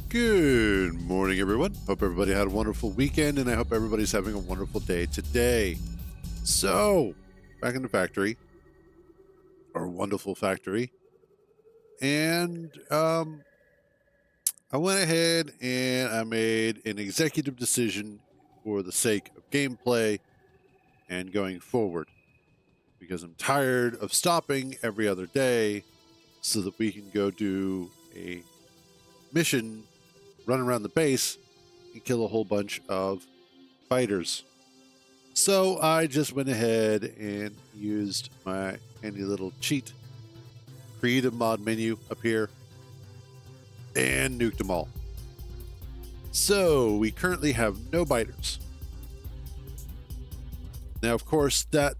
Good morning, everyone. Hope everybody had a wonderful weekend, and I hope everybody's having a wonderful day today. So, back in the factory, our wonderful factory, and I went ahead and I made an executive decision for the sake of gameplay and going forward, because I'm tired of stopping every other day so that we can go do a mission, run around the base, and kill a whole bunch of fighters. So I just went ahead and used my handy little cheat creative mod menu up here and nuked them all. So we currently have no biters. Now, of course, that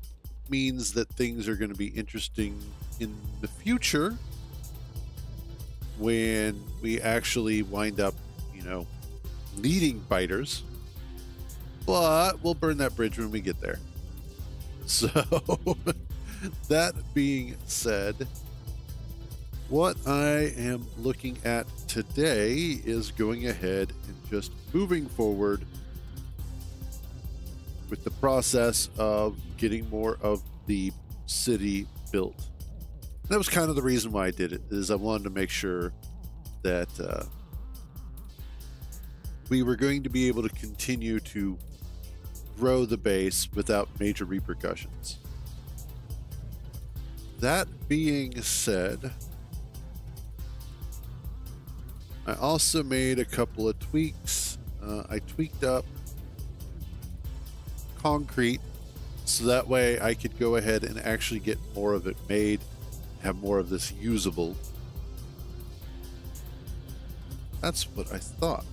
means that things are going to be interesting in the future when we actually wind up, needing biters. But we'll burn that bridge when we get there. So, that being said, what I am looking at today is going ahead and just moving forward with the process of getting more of the city built. And that was kind of the reason why I did it, is I wanted to make sure that we were going to be able to continue to grow the base without major repercussions. That being said, I also made a couple of tweaks. I tweaked up concrete so that way I could go ahead and actually get more of it made, have more of this usable. That's what I thought.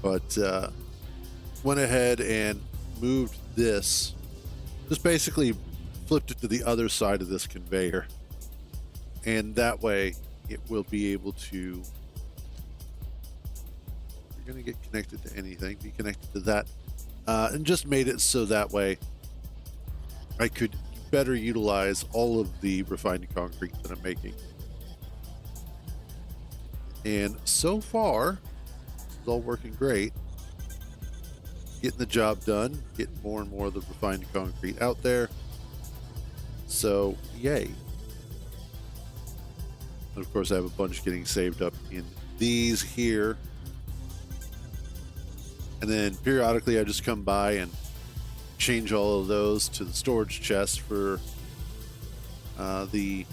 But went ahead and moved this, just basically flipped it to the other side of this conveyor, and that way it will be able to, you're going to get connected to anything, be connected to that, and just made it so that way I could better utilize all of the refined concrete that I'm making. And so far it's all working great, getting the job done, getting more and more of the refined concrete out there. So yay. And of course I have a bunch getting saved up in these here, and then periodically I just come by and change all of those to the storage chest for the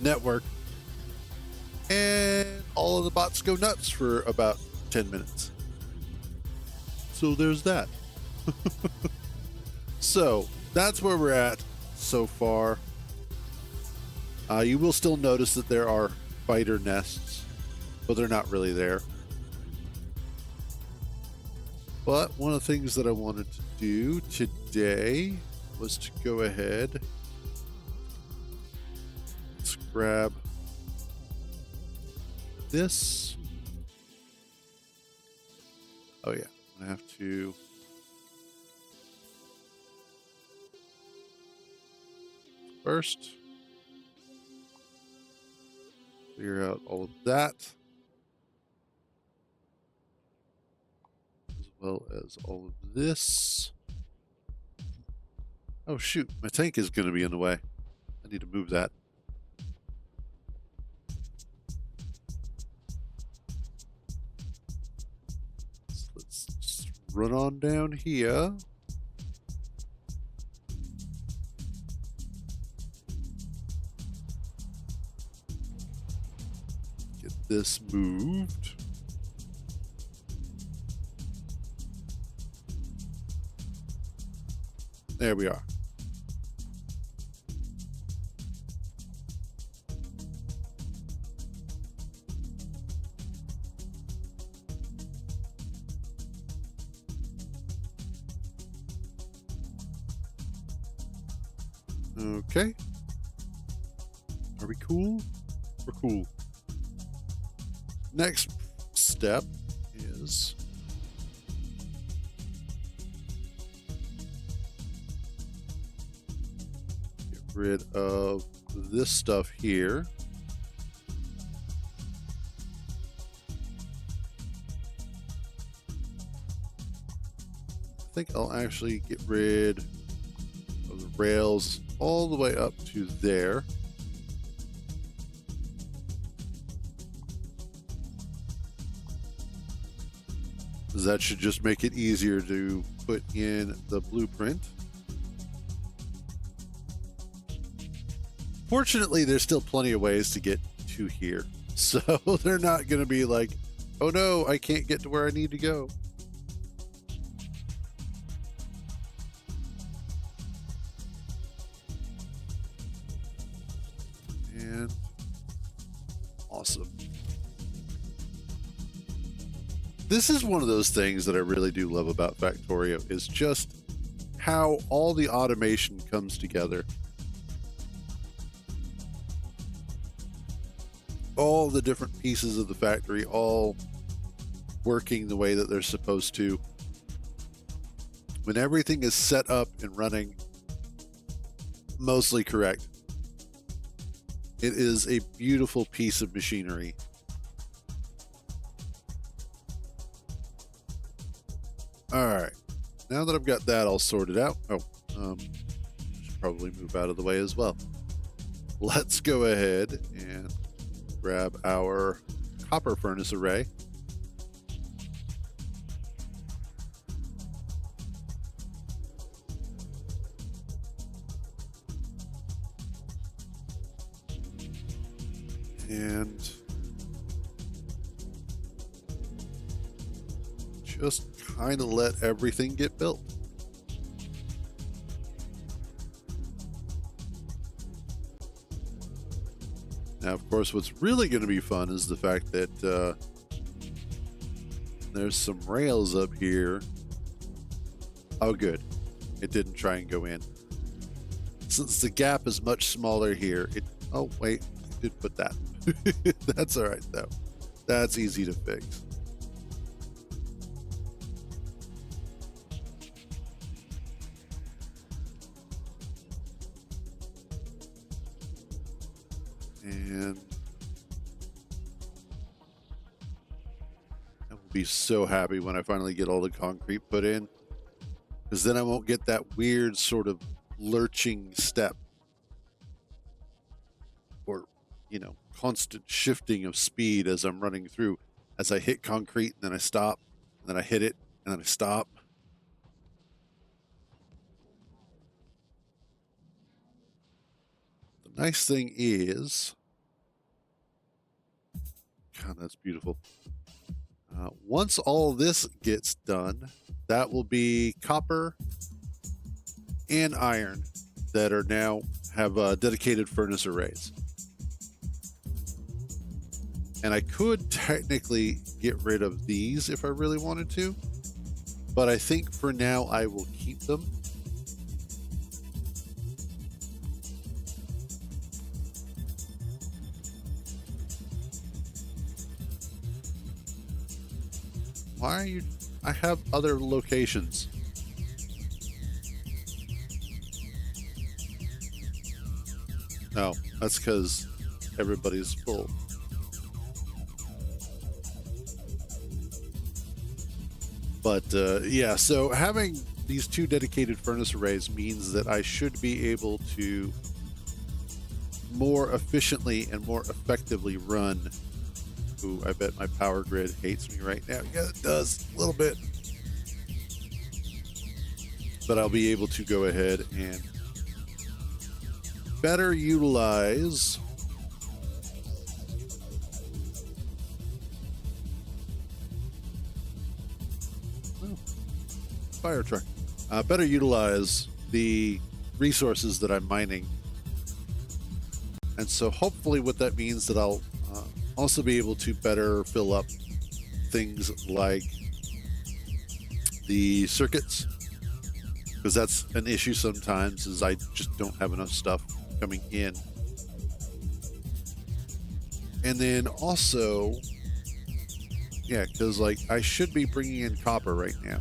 network, and all of the bots go nuts for about 10 minutes. So there's that. So that's where we're at so far. You will still notice that there are spider nests, but they're not really there. But one of the things that I wanted to do today was to go ahead, let's grab this. Oh yeah, I have to first clear out all of that, as well as all of this. Oh shoot, my tank is going to be in the way. I need to move that. So let's just run on down here. Get this moved. There we are. Okay. Are we cool? We're cool. Next step is rid of this stuff here. I think I'll actually get rid of the rails all the way up to there. That should just make it easier to put in the blueprint. Fortunately, there's still plenty of ways to get to here. So they're not going to be like, oh no, I can't get to where I need to go. And awesome. This is one of those things that I really do love about Factorio, is just how all the automation comes together. All the different pieces of the factory all working the way that they're supposed to. When everything is set up and running mostly correct, it is a beautiful piece of machinery. All right, now that I've got that all sorted out, should probably move out of the way as well. Let's go ahead and grab our copper furnace array. And just kind of let everything get built. Now, of course, what's really going to be fun is the fact that there's some rails up here. Oh, good. It didn't try and go in. Since the gap is much smaller here, oh, wait, it did put that. That's all right, though. That's easy to fix. And I will be so happy when I finally get all the concrete put in, because then I won't get that weird sort of lurching step, or, you know, constant shifting of speed as I'm running through. As I hit concrete, and then I stop, and then I hit it, and then I stop. The nice thing is, God, that's beautiful. Once all this gets done, that will be copper and iron that are now have dedicated furnace arrays. And I could technically get rid of these if I really wanted to, but I think for now I will keep them. Why are you? I have other locations. No, that's because everybody's full. But yeah, so having these two dedicated furnace arrays means that I should be able to more efficiently and more effectively run. Ooh, I bet my power grid hates me right now. Yeah, it does, a little bit. But I'll be able to go ahead and better utilize fire truck. Better utilize the resources that I'm mining. And so hopefully what that means that I'll also be able to better fill up things like the circuits, because that's an issue sometimes, is I just don't have enough stuff coming in. And then also, yeah, because like I should be bringing in copper right now.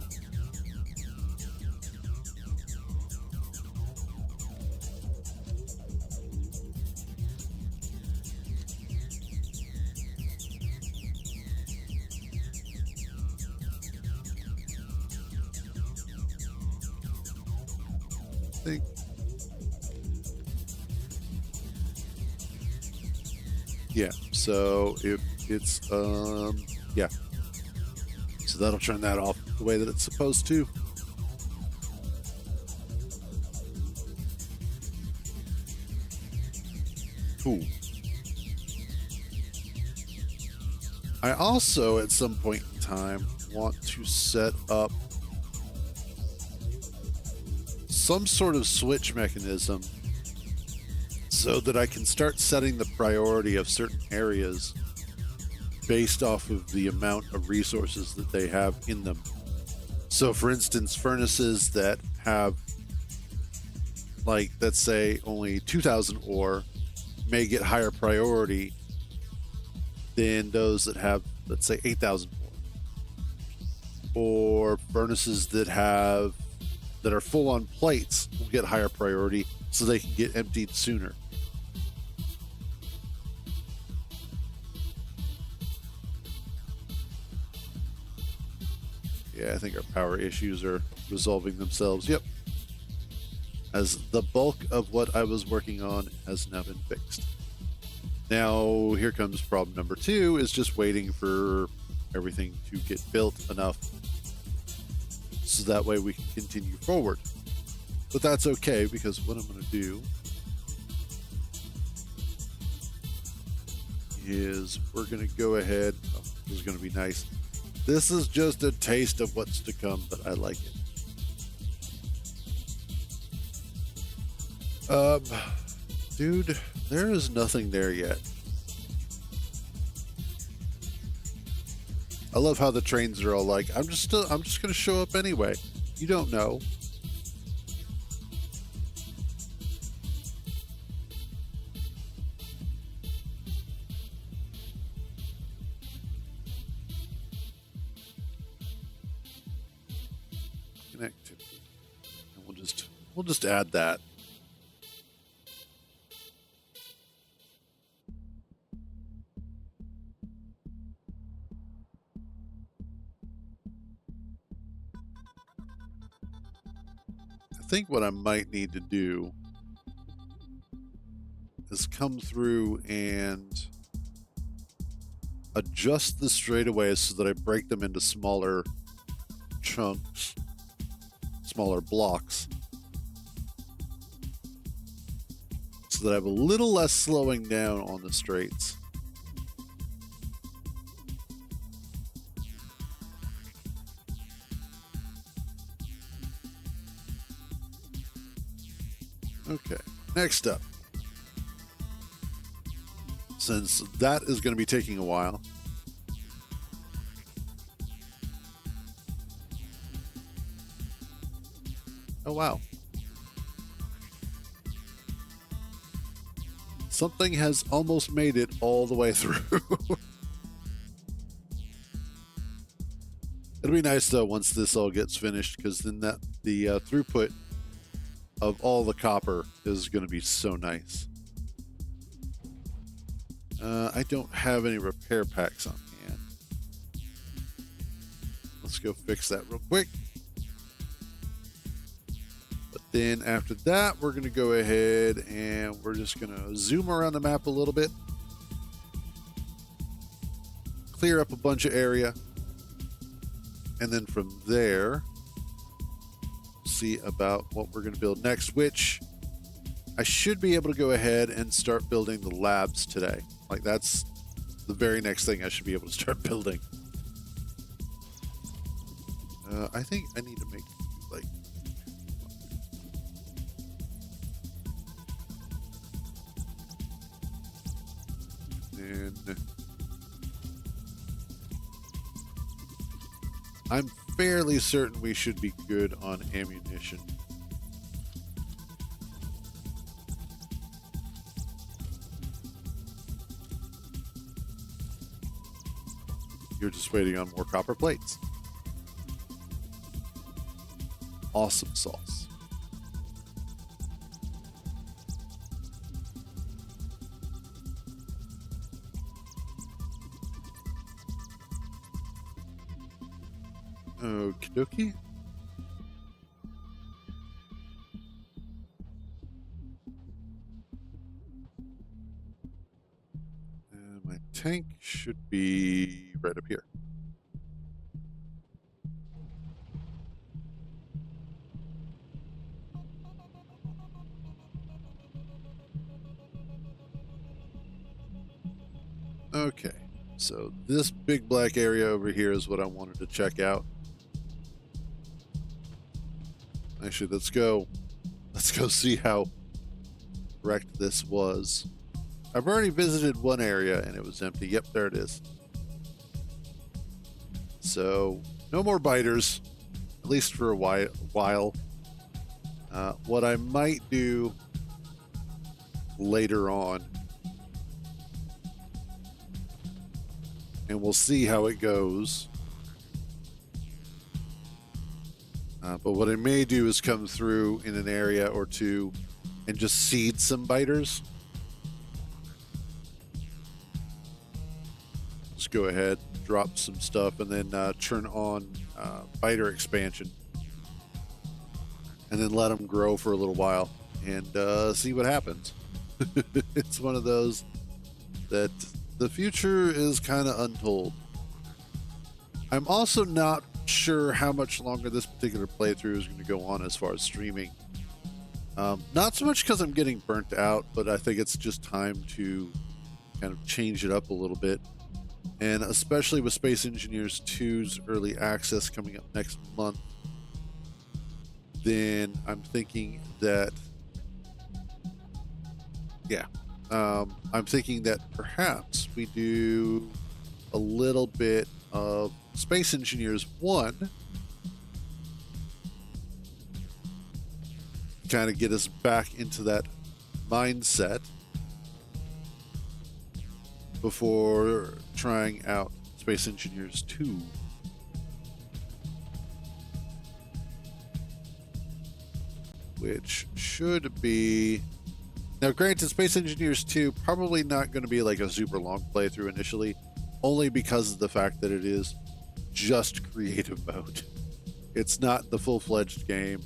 think. Yeah, so if it's, yeah. So that'll turn that off the way that it's supposed to. Cool. I also, at some point in time, want to set up some sort of switch mechanism so that I can start setting the priority of certain areas based off of the amount of resources that they have in them. So, for instance, furnaces that have, like, let's say only 2,000 ore may get higher priority than those that have, let's say, 8,000 ore. Or furnaces that are full on plates will get higher priority so they can get emptied sooner. Yeah, I think our power issues are resolving themselves. Yep. As the bulk of what I was working on has now been fixed. Now, here comes problem number 2, is just waiting for everything to get built enough so that way we can continue forward. But that's okay, because what I'm going to do is we're going to go ahead. Oh, this is going to be nice. This is just a taste of what's to come, but I like it. Dude, there is nothing there yet. I love how the trains are all like, I'm just going to show up anyway. You don't know. Connectivity. And we'll just add that. I think what I might need to do is come through and adjust the straightaways so that I break them into smaller chunks, smaller blocks, so that I have a little less slowing down on the straights. Okay, next up. Since that is going to be taking a while, oh wow. Something has almost made it all the way through. It'll be nice though once this all gets finished, because then the throughput of all the copper is going to be so nice. I don't have any repair packs on hand. Let's go fix that real quick. But then after that, we're going to go ahead and we're just going to zoom around the map a little bit. Clear up a bunch of area. And then from there, see about what we're going to build next, which I should be able to go ahead and start building the labs today. Like, that's the very next thing I should be able to start building. I think I need to make, like, and I'm fairly certain we should be good on ammunition. You're just waiting on more copper plates. Awesome sauce. Okie dokie. tank should be right up here. Okay, so this big black area over here is what I wanted to check out. Actually, let's go see how correct this was. I've already visited one area and it was empty. Yep, there it is. So no more biters, at least for a while. What I might do later on, and we'll see how it goes. But what I may do is come through in an area or two and just seed some biters. Just go ahead, drop some stuff, and then turn on biter expansion. And then let them grow for a little while and see what happens. It's one of those that the future is kind of untold. I'm also not sure how much longer this particular playthrough is going to go on as far as streaming. Not so much because I'm getting burnt out, but I think it's just time to kind of change it up a little bit. And especially with Space Engineers 2's early access coming up next month, then I'm thinking that, I'm thinking that perhaps we do a little bit of Space Engineers 1, kind of get us back into that mindset before trying out Space Engineers 2. Which should be... Now, granted, Space Engineers 2 probably not going to be like a super long playthrough initially, only because of the fact that it is just creative mode. It's not the full-fledged game.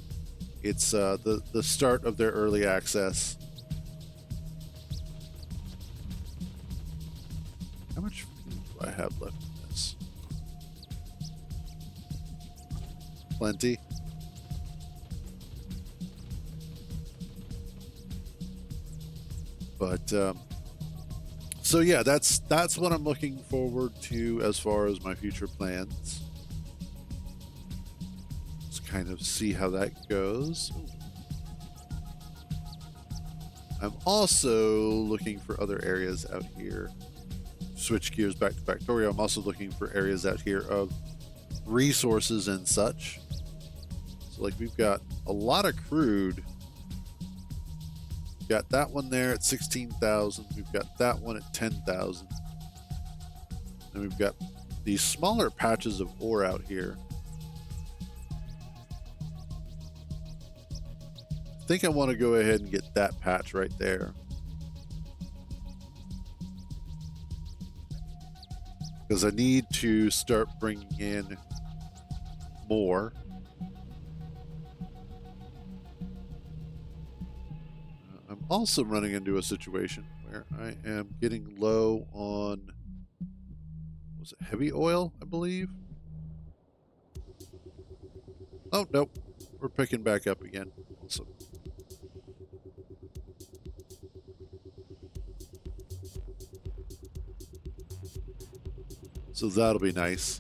It's the start of their early access. How much food do I have left in this? Plenty. But so yeah, that's what I'm looking forward to as far as my future plans. Let's kind of see how that goes. I'm also looking for other areas out here. Switch gears back to Factorio. I'm also looking for areas out here of resources and such. So like we've got a lot of crude. Got that one there at 16,000. We've got that one at 10,000. And we've got these smaller patches of ore out here. I think I want to go ahead and get that patch right there. Because I need to start bringing in more. I'm also running into a situation where I am getting low on, was it heavy oil, I believe? Oh, nope. We're picking back up again. Awesome. So that'll be nice.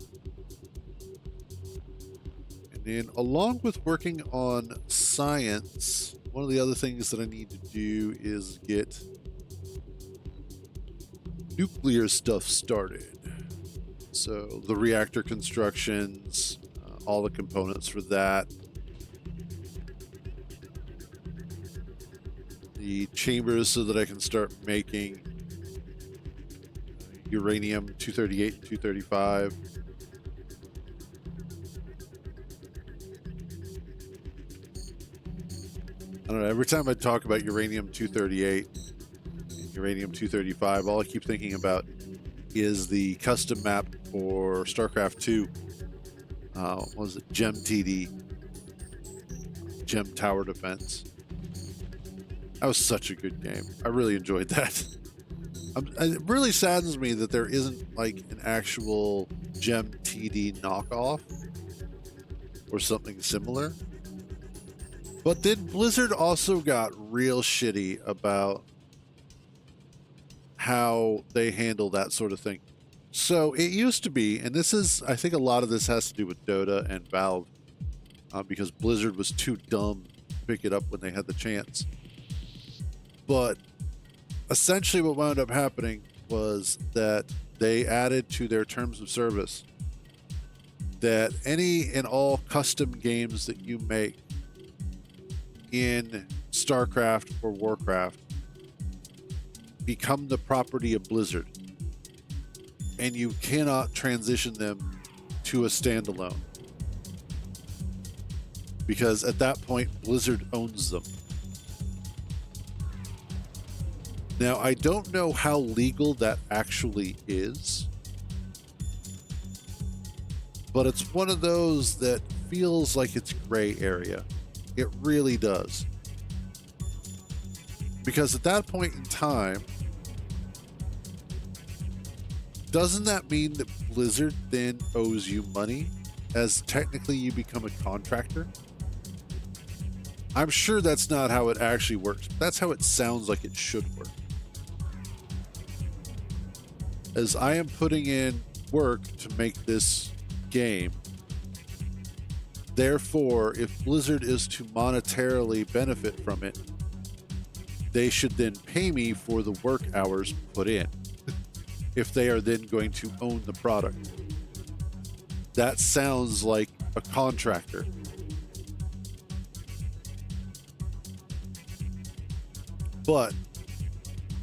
And then along with working on science, one of the other things that I need to do is get nuclear stuff started. So the reactor constructions, all the components for that. The chambers so that I can start making uranium-238 and 235. I don't know, every time I talk about uranium-238 and uranium-235, all I keep thinking about is the custom map for StarCraft 2. What was it? Gem TD. Gem Tower Defense. That was such a good game. I really enjoyed that. It really saddens me that there isn't like an actual Gem TD knockoff or something similar. But then Blizzard also got real shitty about how they handle that sort of thing. So it used to be, and this is, I think a lot of this has to do with Dota and Valve, because Blizzard was too dumb to pick it up when they had the chance. But essentially what wound up happening was that they added to their terms of service that any and all custom games that you make in StarCraft or Warcraft become the property of Blizzard, and you cannot transition them to a standalone, because at that point Blizzard owns them. Now, I don't know how legal that actually is, but it's one of those that feels like it's gray area. It really does. Because at that point in time, doesn't that mean that Blizzard then owes you money, as technically you become a contractor? I'm sure that's not how it actually works. That's how it sounds like it should work. As I am putting in work to make this game, therefore, if Blizzard is to monetarily benefit from it, they should then pay me for the work hours put in, if they are then going to own the product. That sounds like a contractor. But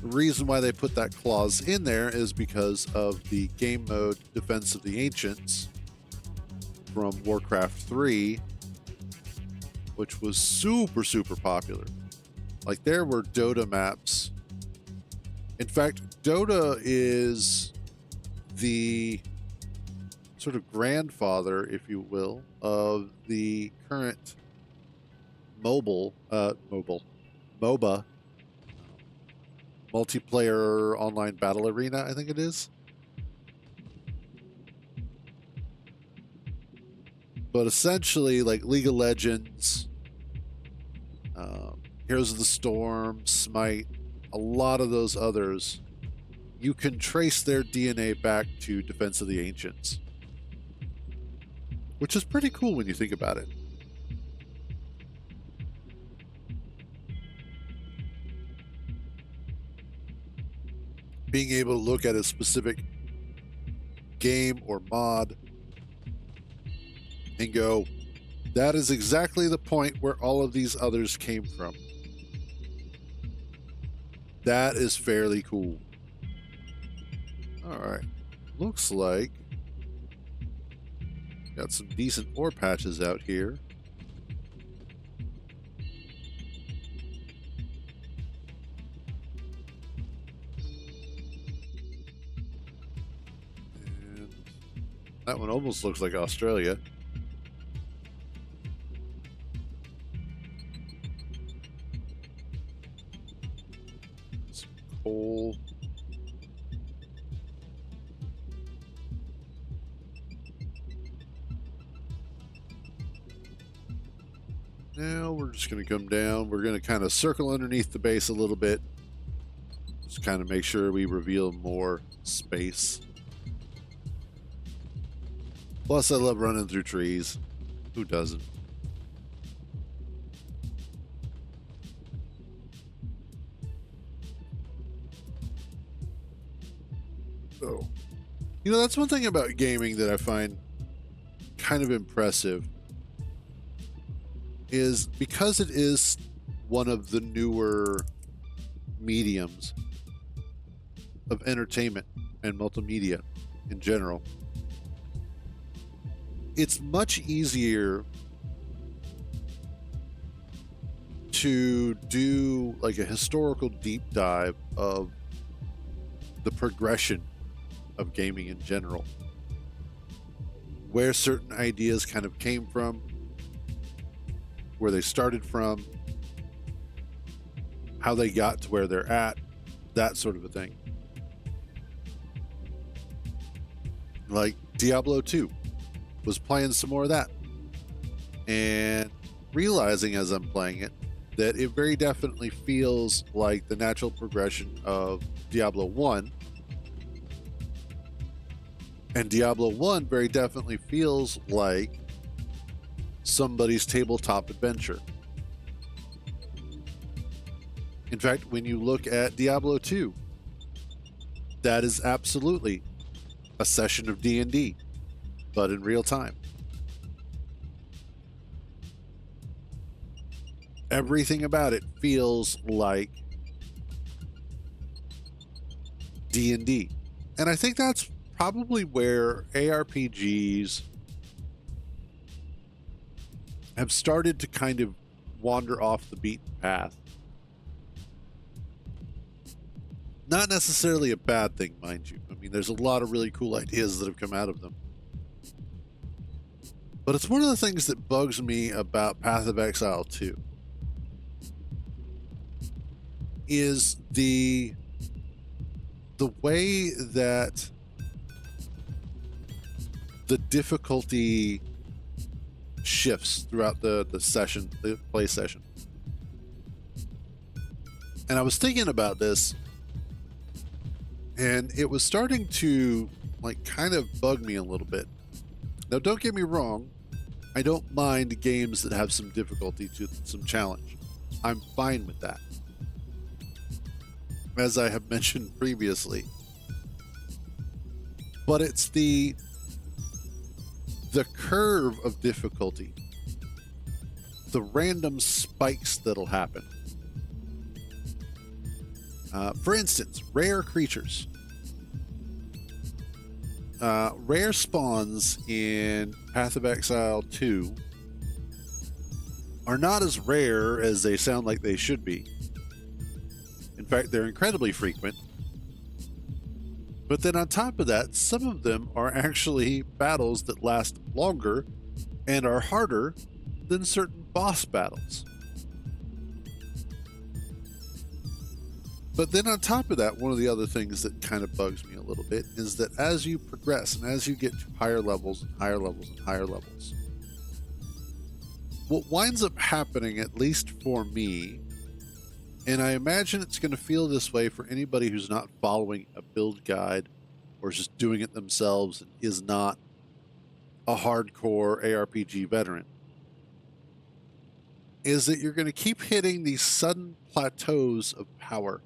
the reason why they put that clause in there is because of the game mode Defense of the Ancients from Warcraft 3, which was super, super popular. Like, there were Dota maps. In fact, Dota is the sort of grandfather, if you will, of the current MOBA, multiplayer online battle arena, I think it is. But essentially, like League of Legends, Heroes of the Storm, Smite, a lot of those others, you can trace their DNA back to Defense of the Ancients, which is pretty cool when you think about it. Being able to look at a specific game or mod and go, that is exactly the point where all of these others came from. That is fairly cool. All right. Looks like got some decent ore patches out here. And that one almost looks like Australia. Some coal. Now we're just going to come down. We're going to kind of circle underneath the base a little bit. Just kind of make sure we reveal more space. Plus, I love running through trees. Who doesn't? Oh. You know, that's one thing about gaming that I find kind of impressive, is because it is one of the newer mediums of entertainment and multimedia in general, it's much easier to do like a historical deep dive of the progression of gaming in general, where certain ideas kind of came from, where they started from, how they got to where they're at, that sort of a thing. Like Diablo 2, was playing some more of that and realizing as I'm playing it that it very definitely feels like the natural progression of Diablo 1. And Diablo 1 very definitely feels like somebody's tabletop adventure. In fact, when you look at Diablo 2, that is absolutely a session of D&D, but in real time. Everything about it feels like D&D. And I think that's probably where ARPGs have started to kind of wander off the beaten path. Not necessarily a bad thing, mind you. I mean, there's a lot of really cool ideas that have come out of them. But it's one of the things that bugs me about Path of Exile 2 is the way that the difficulty shifts throughout the session, the play session. And I was thinking about this, and it was starting to like kind of bug me a little bit. Now, don't get me wrong, I don't mind games that have some difficulty to some challenge. I'm fine with that. As I have mentioned previously. But it's the curve of difficulty, the random spikes that'll happen. For instance, rare creatures. Rare spawns in Path of Exile 2 are not as rare as they sound like they should be. In fact, they're incredibly frequent. But then on top of that, some of them are actually battles that last longer and are harder than certain boss battles. But then on top of that, one of the other things that kind of bugs me a little bit is that as you progress and as you get to higher levels and higher levels and higher levels, what winds up happening, at least for me, and I imagine it's going to feel this way for anybody who's not following a build guide or just doing it themselves and is not a hardcore ARPG veteran, is that you're going to keep hitting these sudden plateaus of power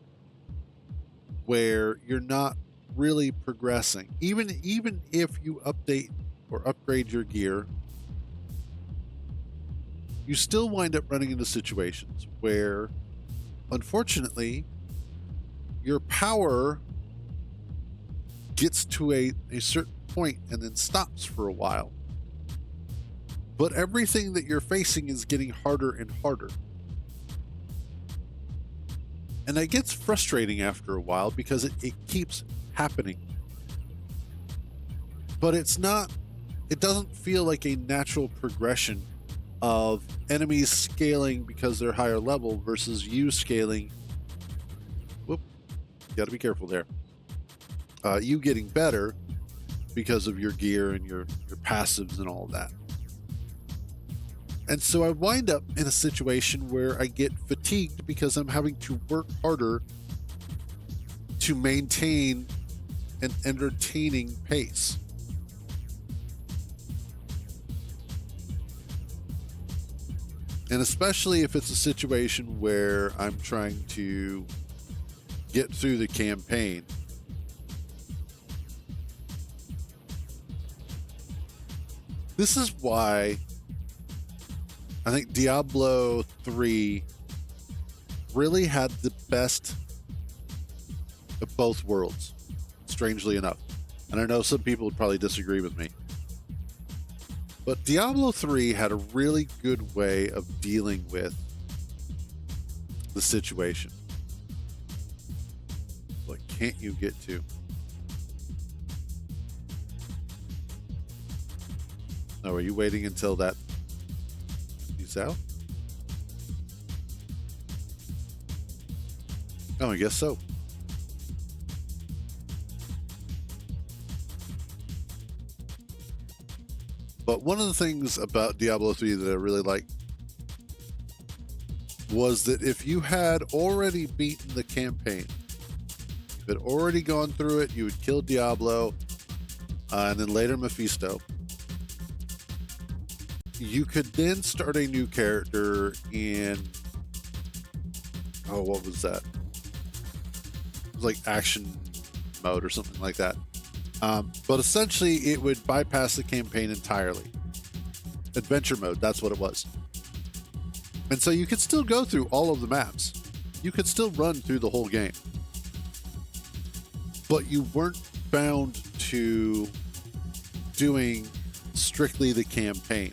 where you're not really progressing. Even if you update or upgrade your gear, you still wind up running into situations where, unfortunately, your power gets to a certain point and then stops for a while. But everything that you're facing is getting harder and harder. And that gets frustrating after a while because it keeps happening. But it doesn't feel like a natural progression of enemies scaling because they're higher level versus you scaling. Whoop, got to be careful there. You getting better because of your gear and your passives and all of that. And so I wind up in a situation where I get fatigued because I'm having to work harder to maintain an entertaining pace. And especially if it's a situation where I'm trying to get through the campaign. This is why I think Diablo 3 really had the best of both worlds, strangely enough. And I know some people would probably disagree with me. But Diablo 3 had a really good way of dealing with the situation. What can't you get to? Oh, are you waiting until that he's out? Oh, I guess so. But one of the things about Diablo 3 that I really liked was that if you had already beaten the campaign, you had already gone through it, you would kill Diablo, and then later Mephisto, you could then start a new character in, oh, what was that? It was like action mode or something like that. But essentially, it would bypass the campaign entirely. Adventure mode, that's what it was. And so you could still go through all of the maps. You could still run through the whole game. But you weren't bound to doing strictly the campaign.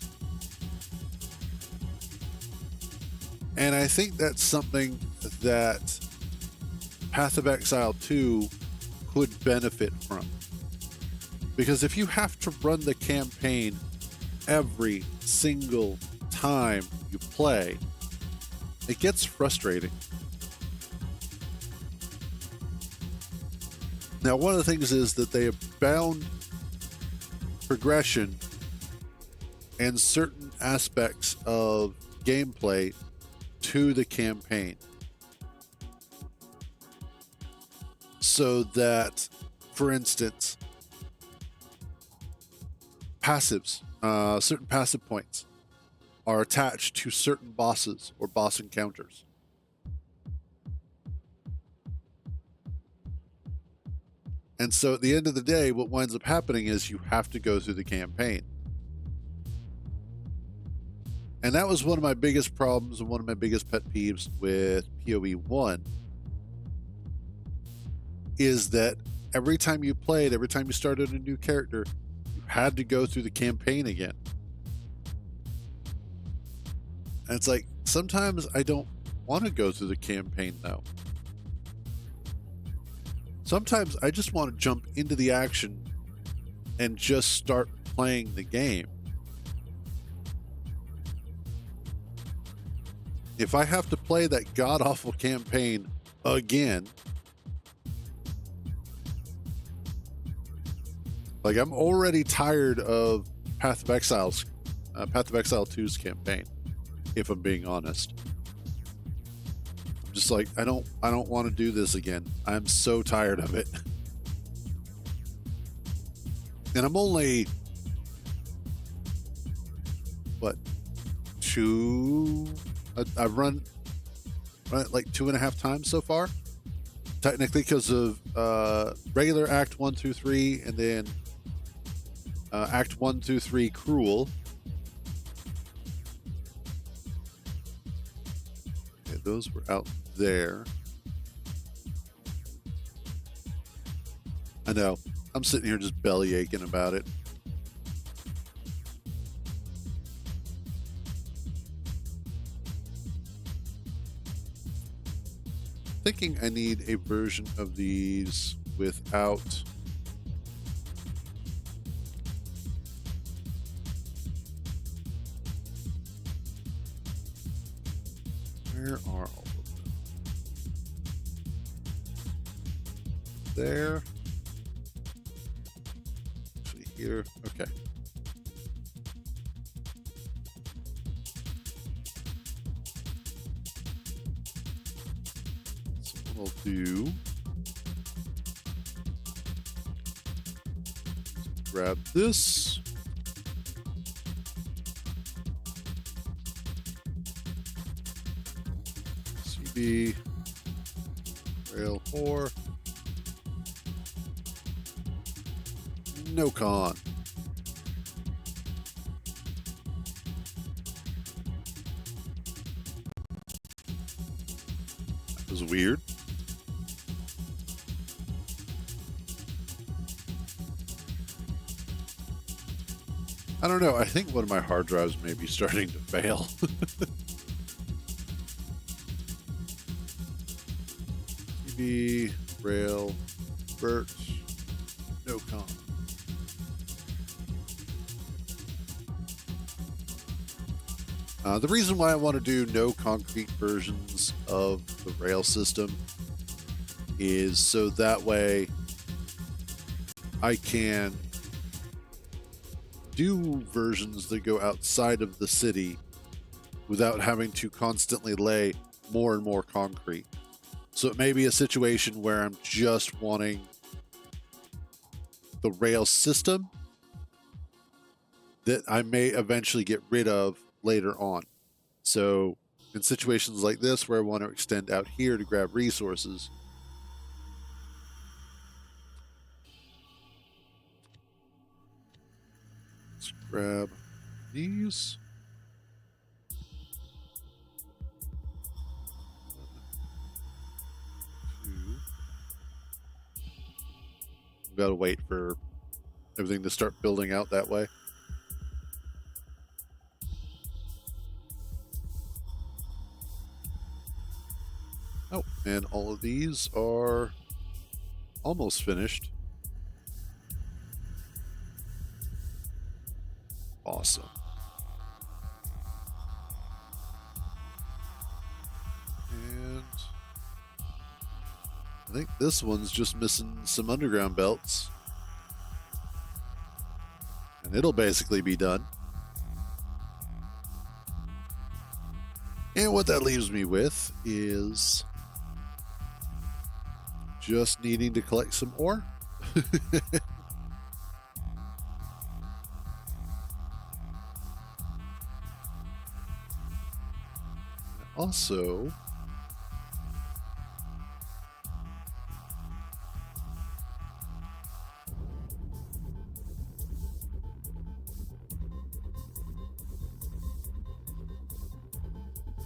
And I think that's something that Path of Exile 2 could benefit from. Because if you have to run the campaign every single time you play, it gets frustrating. Now, one of the things is that they have bound progression and certain aspects of gameplay to the campaign. So that, for instance, passives, certain passive points are attached to certain bosses or boss encounters. And so at the end of the day, what winds up happening is you have to go through the campaign. And that was one of my biggest problems and one of my biggest pet peeves with PoE 1 is that every time you played, every time you started a new character, you had to go through the campaign again. And it's like, sometimes I don't want to go through the campaign though. Sometimes I just want to jump into the action and just start playing the game. If I have to play that god-awful campaign again, like I'm already tired of Path of Exile 2's campaign, if I'm being honest. I'm just like, I don't want to do this again. I'm so tired of it. And I'm only, what, I've run it like 2.5 times so far, technically, because of regular Act 1 through 3, and then Act 1 through 3 Cruel. Okay, those were out there. I know, I'm sitting here just belly aching about it. Thinking I need a version of these without where are all of them? There. Actually here. Okay. We'll do, grab this, CB, rail 4, no con. That was weird. I don't know. I think one of my hard drives may be starting to fail. TV, rail, birch, no con. The reason why I want to do no concrete versions of the rail system is so that way I can do versions that go outside of the city without having to constantly lay more and more concrete. So it may be a situation where I'm just wanting the rail system that I may eventually get rid of later on. So in situations like this where I want to extend out here to grab resources, let's grab these. We've got to wait for everything to start building out that way. Oh, and all of these are almost finished. Awesome. And I think this one's just missing some underground belts. And it'll basically be done. And what that leaves me with is just needing to collect some ore. Also,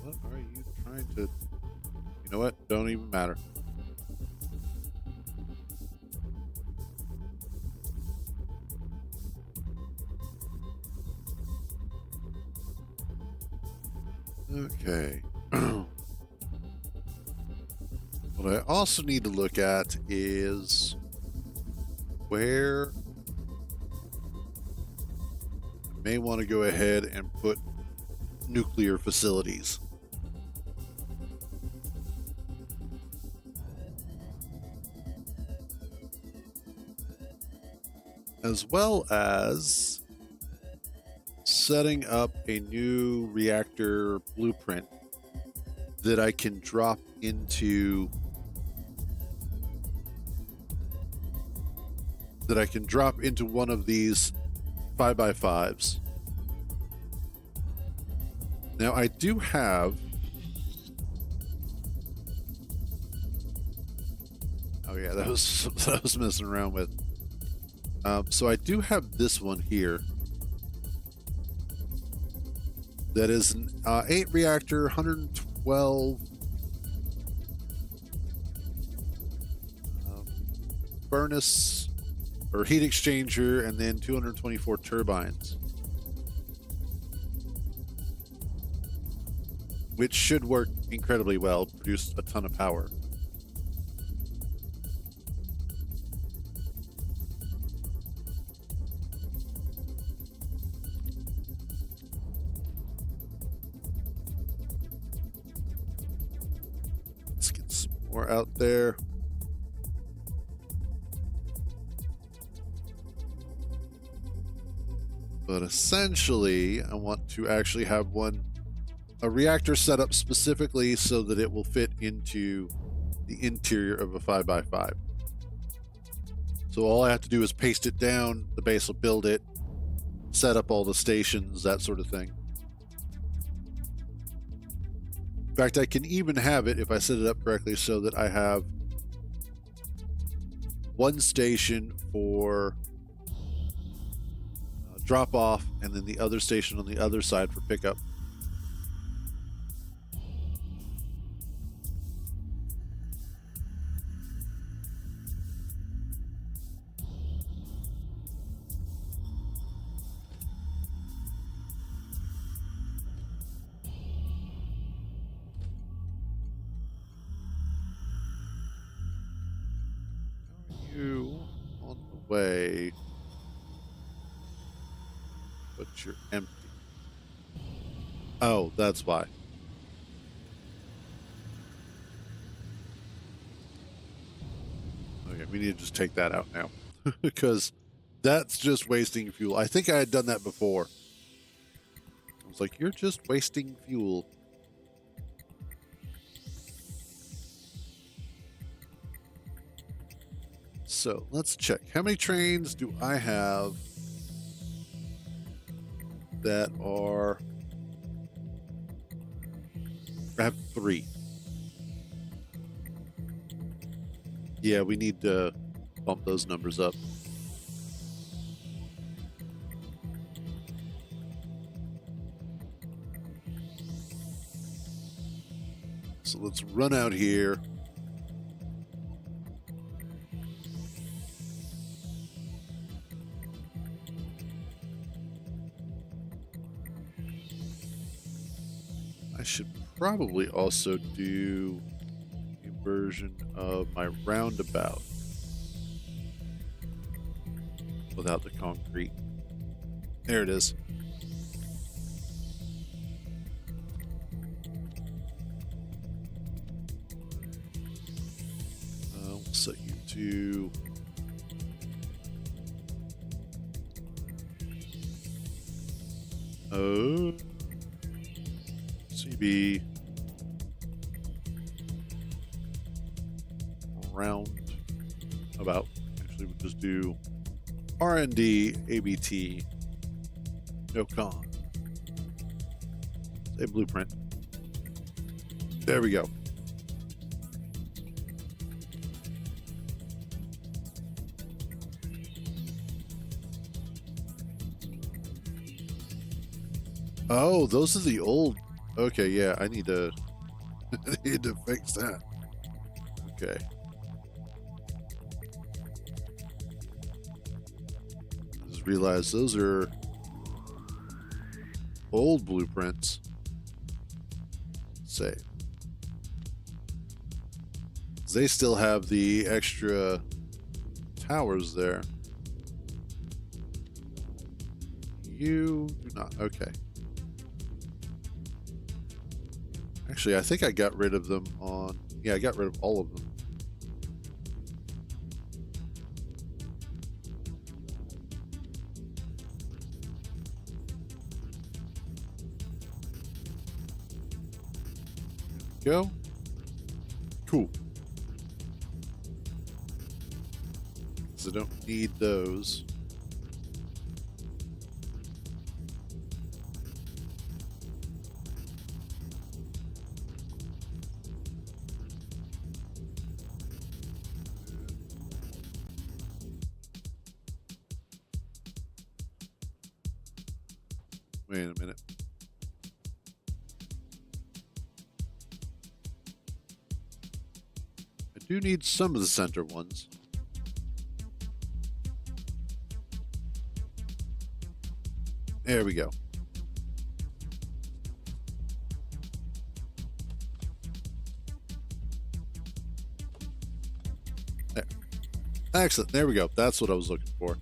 what are you trying to... You know what? Don't even matter. Okay. What I also need to look at is where I may want to go ahead and put nuclear facilities. As well as setting up a new reactor blueprint that I can drop into one of these 5x5s. Now I do have... Oh yeah, that was what I was messing around with. So I do have this one here. That is an 8 reactor, 112 furnace or heat exchanger, and then 224 turbines, which should work incredibly well, produce a ton of power. Let's get some more out there. But essentially, I want to actually have a reactor set up specifically so that it will fit into the interior of a 5x5. So all I have to do is paste it down, the base will build it, set up all the stations, that sort of thing. In fact, I can even have it, if I set it up correctly, so that I have one station for drop off, and then the other station on the other side for pickup. How are you on the way? But you're empty. Oh, that's why. Okay, we need to just take that out now. Because That's just wasting fuel. I think I had done that before. I was like, you're just wasting fuel. So let's check. How many trains do I have that are... I have 3. Yeah, we need to bump those numbers up. So let's run out here. I should probably also do a version of my roundabout without the concrete. There it is. We'll set you to CB round about. Actually, we'll just do R&D ABT no con. Say blueprint. There we go. Oh, those are the old. Okay, yeah, I need to I need to fix that. Okay. Just realized those are old blueprints. Save. They still have the extra towers there. You do not. Okay. Actually, I think I got rid of them on... Yeah, I got rid of all of them. There we go. Cool. So I don't need those. Wait a minute. I do need some of the center ones. There we go. There. Excellent. There we go. That's what I was looking for.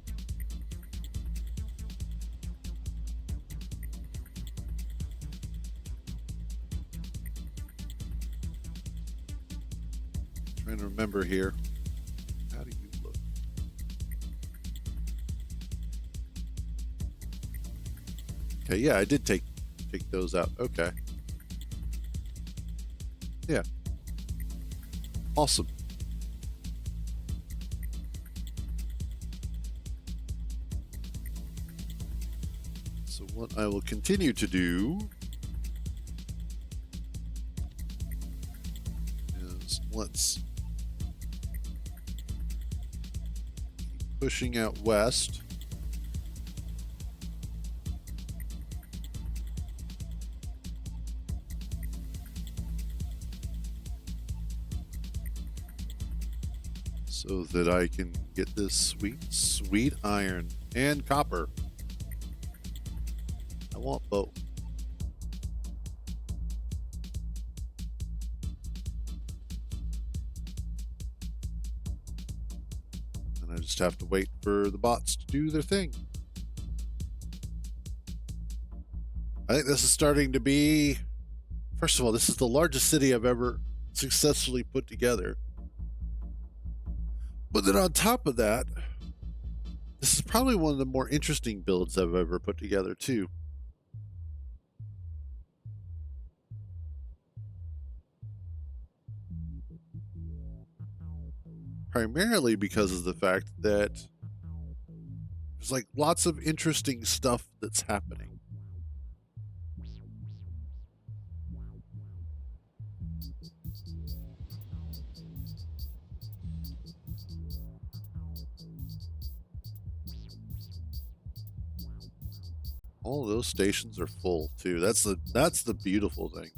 Trying to remember here. How do you look? Okay, yeah, I did take those out. Okay. Yeah. Awesome. So what I will continue to do is let's keep pushing out west. So that I can get this sweet, sweet iron and copper. I want both. And I just have to wait for the bots to do their thing. I think this is starting to be... First of all, this is the largest city I've ever successfully put together. But then on top of that, this is probably one of the more interesting builds I've ever put together, too. Primarily because of the fact that there's like lots of interesting stuff that's happening. All of those stations are full too. That's the beautiful thing.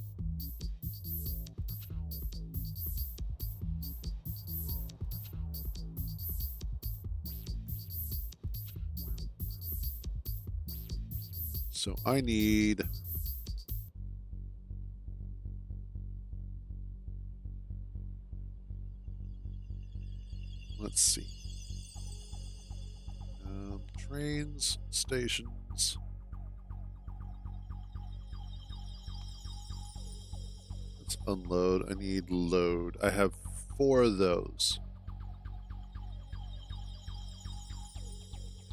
So I need, let's see, trains, stations. Let's unload. I need load. I have 4 of those.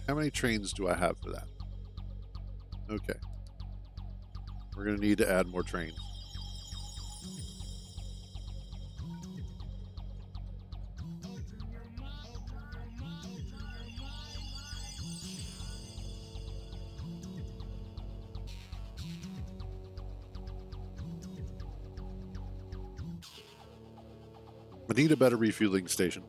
How many trains do I have for that? Okay. We're going to need to add more trains. I need a better refueling station.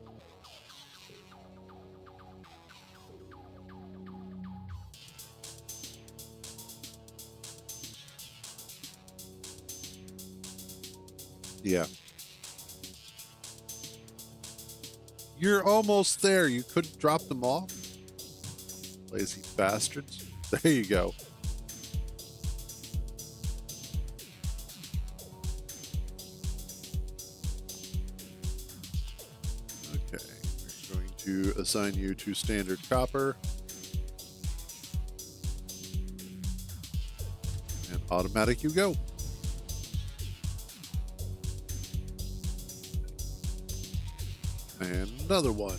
Yeah. You're almost there. You couldn't drop them off? Lazy bastards. There you go. Okay. We're going to assign you to standard copper. And automatic you go. And another one.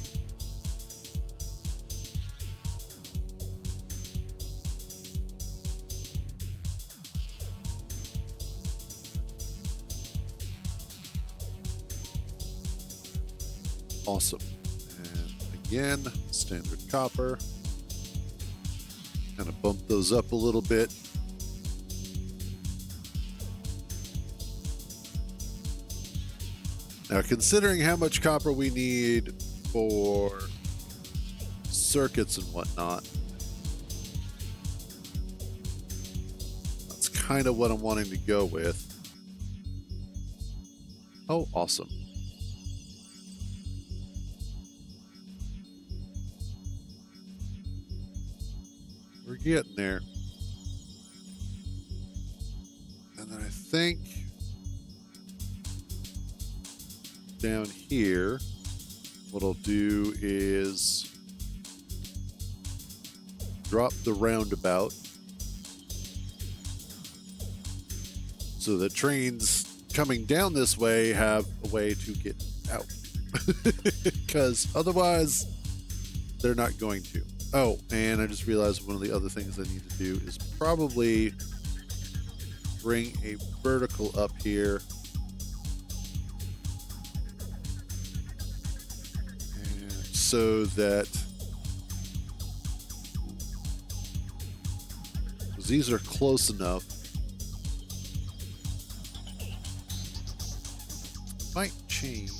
Awesome. And again, standard copper. Kind of bump those up a little bit. Now, considering how much copper we need for circuits and whatnot, that's kind of what I'm wanting to go with. Oh, awesome. We're getting there. And then I think down here, what I'll do is drop the roundabout so that trains coming down this way have a way to get out. Because otherwise, they're not going to. Oh, and I just realized one of the other things I need to do is probably bring a vertical up here. And so that these are close enough. Might change.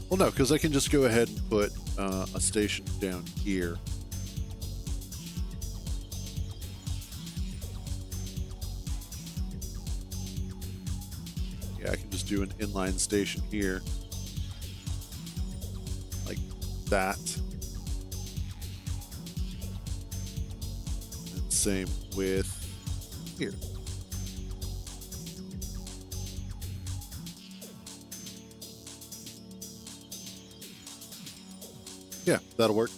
Well, no, because I can just go ahead and put a station down here. Yeah, I can just do an inline station here. Like that. And same with here. Yeah, that'll work.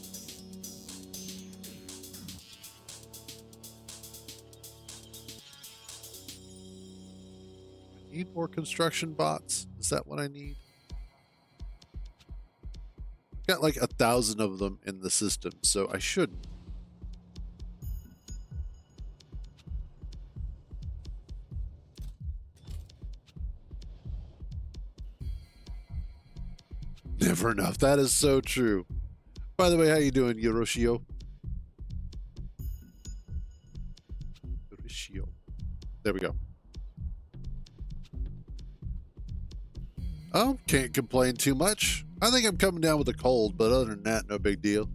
I need more construction bots. Is that what I need? got like 1,000 of them in the system, so I shouldn't. Never enough. That is so true. By the way, how you doing, Yoroshio? Yoroshio. There we go. Oh, can't complain too much. I think I'm coming down with a cold, but other than that, no big deal.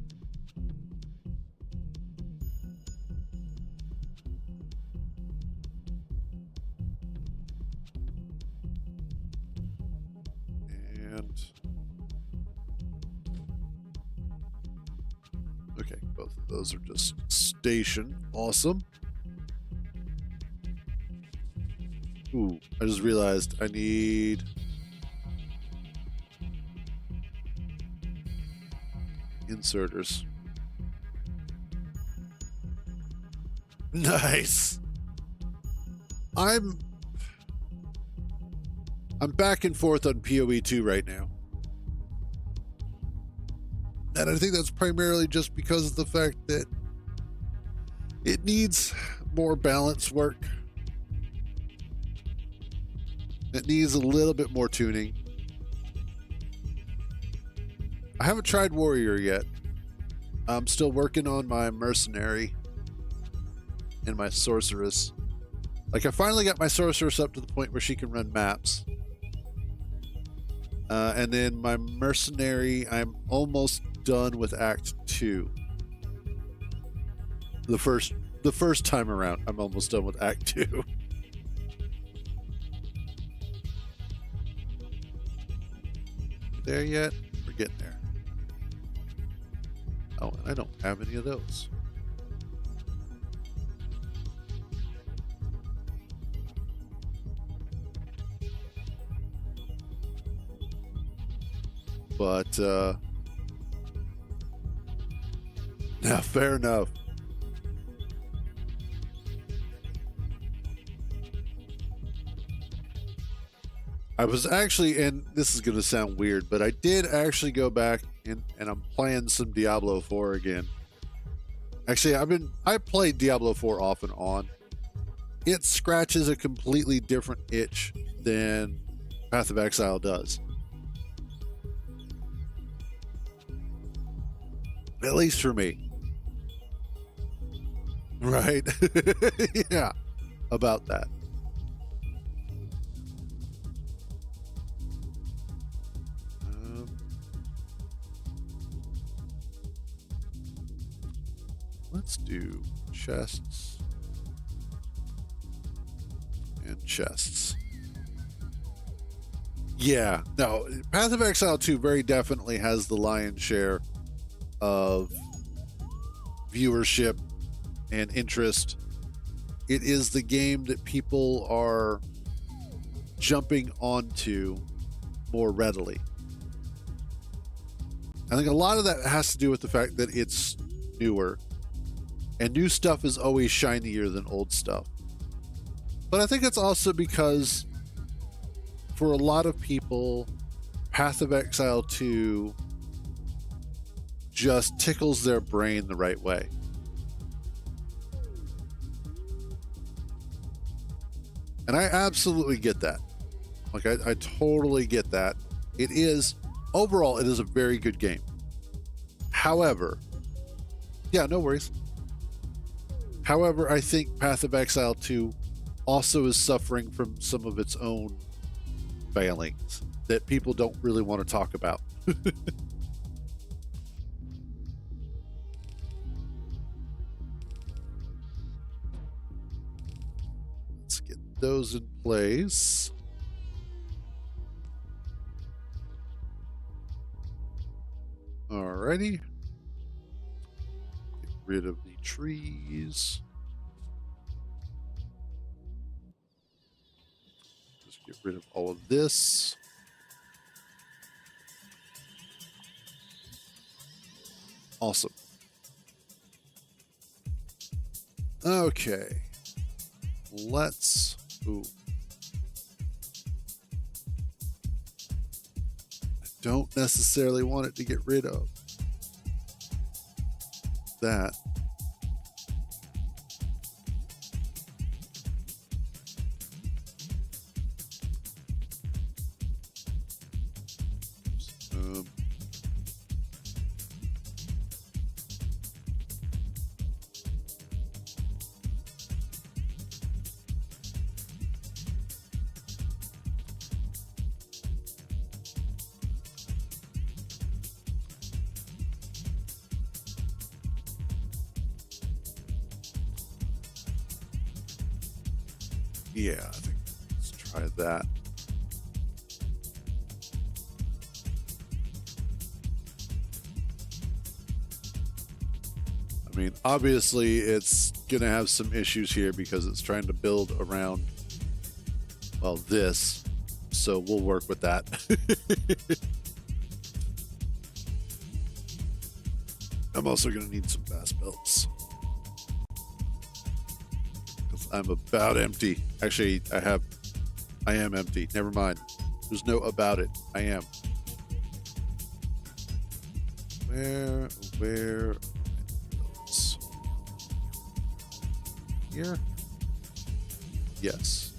And okay, both of those are just station. Awesome. Ooh, I just realized I need inserters. Nice. I'm back and forth on PoE2 right now. And I think that's primarily just because of the fact that it needs more balance work. It needs a little bit more tuning. I haven't tried Warrior yet. I'm still working on my Mercenary and my Sorceress. Like, I finally got my Sorceress up to the point where she can run maps. And then my Mercenary, I'm almost done with Act 2. The first time around, I'm almost done with Act 2. There yet? We're getting there. Oh, and I don't have any of those. But, yeah, fair enough. I was actually, and this is going to sound weird, but I did actually go back and I'm playing some Diablo 4 again. Actually, I played Diablo 4 off and on. It scratches a completely different itch than Path of Exile does. At least for me. Right? Yeah, about that. Let's do chests and chests. Yeah, no, Path of Exile 2 very definitely has the lion's share of viewership and interest. It is the game that people are jumping onto more readily. I think a lot of that has to do with the fact that it's newer. And new stuff is always shinier than old stuff. But I think it's also because for a lot of people, Path of Exile 2 just tickles their brain the right way. And I absolutely get that. Like, I totally get that. It is, overall, it is a very good game. However, yeah, no worries. However, I think Path of Exile 2 also is suffering from some of its own failings that people don't really want to talk about. Let's get those in place. Alrighty. Get rid of the trees. Just get rid of all of this. Awesome. Okay. Let's... Ooh. don't necessarily want it to get rid of that. Um, yeah, I think let's try that. I mean, obviously, it's going to have some issues here because it's trying to build around, well, this. So we'll work with that. I'm also going to need some bass belts. Because I'm about empty. Actually, I am empty. Never mind. There's no about it. I am. Where are those? Here? Yes.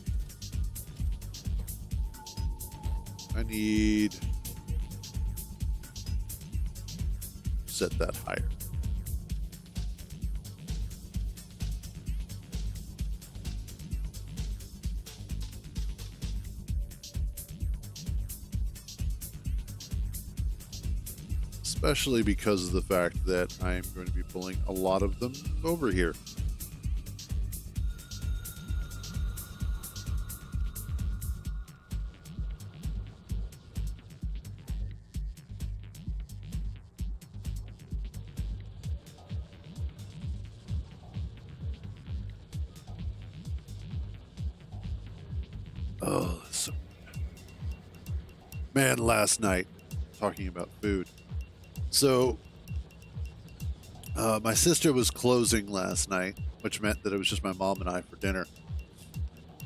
I need set that higher. Especially because of the fact that I'm going to be pulling a lot of them over here. Oh, so man, last night talking about food. So, my sister was closing last night, which meant that it was just my mom and I for dinner.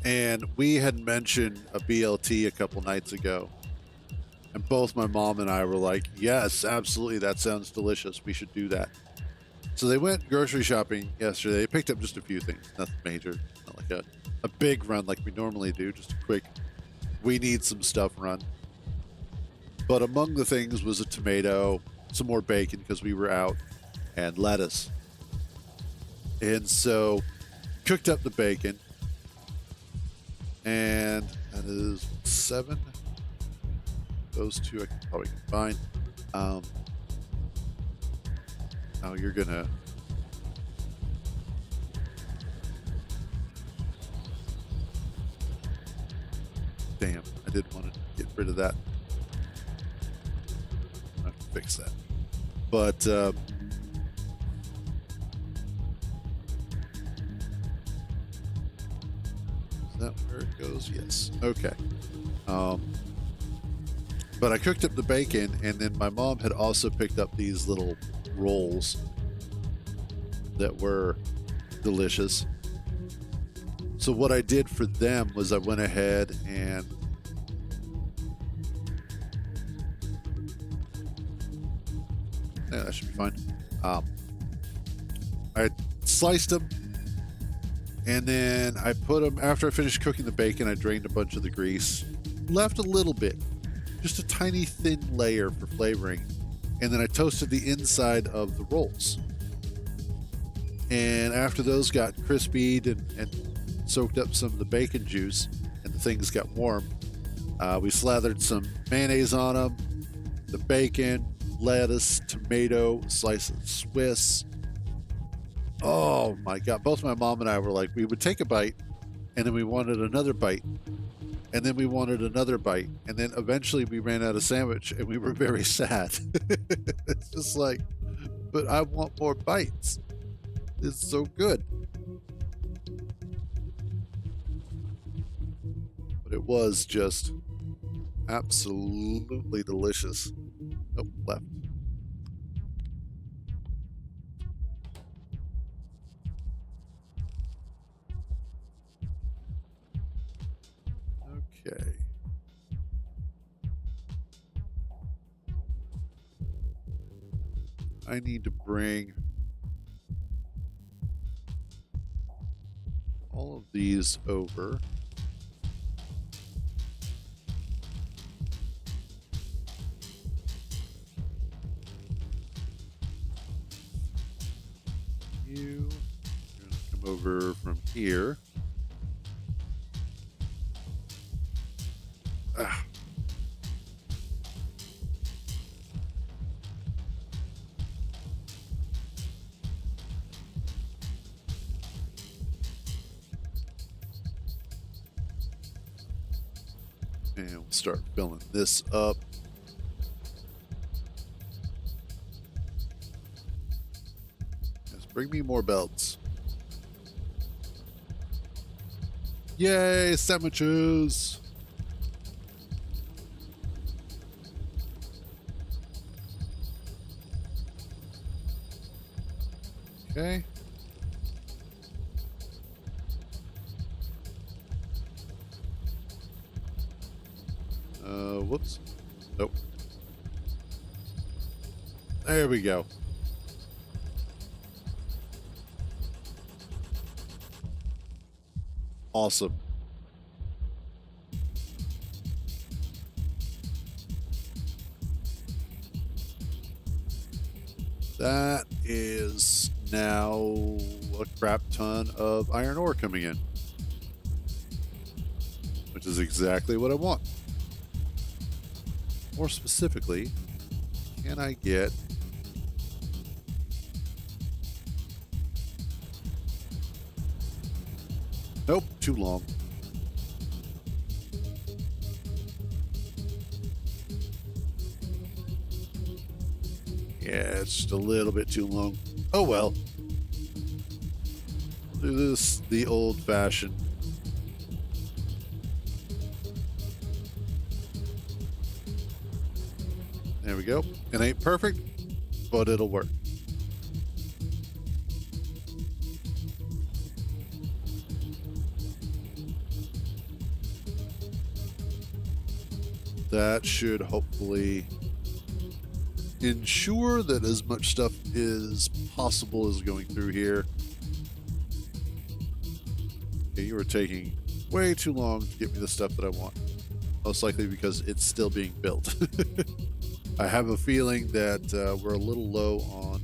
And we had mentioned a BLT a couple nights ago. And both my mom and I were like, yes, absolutely, that sounds delicious. We should do that. So they went grocery shopping yesterday. They picked up just a few things, nothing major, not like a big run like we normally do, just a quick, we need some stuff run. But among the things was a tomato, some more bacon because we were out, and lettuce. And so cooked up the bacon, and that is 7. Those two I can probably combine. Oh, you're gonna. Damn, I did want to get rid of that. I have to fix that. But is that where it goes? Yes. Okay. But I cooked up the bacon, and then my mom had also picked up these little rolls that were delicious. So what I did for them was I went ahead and yeah, that should be fine. I sliced them, and then I put them, after I finished cooking the bacon, I drained a bunch of the grease, left a little bit, just a tiny thin layer for flavoring, and then I toasted the inside of the rolls. And after those got crispied and soaked up some of the bacon juice and the things got warm, we slathered some mayonnaise on them, the bacon, lettuce, tomato, slice of Swiss. Oh my God. Both my mom and I were like, we would take a bite, and then we wanted another bite, and then we wanted another bite, and then eventually we ran out of sandwich, and we were very sad. It's just like, but I want more bites. It's so good. But it was just absolutely delicious. Oh, left. Okay. I need to bring all of these over. You are going to come over from here. Ah. And we'll start filling this up. Yes, bring me more belts. Yay, sandwiches! Okay. Whoops. Nope. There we go. Awesome. That is now a crap ton of iron ore coming in, which is exactly what I want. More specifically, can I get nope, too long. Yeah, it's just a little bit too long. Oh well. Do this the old-fashioned. There we go. It ain't perfect, but it'll work. That should hopefully ensure that as much stuff as possible is going through here. Okay, you are taking way too long to get me the stuff that I want. Most likely because it's still being built. I have a feeling that we're a little low on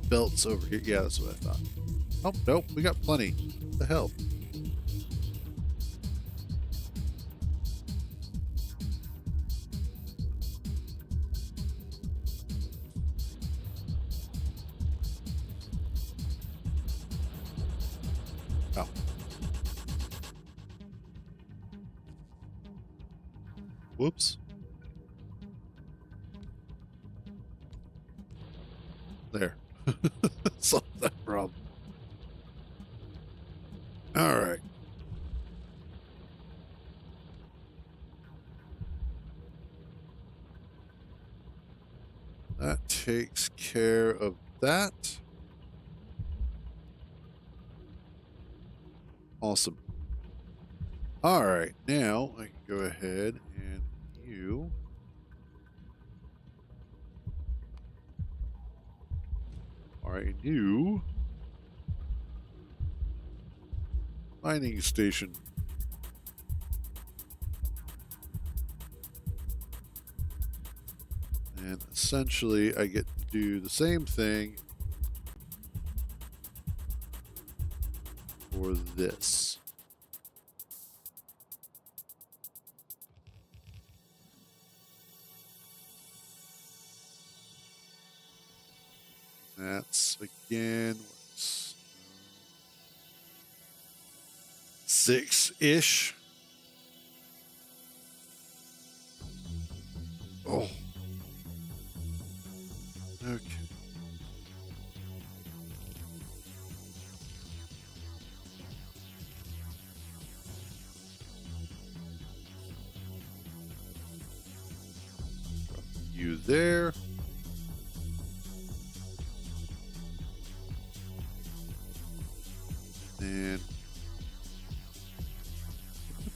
belts over here. Yeah, that's what I thought. Oh, nope, we got plenty. What the hell? Oh. Whoops. There. Solve that problem. All right. That takes care of that. Awesome. All right. Now I can go ahead and you. Our new mining station. And essentially I get to do the same thing for this. That's again what's 6-ish. Oh. Okay. You there. And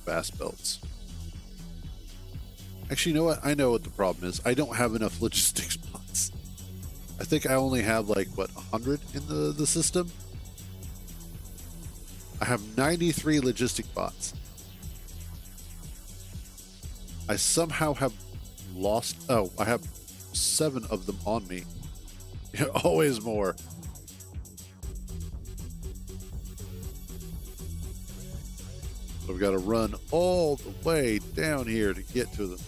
fast belts. Actually, you know what? I know what the problem is. I don't have enough logistics pods. I I think I only have like, what, 100 in the system? I have 93 logistic bots. I somehow have lost... Oh, I have 7 of them on me. Always more. I've got to run all the way down here to get to them.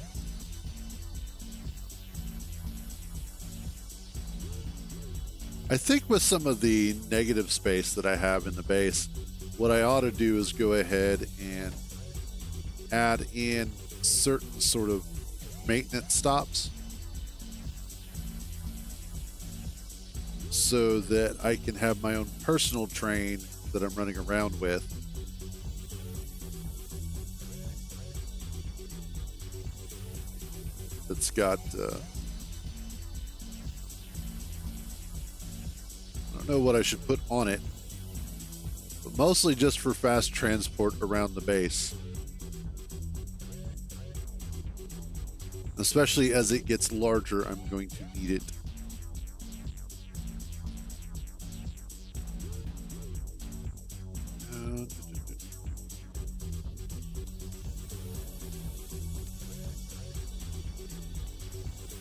I think with some of the negative space that I have in the base, what I ought to do is go ahead and add in certain sort of maintenance stops so that I can have my own personal train that I'm running around with. That's got, I don't know what I should put on it, but mostly just for fast transport around the base. Especially as it gets larger, I'm going to need it.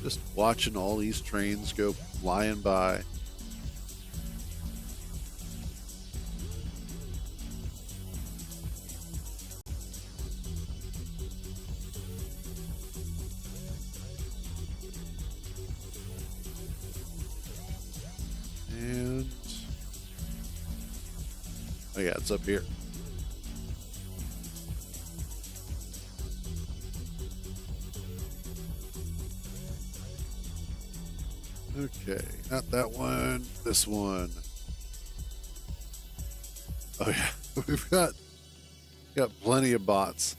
Just watching all these trains go flying by. And oh yeah, it's up here. Okay, not that one, this one. Oh yeah, we've got plenty of bots.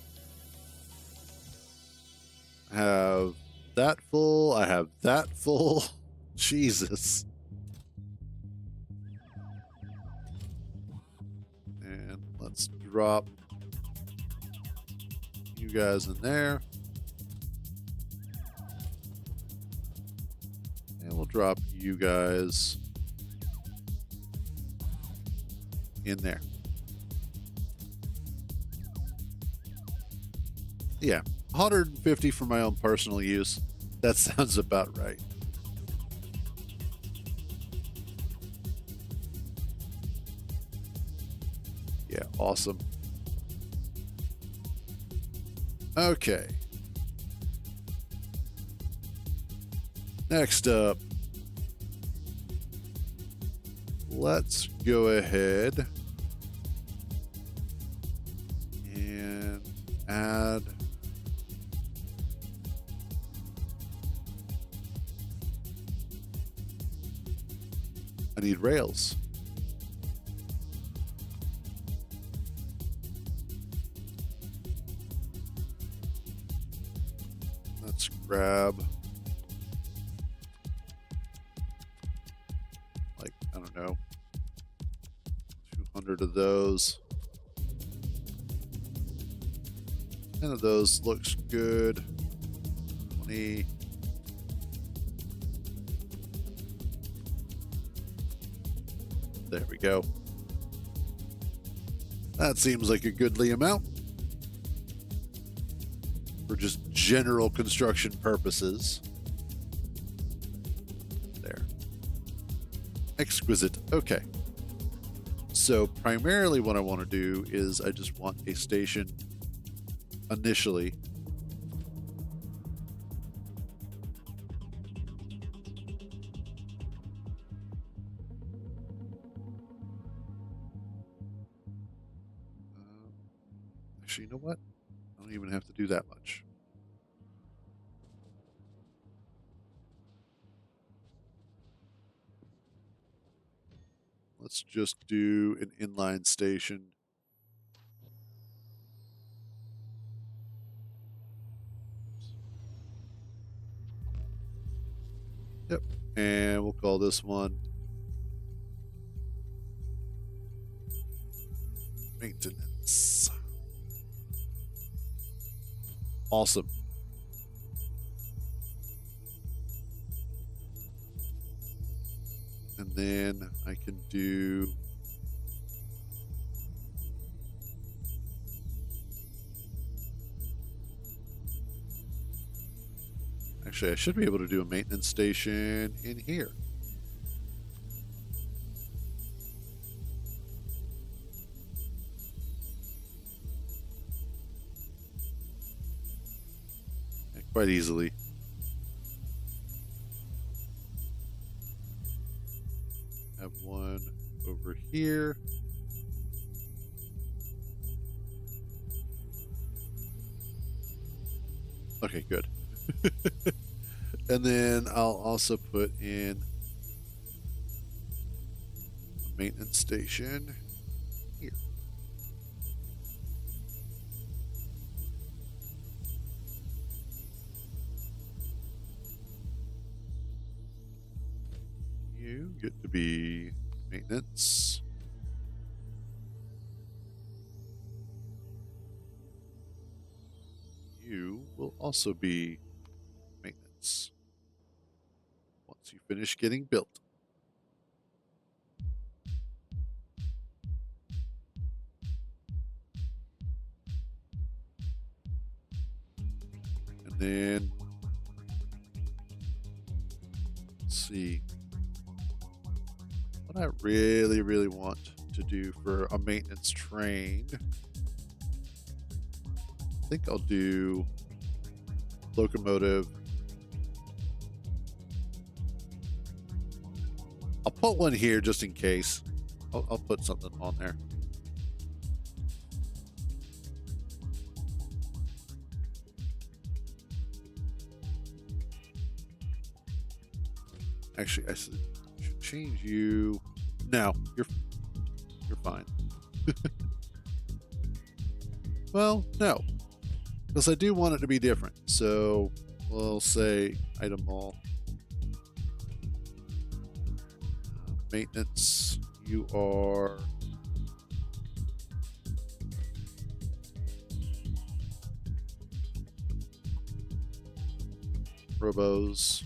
I have that full, I have that full. Jesus. And let's drop you guys in there. And we'll drop you guys in there. Yeah, 150 for my own personal use. That sounds about right. Yeah, awesome. Okay. Next up, let's go ahead and add I need rails. Let's grab like, I don't know, 200 of those. 10 of those looks good. 20. There we go. That seems like a goodly amount for just general construction purposes. There. Exquisite. Okay. So primarily what I want to do is I just want a station initially. Actually, you know what? I don't even have to do that much. Let's just do an inline station. Yep. And we'll call this one maintenance. Awesome. then I can do actually, I should be able to do a maintenance station in here. Yeah, quite easily. Have one over here. Okay, good. And then I'll also put in a maintenance station here. You get to be maintenance. You will also be maintenance once you finish getting built. And then let's see what I really, really want to do for a maintenance train. I think I'll do locomotive. I'll put one here just in case. I'll put something on there. Actually, I should change you. No, you're fine. Well, no, because I do want it to be different. So we'll say item all. Maintenance, you are robos.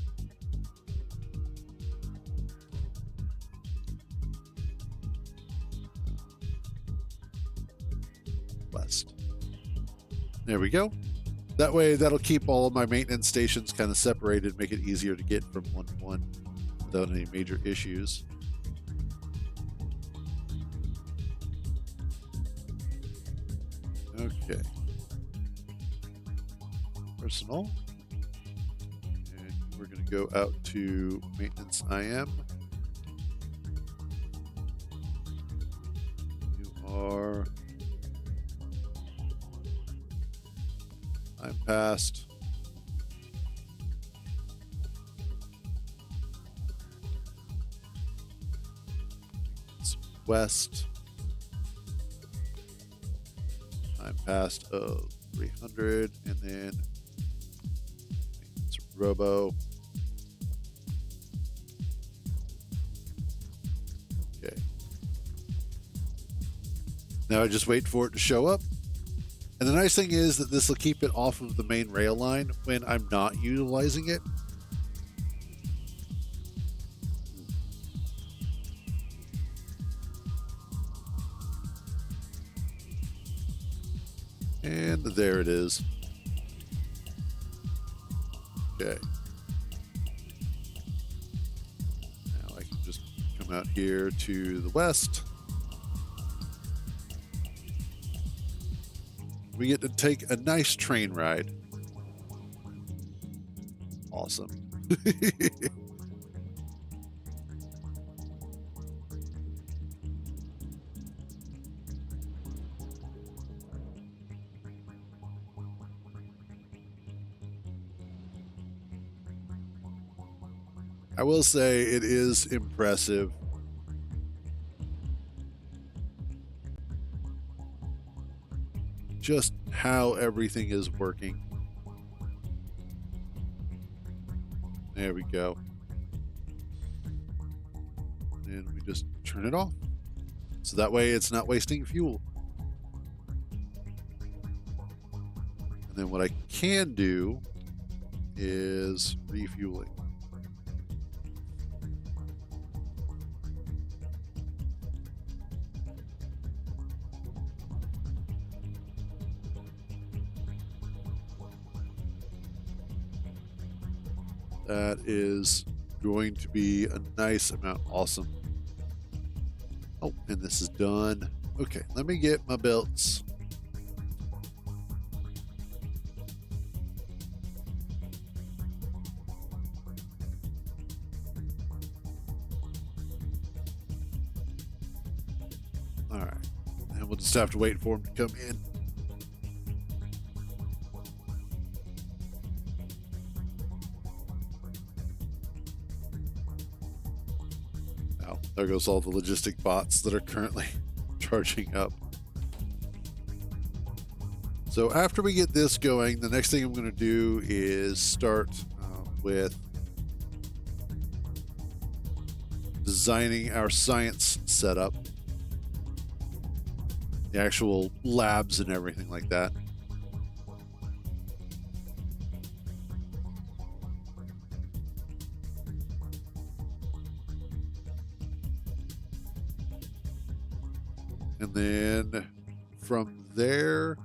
West. There we go. That way, that'll keep all of my maintenance stations kind of separated, make it easier to get from one to one without any major issues. Okay. Personal. And we're going to go out to maintenance IM. You are I'm past. It's west. I'm past 300, and then it's robo. Okay. Now I just wait for it to show up. And the nice thing is that this will keep it off of the main rail line when I'm not utilizing it. And there it is. Okay. Now I can just come out here to the west. We get to take a nice train ride. Awesome. I will say it is impressive. Just how everything is working. There we go. And we just turn it off. So that way it's not wasting fuel. And then what I can do is refueling. That is going to be a nice amount. Awesome. Oh, and this is done. Okay, let me get my belts. All right, and we'll just have to wait for him to come in. Oh, there goes all the logistic bots that are currently charging up. So after we get this going, the next thing I'm going to do is start with designing our science setup, the actual labs and everything like that. And then from there,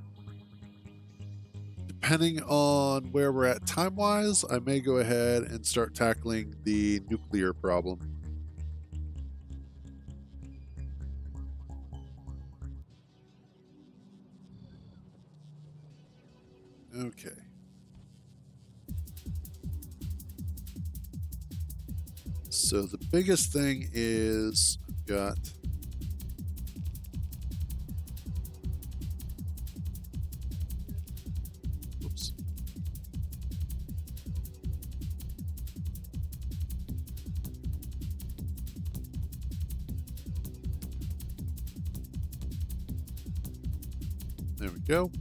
depending on where we're at time-wise, I may go ahead and start tackling the nuclear problem. Okay. So the biggest thing is I've got there we go.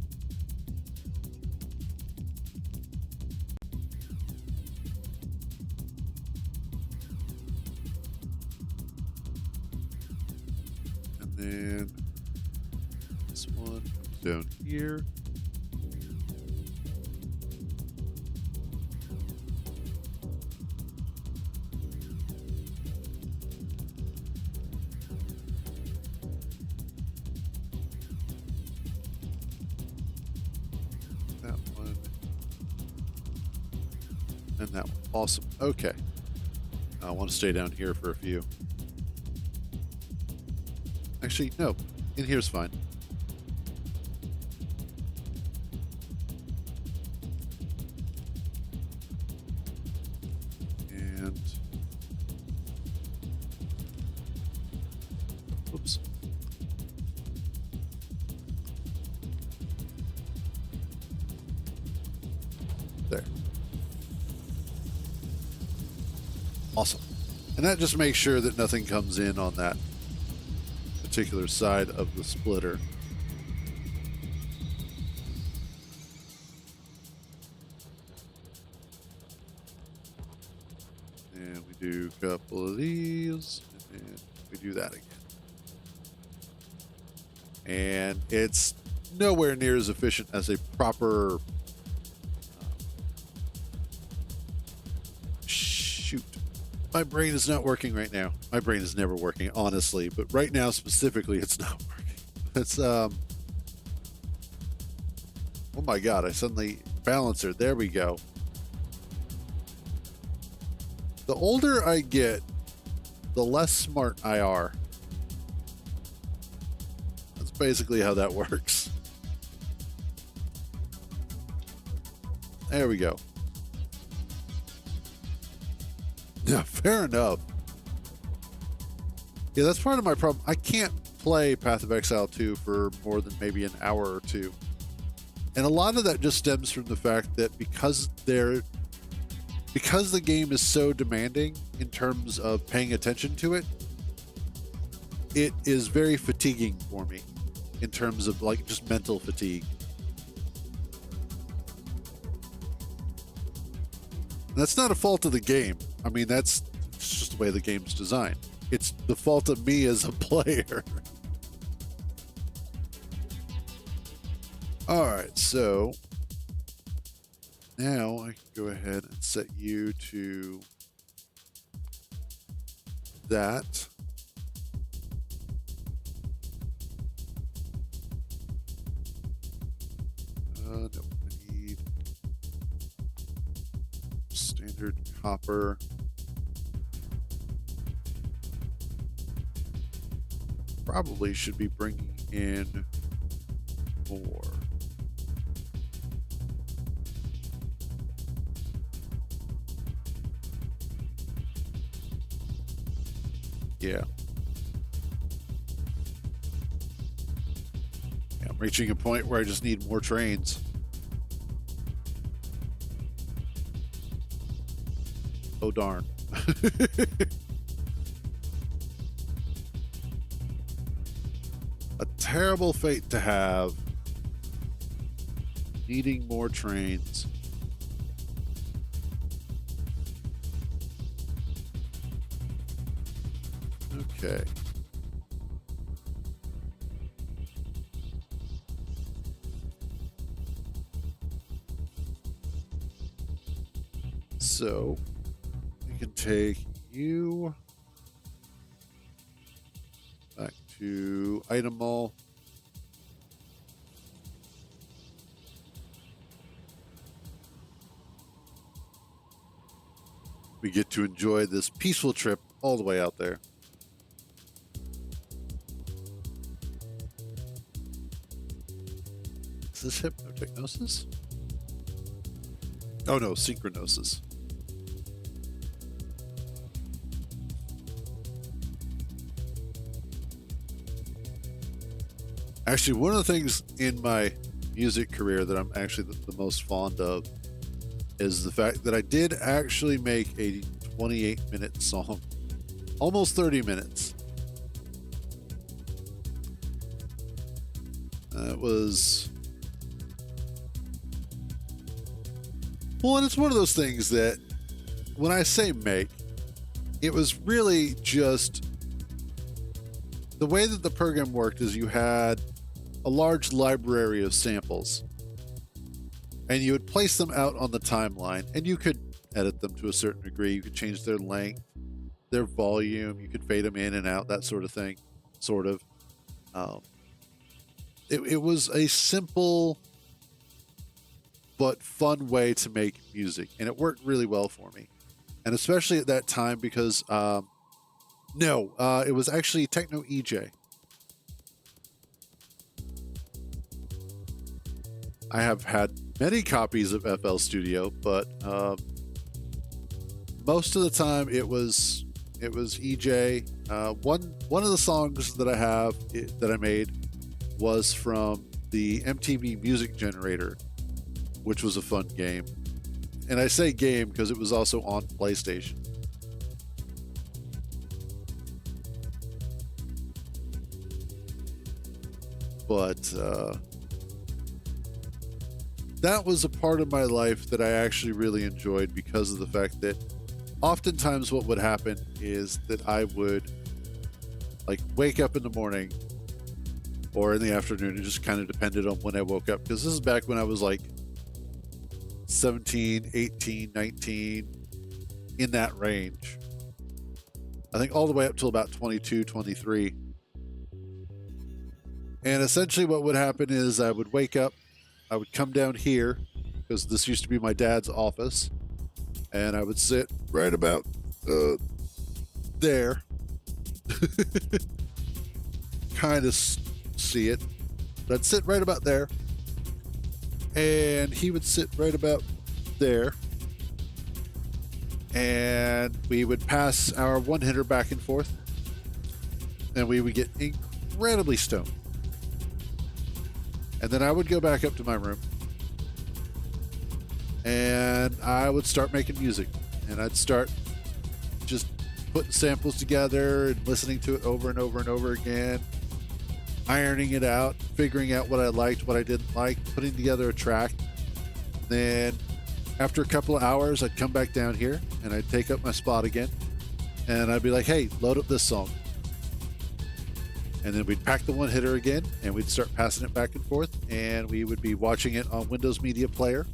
And then this one comes down here. That one. And that one. Awesome. Okay. I want to stay down here for a few. Actually, no. In here's fine. And whoops. There. Awesome. And that just makes sure that nothing comes in on that particular side of the splitter. And we do a couple of these, and we do that again. And it's nowhere near as efficient as a proper shoot. My brain is not working right now. My brain is never working, honestly, but right now specifically, it's not working. It's oh my god! I suddenly balancer. There we go. The older I get, the less smart I are. That's basically how that works. There we go. Yeah, fair enough. Yeah, that's part of my problem. I can't play Path of Exile 2 for more than maybe an hour or two. And a lot of that just stems from the fact that because the game is so demanding in terms of paying attention to it, it is very fatiguing for me in terms of like just mental fatigue. And that's not a fault of the game. I mean, it's just the way the game's designed. It's the fault of me as a player. All right, so now I can go ahead and set you to that. No, I need stand. Standard copper. Probably should be bringing in more. Yeah. I'm reaching a point where I just need more trains. Oh, darn. A terrible fate to have. Needing more trains. Okay. So we can take you back to item mall. We get to enjoy this peaceful trip all the way out there. Is this hypnotechnosis? Oh no, synchronosis. Actually, one of the things in my music career that I'm actually the most fond of is the fact that I did actually make a 28-minute song, almost 30 minutes. It was... Well, and it's one of those things that when I say make, it was really just the way that the program worked is you had a large library of samples and you would place them out on the timeline and you could edit them to a certain degree. You could change their length, their volume, you could fade them in and out, that sort of thing, sort of. It was a simple but fun way to make music, and it worked really well for me. And especially at that time because, it was actually Techno EJ. I have had many copies of FL Studio, but most of the time it was EJ. One of the songs that I have that I made was from the MTV Music Generator, which was a fun game. And I say game because it was also on PlayStation. But that was a part of my life that I actually really enjoyed because of the fact that oftentimes what would happen is that I would wake up in the morning or in the afternoon. It just kind of depended on when I woke up, because this is back when I was 17, 18, 19, in that range. I think all the way up till about 22, 23. And essentially what would happen is I would wake up, I would come down here, because this used to be my dad's office, and I would sit right about there. Kind of see it. But I'd sit right about there, and he would sit right about there, and we would pass our one-hitter back and forth, and we would get incredibly stoned. And then I would go back up to my room, and I would start making music, and I'd start just putting samples together and listening to it over and over and over again, ironing it out, figuring out what I liked, what I didn't like, putting together a track. Then after a couple of hours, I'd come back down here and I'd take up my spot again, and I'd be like, hey, load up this song. And then we'd pack the one hitter again, and we'd start passing it back and forth, and we would be watching it on Windows Media Player.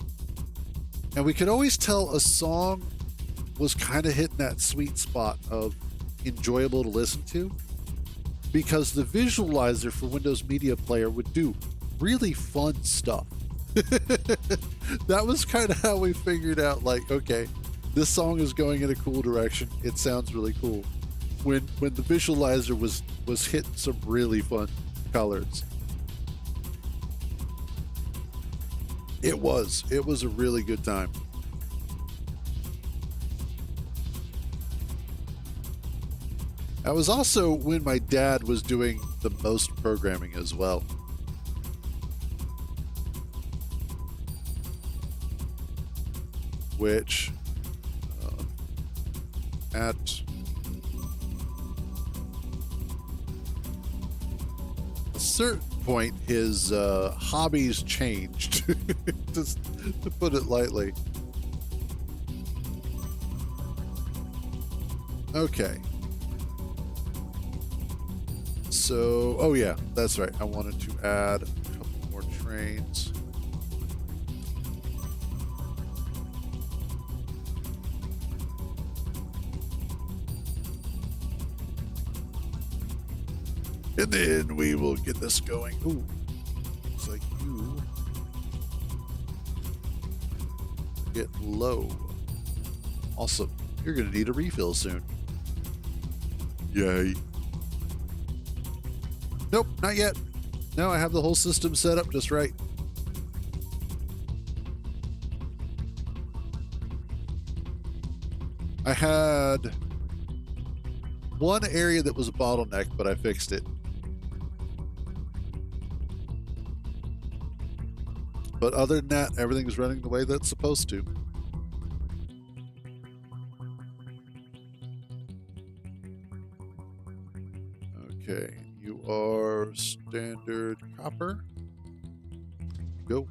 And we could always tell a song was kind of hitting that sweet spot of enjoyable to listen to, because the visualizer for Windows Media Player would do really fun stuff. That was kind of how we figured out, okay, This song is going in a cool direction. It sounds really cool. When the visualizer was hitting some really fun colors. It was a really good time. That was also when my dad was doing the most programming as well. Which at a certain point, his hobbies changed, just to put it lightly. Okay. So, oh yeah, that's right. I wanted to add a couple more trains. And then we will get this going. Ooh, looks like you get low. Awesome. You're going to need a refill soon. Yay. Nope, not yet. No, I have the whole system set up just right. I had one area that was a bottleneck, but I fixed it. But other than that, everything's running the way that's supposed to. Okay, you are standard copper. Go.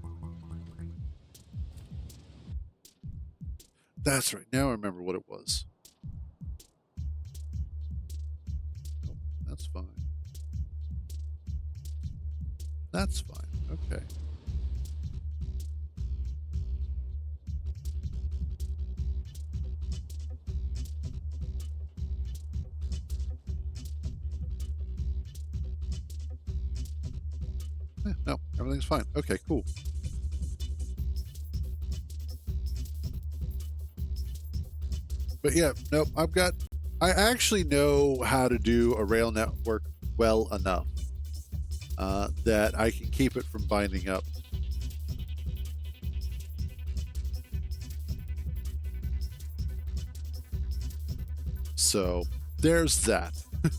That's right. Now I remember what it was. Nope, that's fine. That's fine. Okay. No, everything's fine. Okay, cool. But yeah, nope, I actually know how to do a rail network well enough that I can keep it from binding up. So there's that. What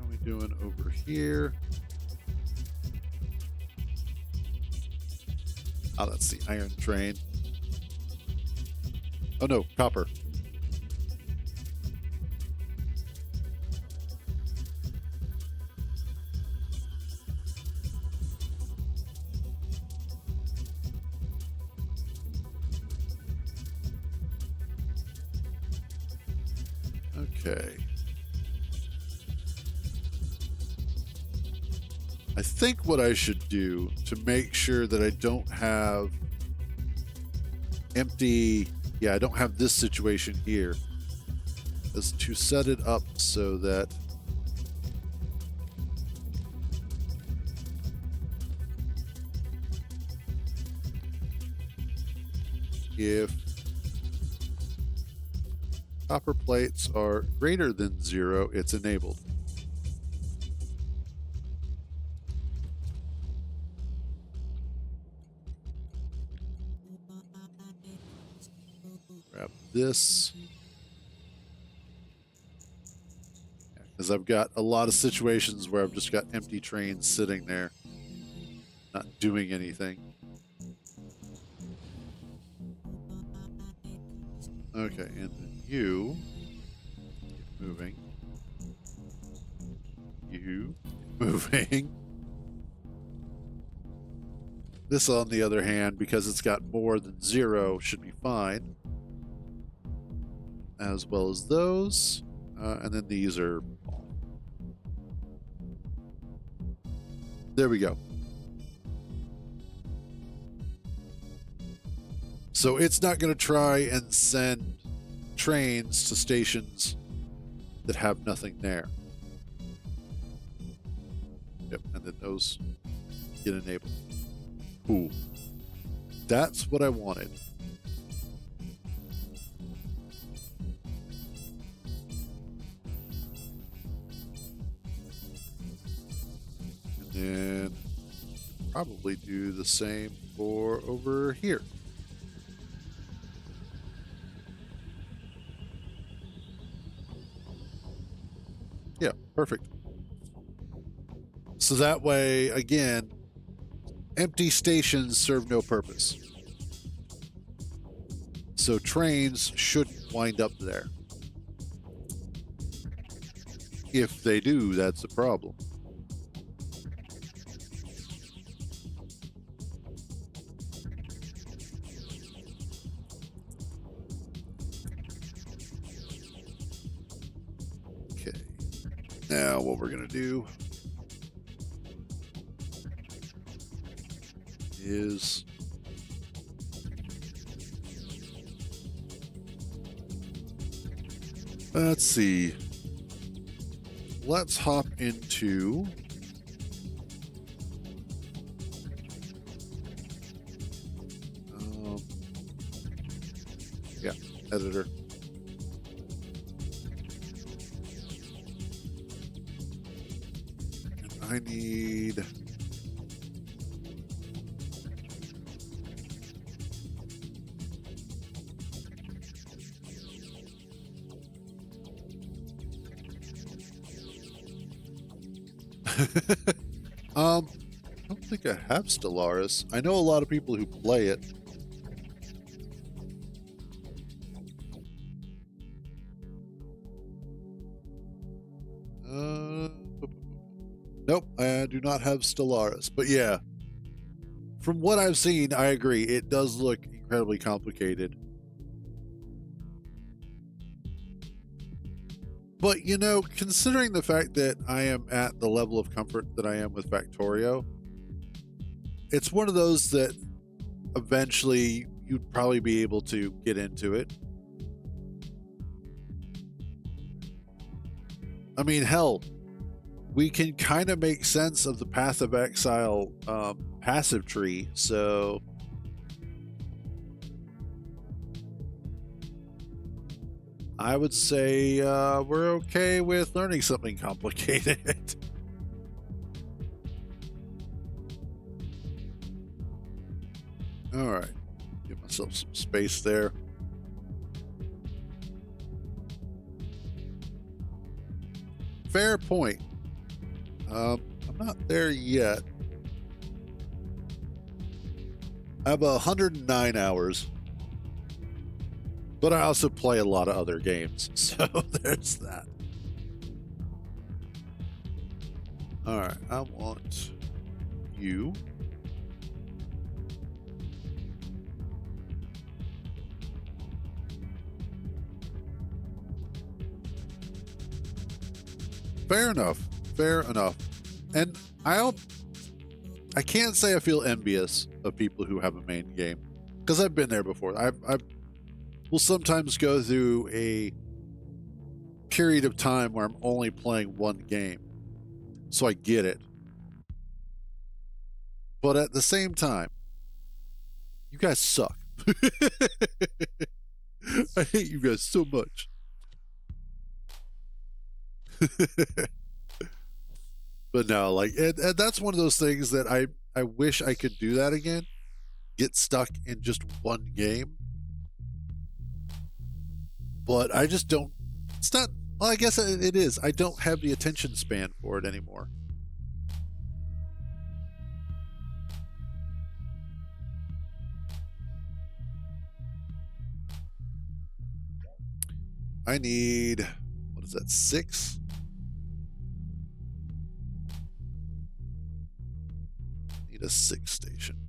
are we doing over here? Oh, that's the iron train. Oh no, copper. Okay. I think what I should do to make sure that I don't have empty, I don't have this situation here, is to set it up so that if copper plates are greater than 0, it's enabled. Grab this. Because I've got a lot of situations where I've just got empty trains sitting there, not doing anything. Okay, and then you get moving. You get moving. This, on the other hand, because it's got more than 0, should be fine. As well as those. And then these are off. There we go. So it's not going to try and send trains to stations that have nothing there. Yep, and then those get enabled. Cool. That's what I wanted. And then probably do the same for over here. Yeah, perfect. So that way, again, empty stations serve no purpose. So trains shouldn't wind up there. If they do, that's a problem. Okay. Now what we're going to do is let's see. Let's hop into yeah, editor. And I need I don't think I have Stellaris. I know a lot of people who play it. Nope, I do not have Stellaris. But yeah, from what I've seen, I agree. It does look incredibly complicated. But, you know, considering the fact that I am at the level of comfort that I am with Factorio, it's one of those that eventually you'd probably be able to get into it. I mean, hell, we can kind of make sense of the Path of Exile passive tree, so I would say we're okay with learning something complicated. All right, give myself some space there. Fair point. I'm not there yet. I have 109 hours. But I also play a lot of other games, so there's that. All right, I want you. Fair enough. Fair enough. And I can't say I feel envious of people who have a main game because I've been there before. I will sometimes go through a period of time where I'm only playing one game, so I get it. But at the same time, you guys suck. I hate you guys so much. But no, like, and that's one of those things that I wish I could do that again. Get stuck in just one game. But I just don't. It's not. Well, I guess it is. I don't have the attention span for it anymore. I need, what is that, 6? Need a 6 station.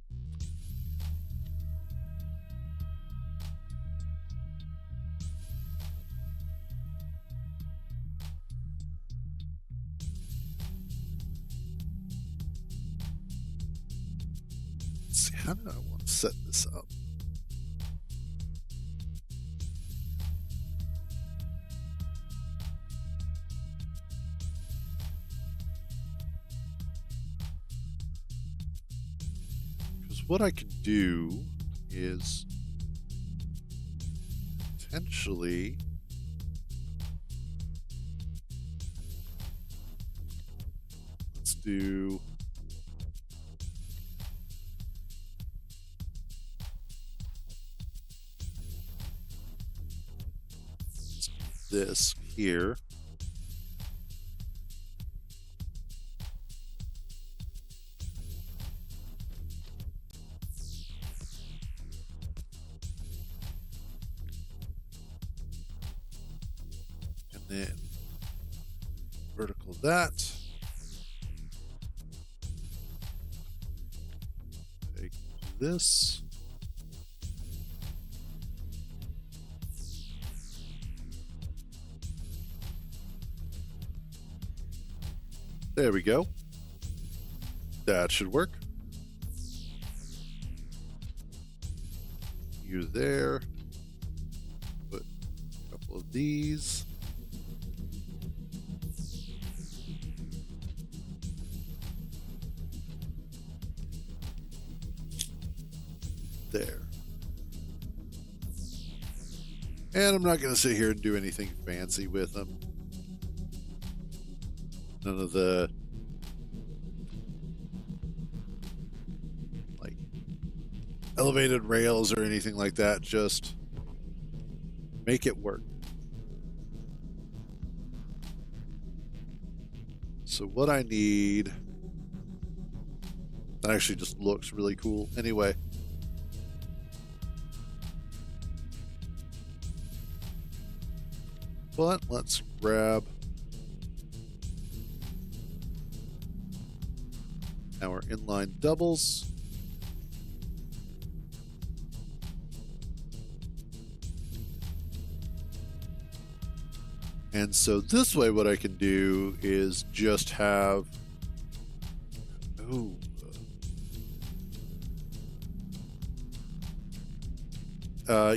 Let's see, how do I want to set this up? what I can do is potentially let's do this here. And then vertical that. Take this. There we go. That should work. You there. Put a couple of these. There. And I'm not going to sit here and do anything fancy with them. None of the like elevated rails or anything like that. Just make it work. So what I need, that actually just looks really cool. Anyway. But let's grab our inline doubles. And so this way what I can do is just have,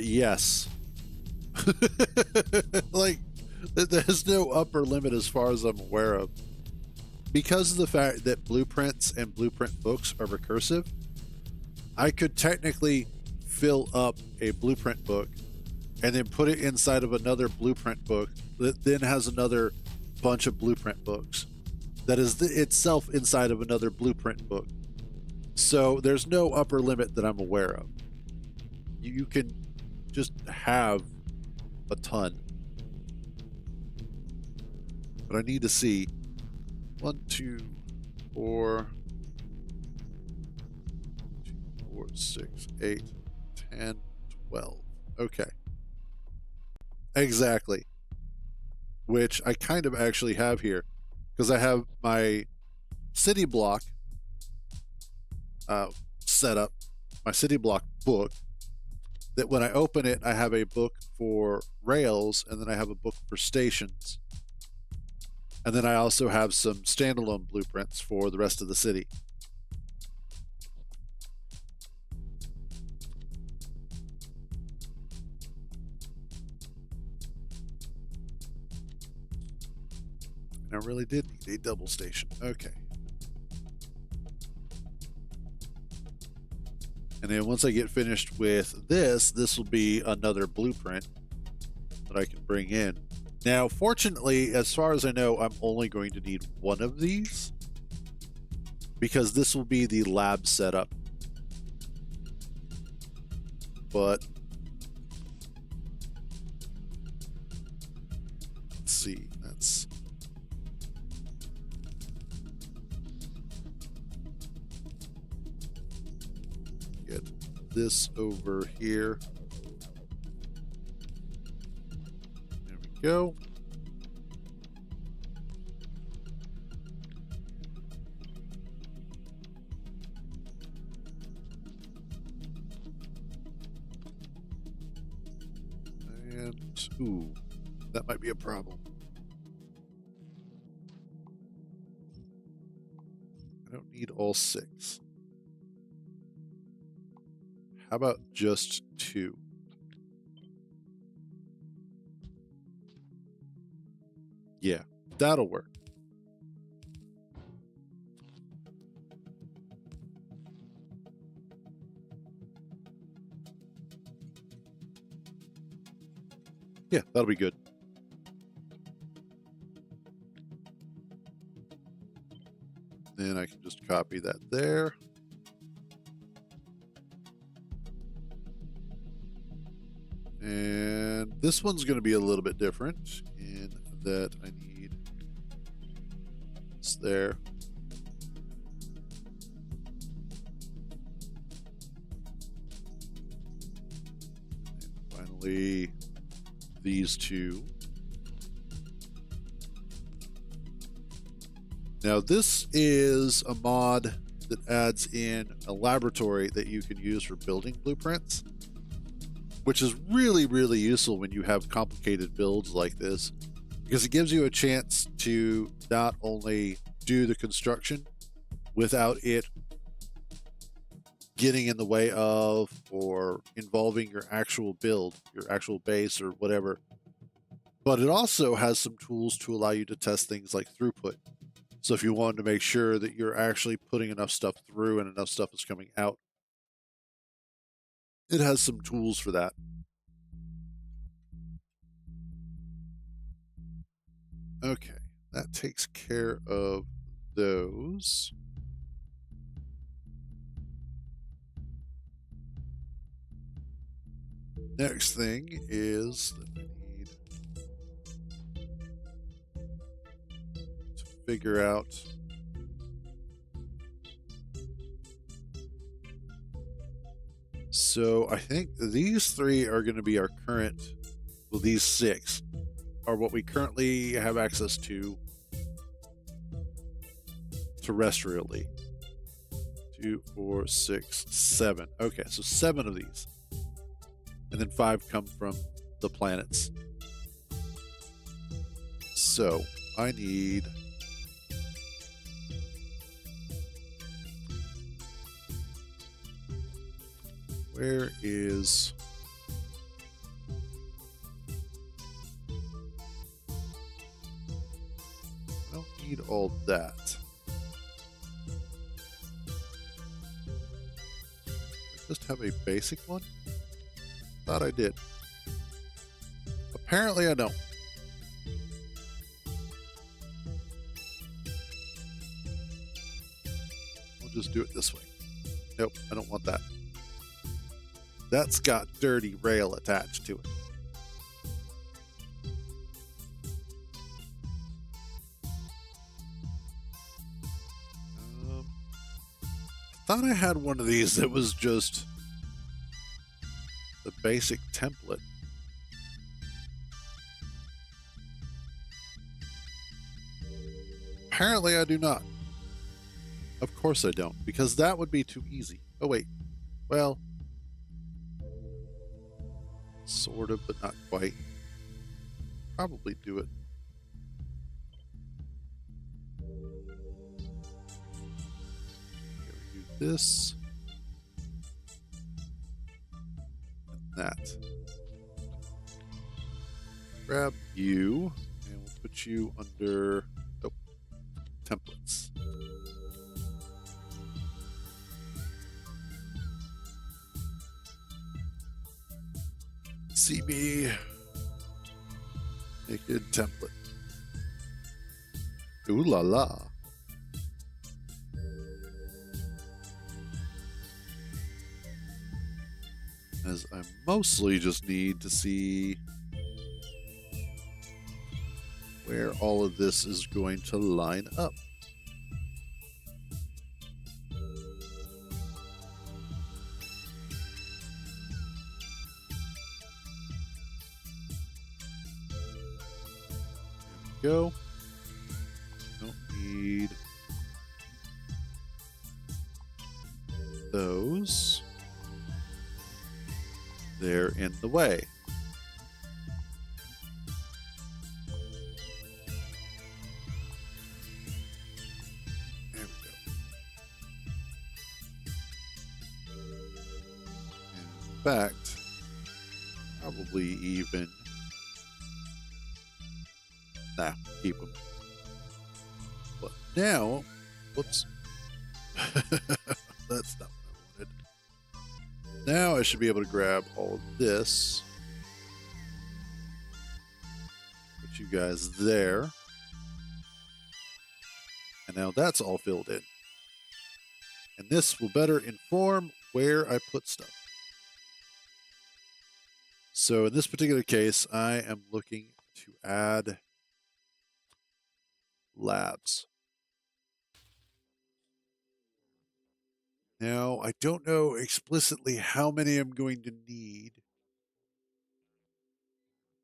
yes. Like, there's no upper limit as far as I'm aware of. Because of the fact that blueprints and blueprint books are recursive, I could technically fill up a blueprint book and then put it inside of another blueprint book that then has another bunch of blueprint books that is itself inside of another blueprint book. So there's no upper limit that I'm aware of. You can just have a ton. But I need to see 1, 2, 4, 2, 4, 6, 8, 10, 12. Okay. Exactly. Which I kind of actually have here because I have my city block set up, my city block book, that when I open it, I have a book for rails and then I have a book for stations. And then I also have some standalone blueprints for the rest of the city. And I really did need a double station. Okay. And then once I get finished with this, this will be another blueprint that I can bring in. Now, fortunately, as far as I know, I'm only going to need one of these because this will be the lab setup. But let's see. Let's get this over here. Go. And, ooh, that might be a problem. I don't need all 6. How about just 2? Yeah, that'll work. Yeah, that'll be good. Then I can just copy that there. And this one's going to be a little bit different in that I need this there. And finally, these two. Now, this is a mod that adds in a laboratory that you can use for building blueprints, which is really, really useful when you have complicated builds like this, because it gives you a chance to not only do the construction without it getting in the way of or involving your actual build, your actual base or whatever, but it also has some tools to allow you to test things like throughput. So if you wanted to make sure that you're actually putting enough stuff through and enough stuff is coming out, it has some tools for that. Okay, that takes care of those. Next thing is that we need to figure out so I think these three are going to be our current, well, these six are what we currently have access to terrestrially. 2, 4, 6, 7. Okay, so 7 of these. And then 5 come from the planets. So I need where is I don't need all that. I just have a basic one? Thought I did. Apparently I don't. We'll just do it this way. Nope, I don't want that. That's got dirty rail attached to it. I thought I had one of these that was just the basic template. Apparently I do not. Of course I don't, because that would be too easy. Oh wait, well, sort of, but not quite. Probably do it. Here we do this. And that. Grab you, and we'll put you under templates. CB naked template. Ooh la la. As I mostly just need to see where all of this is going to line up. Go. Don't need those. They're in the way. There we go. In fact, probably even keep them. But now, whoops. That's not what I wanted. Now I should be able to grab all of this. you guys there. And now that's all filled in. And this will better inform where I put stuff. So in this particular case, I am looking to add labs. Now, I don't know explicitly how many I'm going to need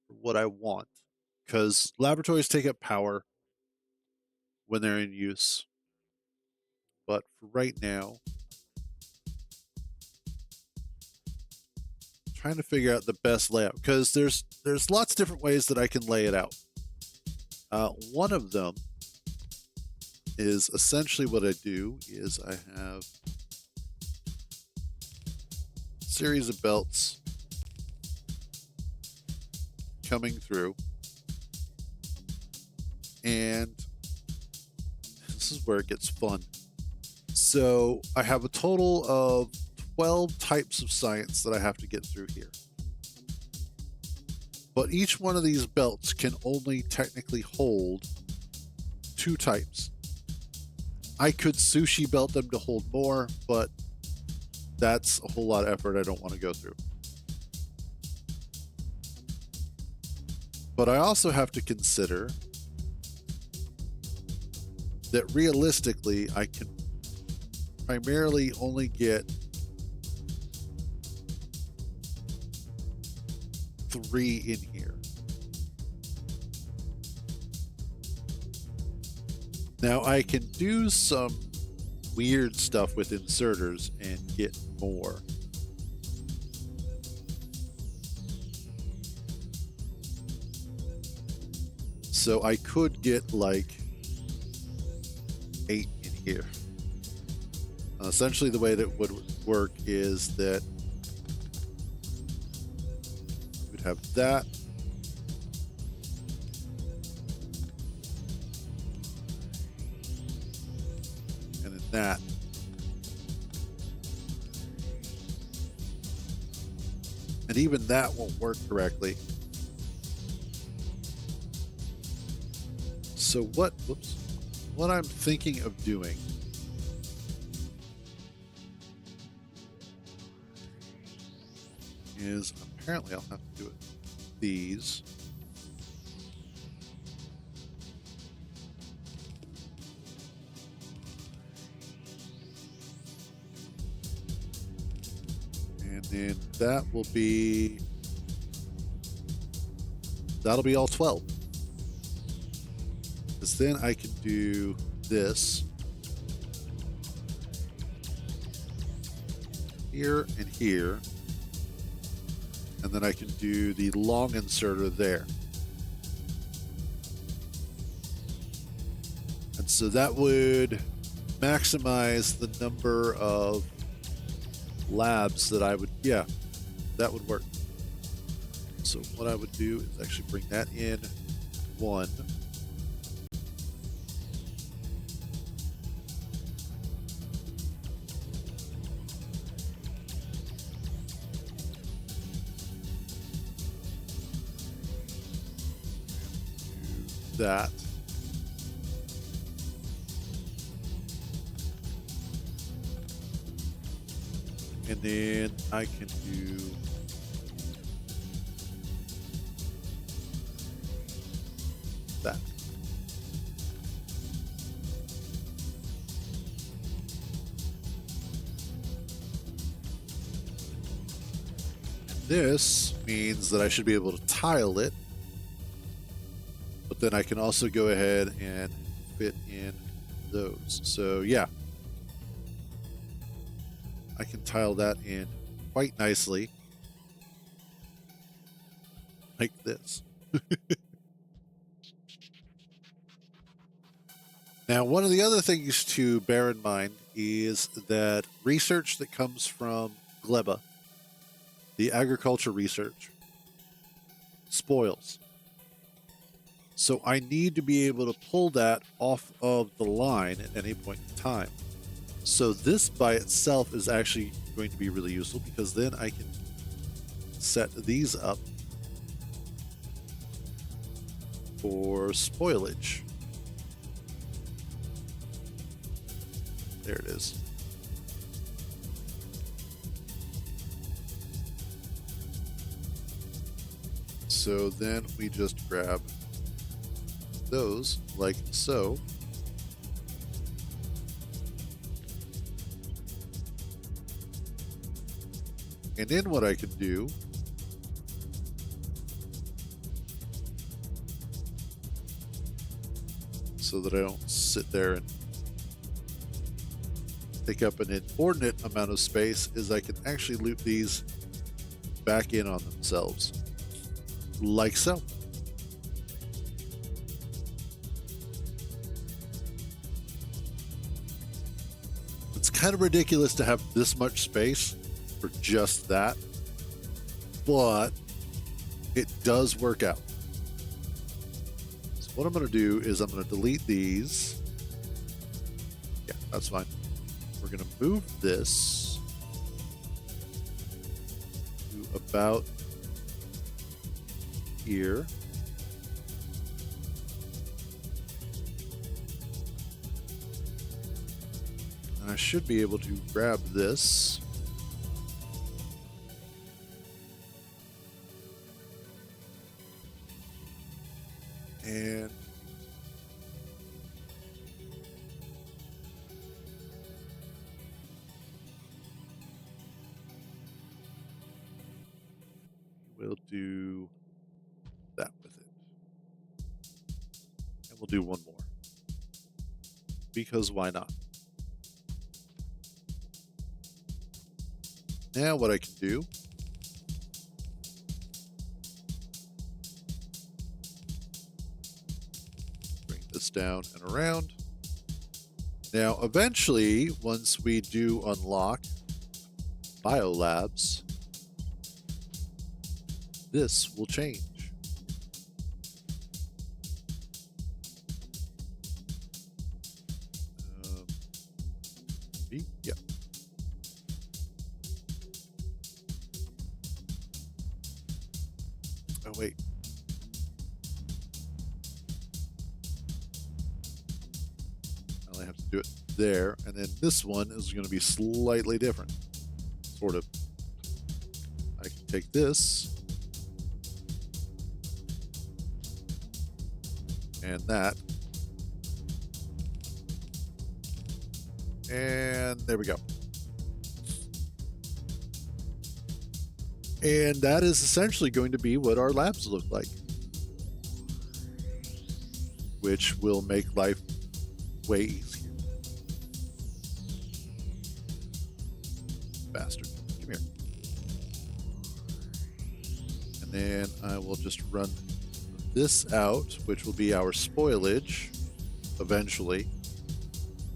for what I want, because laboratories take up power when they're in use. But for right now, I'm trying to figure out the best layout, because there's lots of different ways that I can lay it out. One of them is essentially what I do is I have a series of belts coming through, and this is where it gets fun. So I have a total of 12 types of science that I have to get through here. But each one of these belts can only technically hold 2 types. I could sushi belt them to hold more, but that's a whole lot of effort I don't want to go through. But I also have to consider that realistically, I can primarily only get 3 in here. Now I can do some weird stuff with inserters and get more. So I could get like 8 in here. Essentially the way that would work is that we'd have that. And then that. And even that won't work correctly. So what I'm thinking of doing is apparently I'll have to do it with these. And then that'll be all 12. Because then I can do this here and here. And then I can do the long inserter there. And so that would maximize the number of labs that I would, yeah, that would work. So what I would do is actually bring that in 1. That. And then I can do that. And this means that I should be able to tile it. But then I can also go ahead and fit in those. So yeah, I can tile that in quite nicely, like this. Now, one of the other things to bear in mind is that research that comes from gleba, the agriculture research, spoils. So I need to be able to pull that off of the line at any point in time. So this by itself is actually going to be really useful, because then I can set these up for spoilage. There it is. So then we just grab those like so. And then what I can do so that I don't sit there and take up an inordinate amount of space is I can actually loop these back in on themselves. Like so. It's kind of ridiculous to have this much space for just that, but it does work out. So what I'm going to do is I'm going to delete these. Yeah, that's fine. We're going to move this to about here. And I should be able to grab this. And we'll do that with it. And we'll do one more. Because why not? Now what I can do bring this down and around. Now eventually, once we do unlock biolabs, this will change. Yeah. Oh, wait. I only have to do it there. And then this one is going to be slightly different. Sort of. I can take this. And that. And there we go. And that is essentially going to be what our labs look like, which will make life way easier. Bastard. Come here. And then I will just run this out, which will be our spoilage eventually.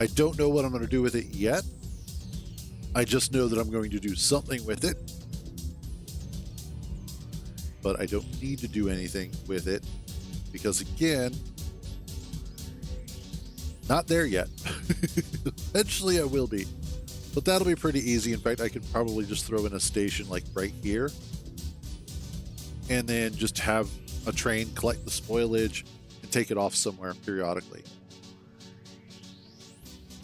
I don't know what I'm going to do with it yet. I just know that I'm going to do something with it. But I don't need to do anything with it because, again, not there yet. Eventually I will be. But that'll be pretty easy. In fact, I could probably just throw in a station like right here and then just have a train collect the spoilage and take it off somewhere periodically.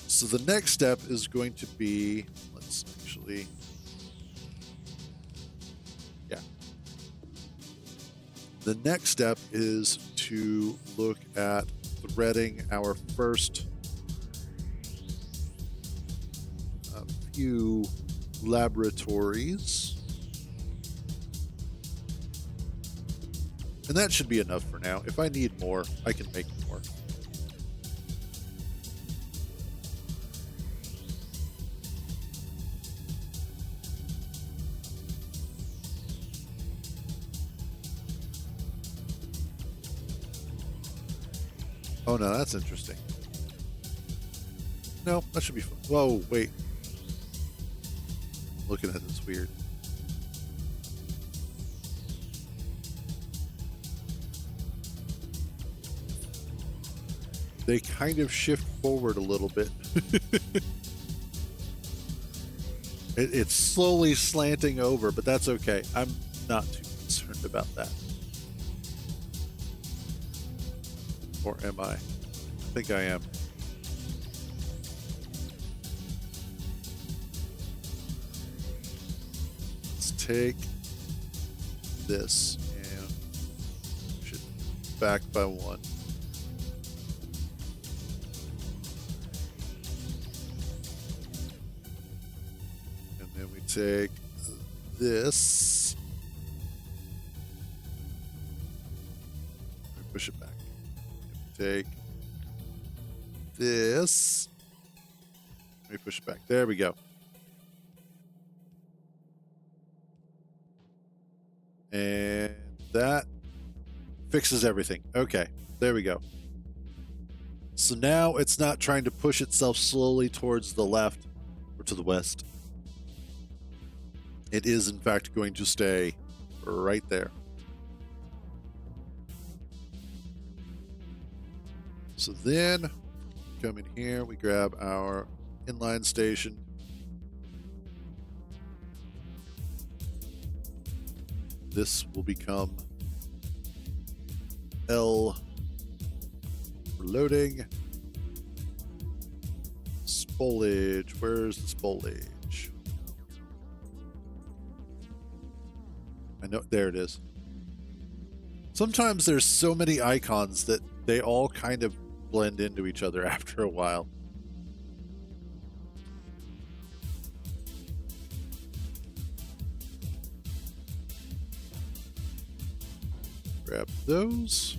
So the next step is going to be, let's actually, yeah. The next step is to look at threading our first few laboratories. And that should be enough for now. If I need more, I can make more. Oh no, that's interesting. No, that should be fun. Whoa, wait. Looking at this weird. They kind of shift forward a little bit. It's slowly slanting over, but that's okay. I'm not too concerned about that. Or am I? I think I am. Let's take this and push it back by 1. And then we take this. We push it back. Take this. Let me push it back. There we go. And that fixes everything. Okay, there we go. So now it's not trying to push itself slowly towards the left or to the west. It is, in fact, going to stay right there. So then, come in here, we grab our inline station. This will become L for loading. Spoilage. Where's the spoilage? I know, there it is. Sometimes there's so many icons that they all kind of blend into each other after a while. Grab those.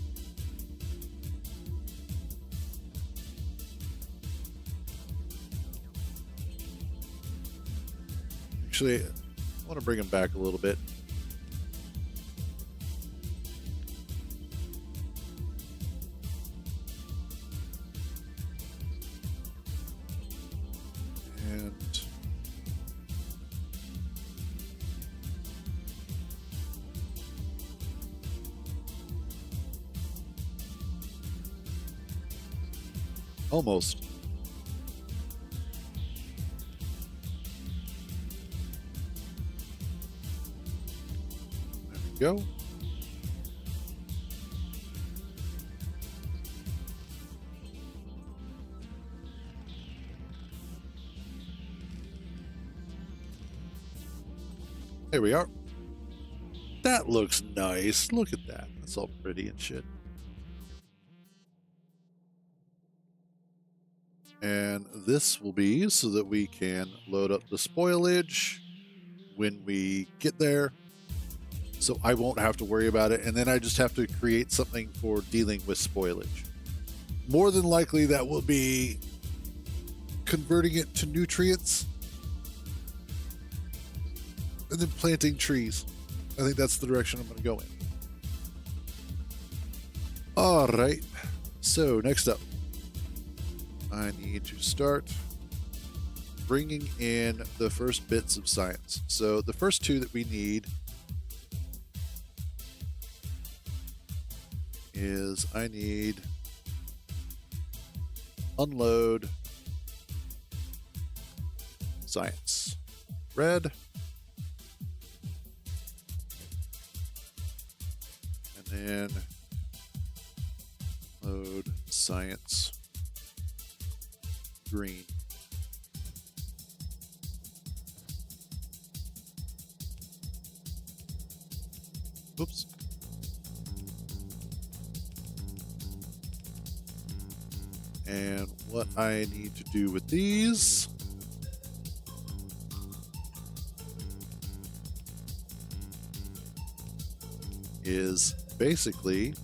Actually, I want to bring them back a little bit. And almost. There we go. There we are. That looks nice. Look at that. That's all pretty and shit. And this will be so that we can load up the spoilage when we get there. So I won't have to worry about it. And then I just have to create something for dealing with spoilage. More than likely that will be converting it to nutrients and then planting trees. I think that's the direction I'm going to go in. All right. So next up, I need to start bringing in the first bits of science. So the first two that we need is I need unload science. Red. And then load science green. Oops. And what I need to do with these is basically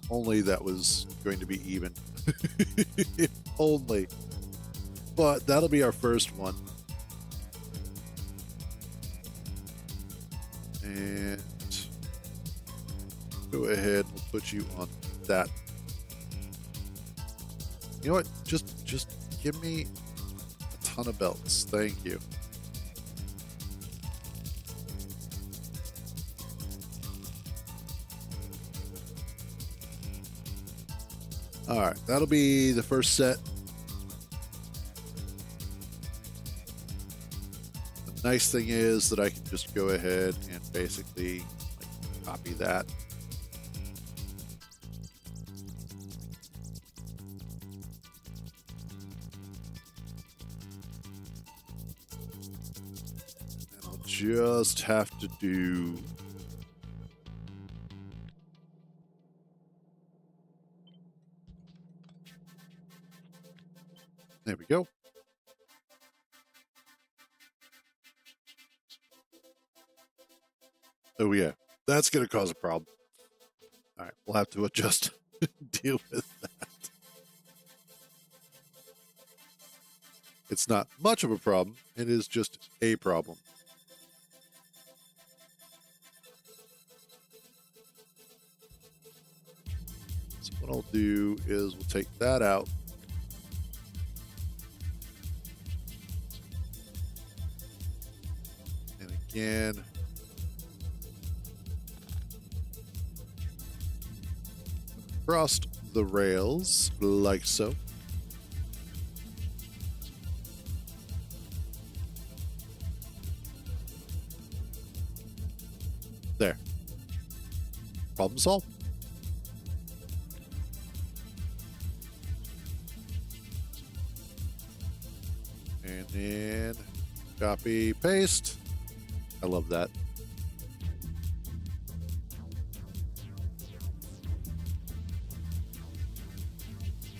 if only that was going to be even. If only. But that'll be our first one. And go ahead, we'll put you on that. You know what? Just give me a ton of belts. Thank you. All right, that'll be the first set. The nice thing is that I can just go ahead and basically copy that. And I'll just have to do there we go. Oh yeah, that's going to cause a problem. All right, we'll have to adjust, deal with that. It's not much of a problem. It is just a problem. So what I'll do is we'll take that out. And again, across the rails like so. There. Problem solved. And then copy, paste. I love that.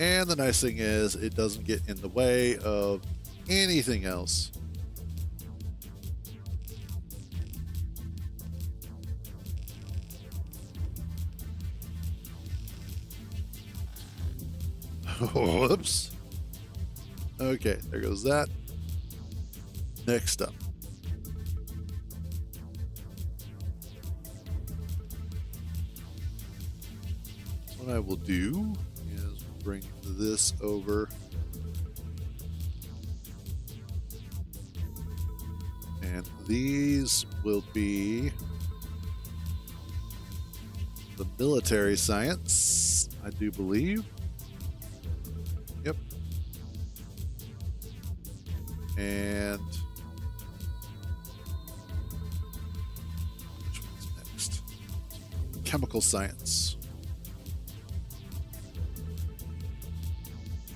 And the nice thing is it doesn't get in the way of anything else. Whoops. Okay, there goes that. Next up. What I will do is bring this over. And these will be the military science, I do believe. Yep. And which one's next? Chemical science.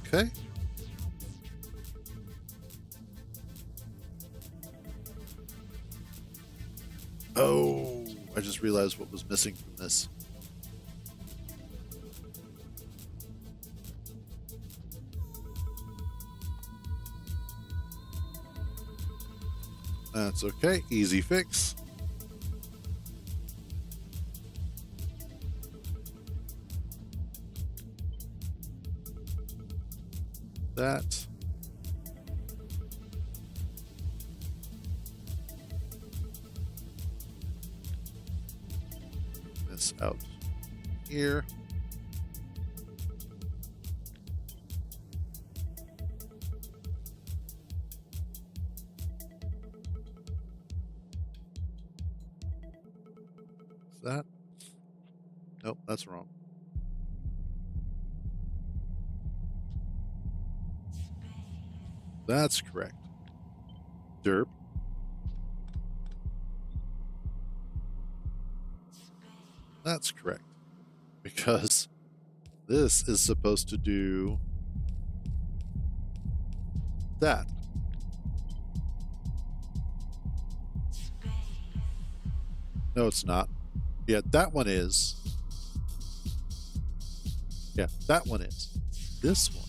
Okay. Oh, I just realized what was missing from this. That's okay. Easy fix. That. This out here. That? Nope, that's wrong. That's correct. Derp. That's correct. Because this is supposed to do that. No, it's not. Yeah, that one is. Yeah, that one is. This one.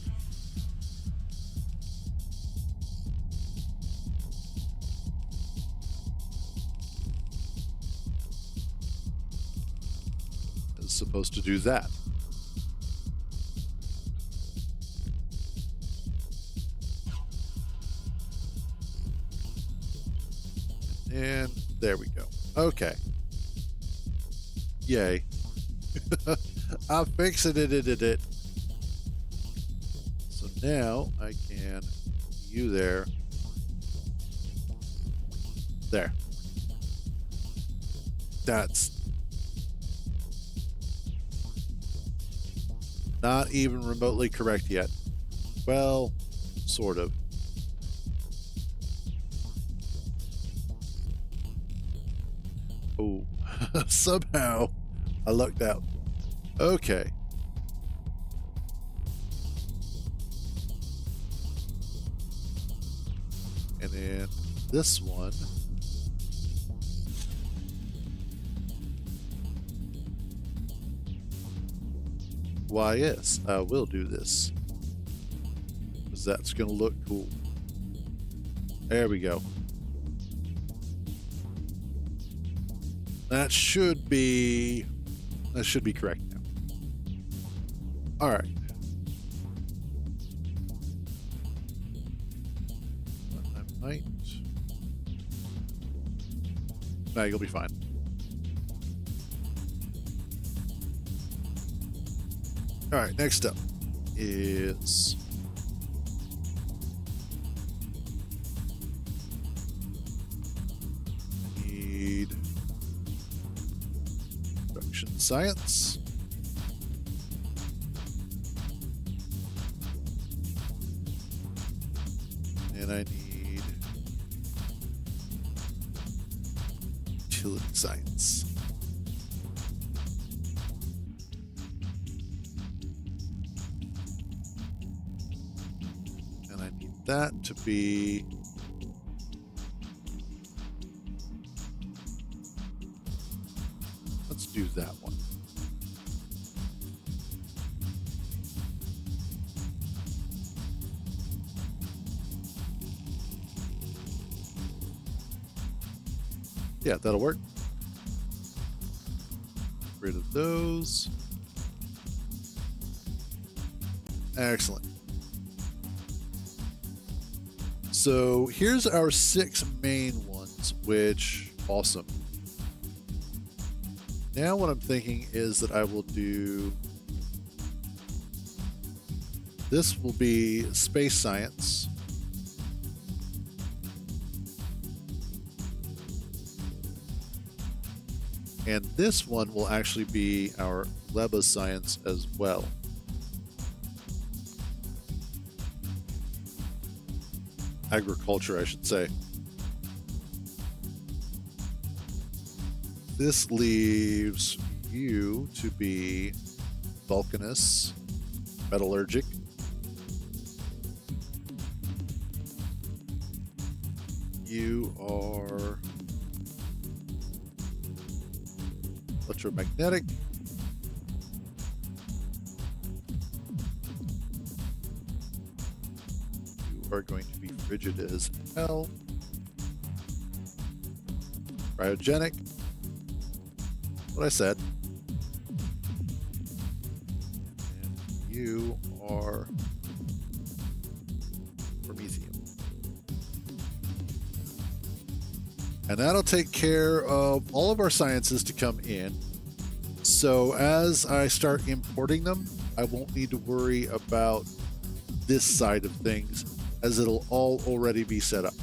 Is supposed to do that. And there we go. Okay. Yay. I'm fixing it. So now I can you there. There. Not even remotely correct yet. Well, sort of. Oh, somehow I lucked out. Okay. And then this one. Why, yes, I will do this. Because that's going to look cool. There we go. That should be correct now. All right. I might. No, you'll be fine. All right, next up is need production science. And I need utility science. And I need that to be let's do that one. Yeah, that'll work. Get rid of those. Excellent. So here's our 6 main ones, which awesome. Now what I'm thinking is that I will do this will be space science. And this one will actually be our Leba science as well. Agriculture, I should say. This leaves you to be Vulcanus, Metallurgic. You are Electromagnetic. You are going to be Frigid as hell. Cryogenic. What I said. And you are Promethium. And that'll take care of all of our sciences to come in. So as I start importing them, I won't need to worry about this side of things, as it'll all already be set up.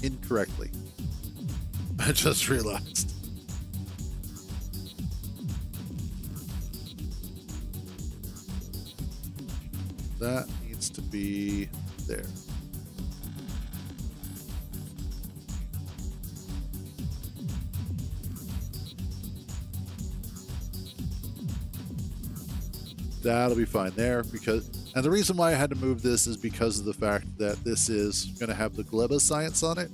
Incorrectly. I just realized. That needs to be there. That'll be fine there, because, and the reason why I had to move this is because of the fact that this is going to have the Gleba science on it,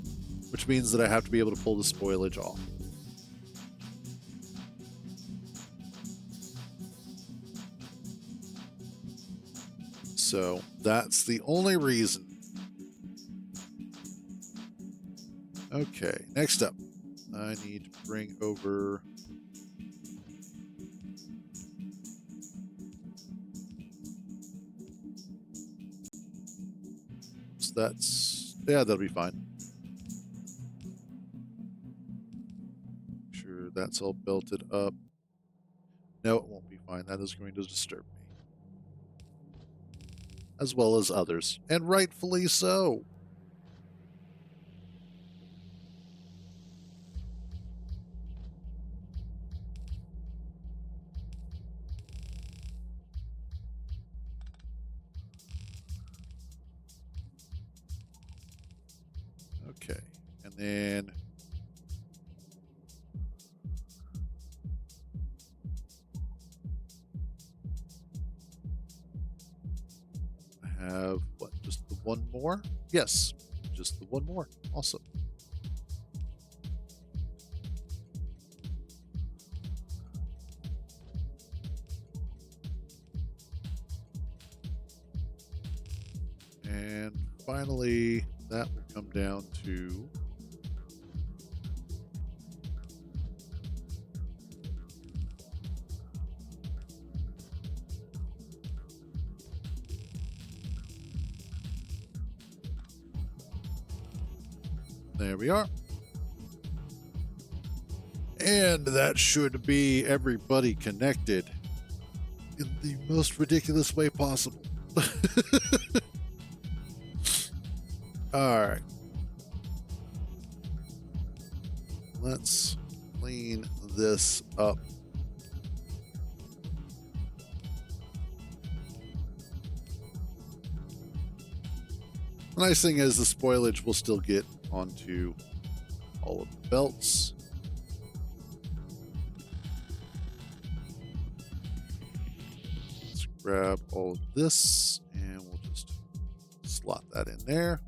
which means that I have to be able to pull the spoilage off. So that's the only reason. Okay, next up, I need to bring over so that's, yeah, that'll be fine. Make sure that's all belted up. No, it won't be fine. That is going to disturb me. As well as others, and rightfully so. Okay, and then I have what? Just the one more? Yes, just the one more. Awesome. And finally, that will come down to there we are. And that should be everybody connected in the most ridiculous way possible. All right. Let's clean this up. The nice thing is the spoilage will still get onto all of the belts. Let's grab all of this and we'll just slot that in there.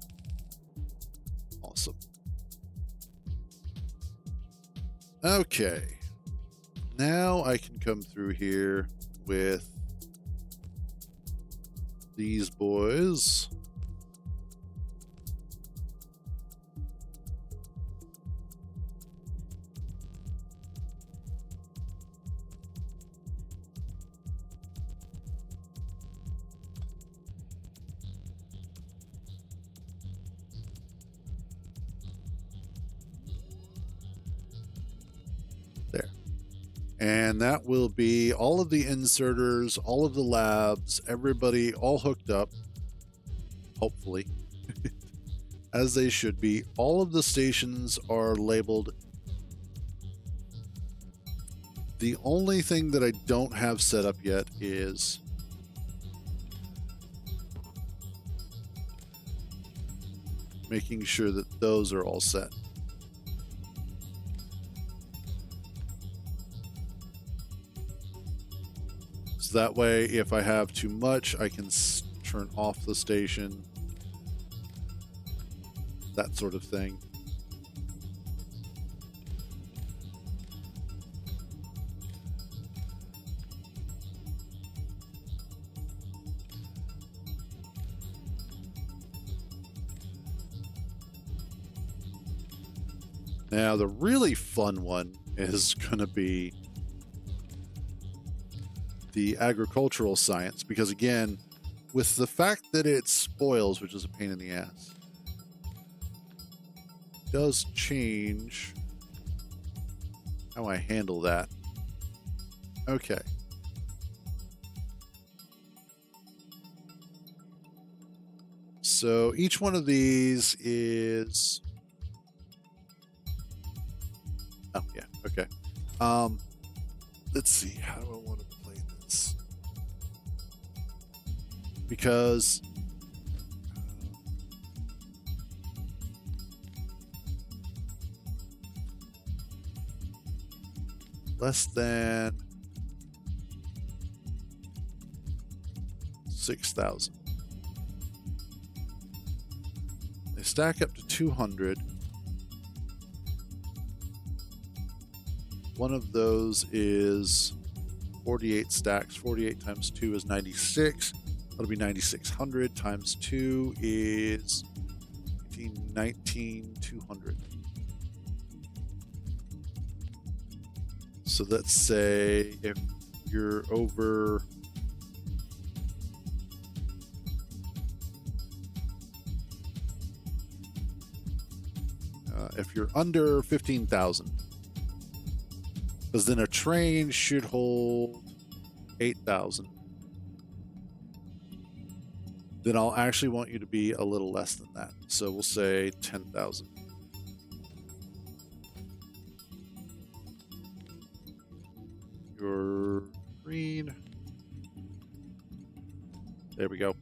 Awesome. Okay. Now I can come through here with these boys. There. And that will be all of the inserters, all of the labs, everybody all hooked up, hopefully, as they should be. All of the stations are labeled. The only thing that I don't have set up yet is making sure that those are all set. So that way, if I have too much, I can turn off the station, that sort of thing. Now, the really fun one is going to be the agricultural science, because again, with the fact that it spoils, which is a pain in the ass, it does change how I handle that. Okay. So each one of these is... Oh, yeah. Okay. Let's see. How do I want to play this? Because less than 6,000. They stack up to 200. One of those is 48 stacks. 48 times 2 is 96. That'll be 9,600 times 2 is 19,200. So let's say if you're over if you're under 15,000, because then a train should hold 8,000. Then I'll actually want you to be a little less than that. So we'll say 10,000. Your green. There we go.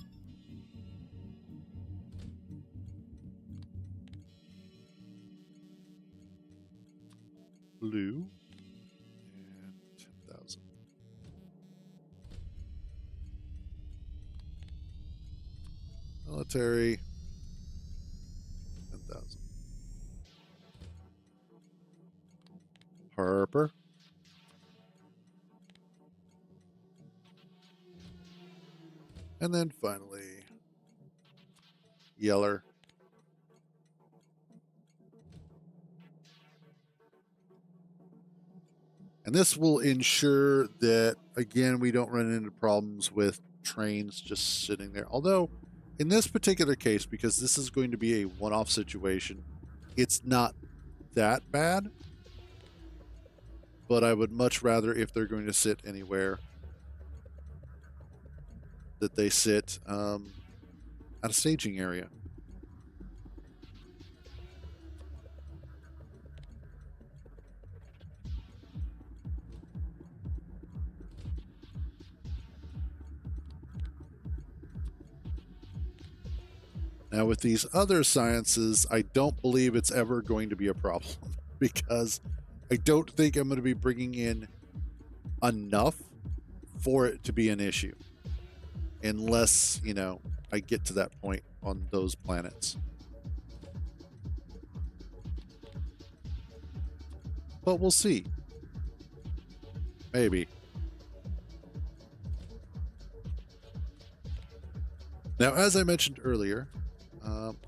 Military, 10,000. Harper. And then finally, Yeller. And this will ensure that, again, we don't run into problems with trains just sitting there. Although, in this particular case, because this is going to be a one-off situation, it's not that bad. But I would much rather, if they're going to sit anywhere, that they sit at a staging area. Now, with these other sciences, I don't believe it's ever going to be a problem because I don't think I'm going to be bringing in enough for it to be an issue. Unless, I get to that point on those planets. But we'll see. Maybe. Now, as I mentioned earlier,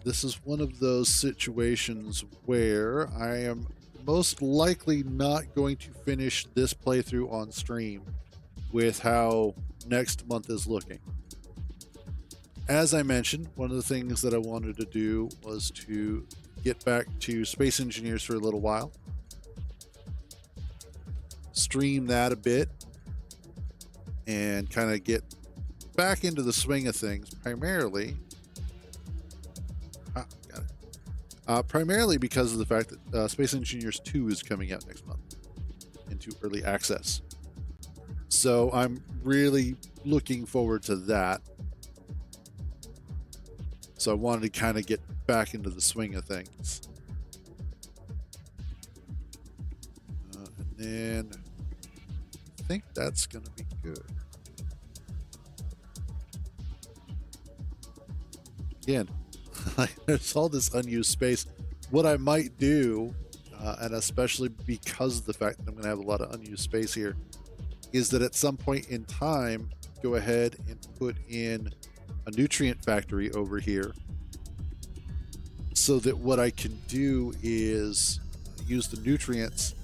this is one of those situations where I am most likely not going to finish this playthrough on stream with how next month is looking. As I mentioned, one of the things that I wanted to do was to get back to Space Engineers for a little while, stream that a bit, and kind of get back into the swing of things, primarily because of the fact that Space Engineers 2 is coming out next month into early access. So I'm really looking forward to that. So I wanted to kind of get back into the swing of things. And then I think that's going to be good. Again, there's all this unused space. What I might do, and especially because of the fact that I'm going to have a lot of unused space here, is that at some point in time, go ahead and put in a nutrient factory over here so that what I can do is use the nutrients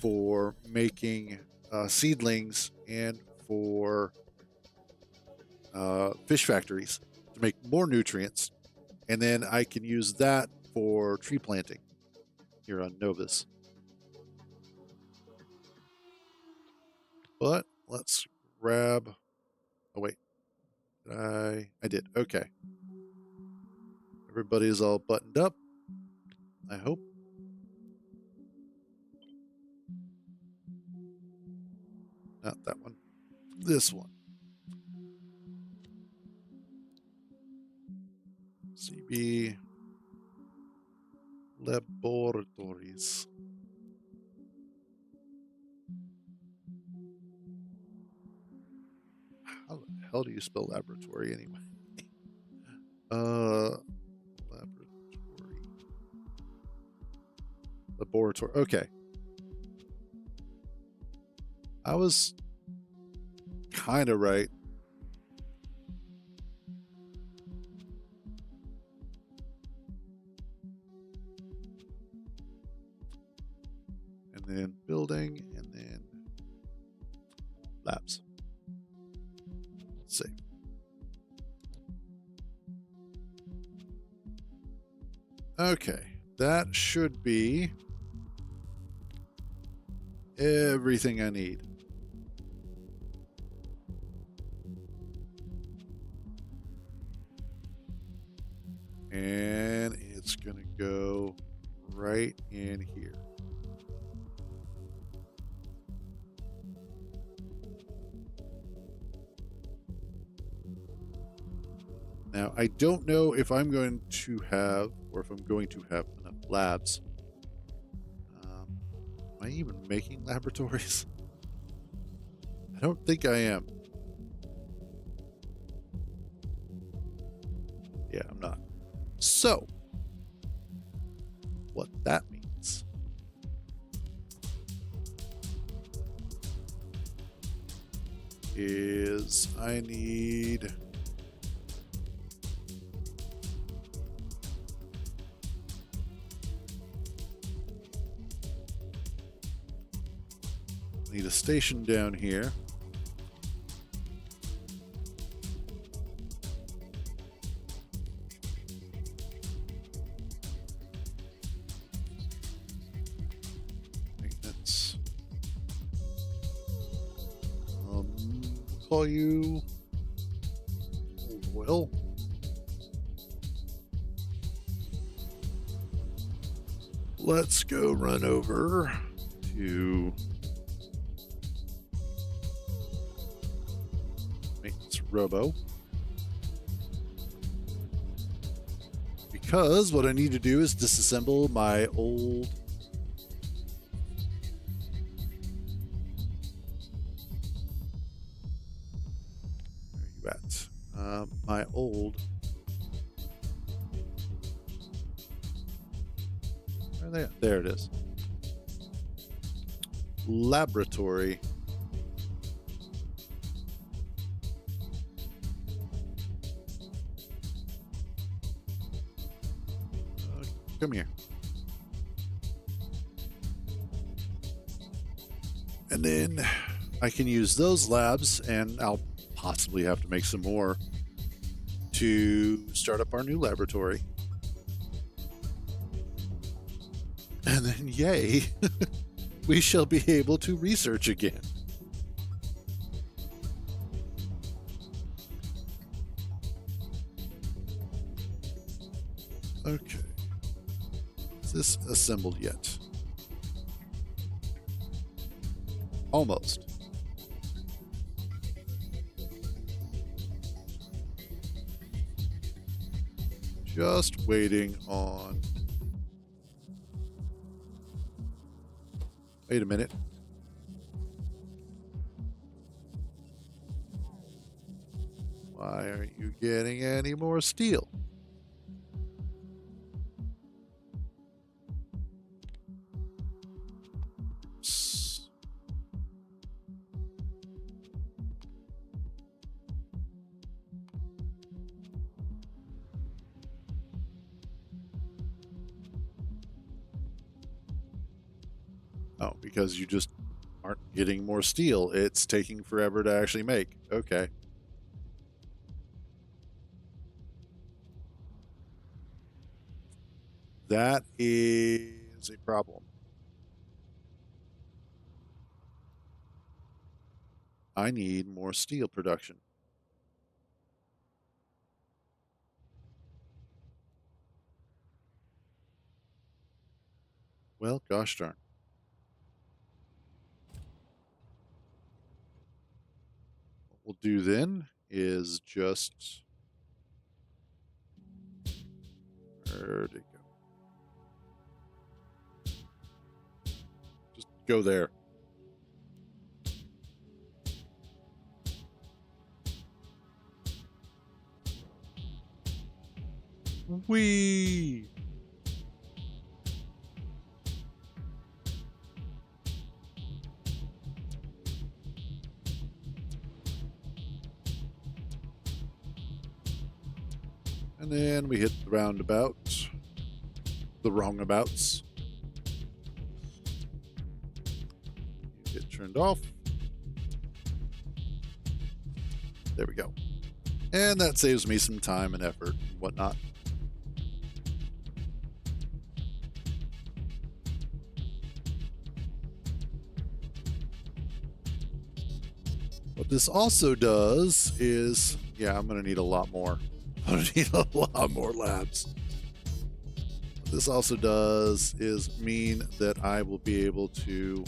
for making seedlings and for fish factories to make more nutrients. And then I can use that for tree planting here on Novus. But let's grab... Oh, wait. I did. Okay. Everybody's all buttoned up, I hope. Not that one. This one. CB Laboratories. How the hell do you spell laboratory anyway? Laboratory. Okay. I was kind of right. And then building, and then labs. Let's see. Okay, that should be everything I need. And it's going to go right in here. Now, I don't know if I'm going to have, or if I'm going to have enough labs. Am I even making laboratories? I don't think I am. Yeah, I'm not. So, what that means is I need a station down here. Maintenance. Call you oil. Let's go run over to maintenance robo, because what I need to do is disassemble my old my old there it is, laboratory. Come here. And then I can use those labs, and I'll possibly have to make some more to start up our new laboratory. And then, yay, we shall be able to research again. Okay. Is this assembled yet? Almost. Just waiting on... Wait a minute. Why aren't you getting any more steel? Oh, because you just aren't getting more steel. It's taking forever to actually make. Okay. That is a problem. I need more steel production. Well, gosh darn. What we'll do then is just... Where'd it go? Just go there. Whee! And then we hit the roundabout. The wrongabouts. Get turned off. There we go. And that saves me some time and effort and whatnot. What this also does is, yeah, I'm going to need a lot more. I'm going to need a lot more labs. What this also does is mean that I will be able to,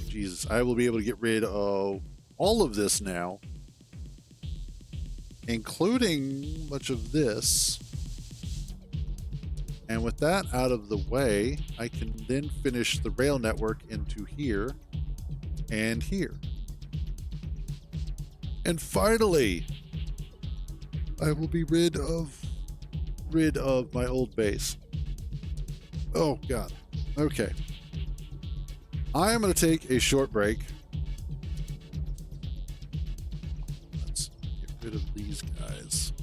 Jesus, I will be able to get rid of all of this now, including much of this. And with that out of the way, I can then finish the rail network into here and here. And finally, I will be rid of my old base. Oh God. Okay. I am going to take a short break. Let's get rid of these guys.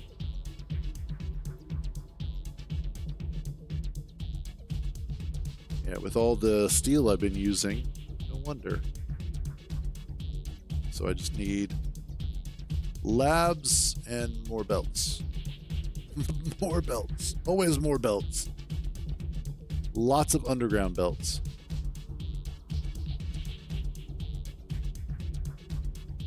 Yeah, with all the steel I've been using, no wonder. So I just need labs and more belts. More belts. Always more belts. Lots of underground belts.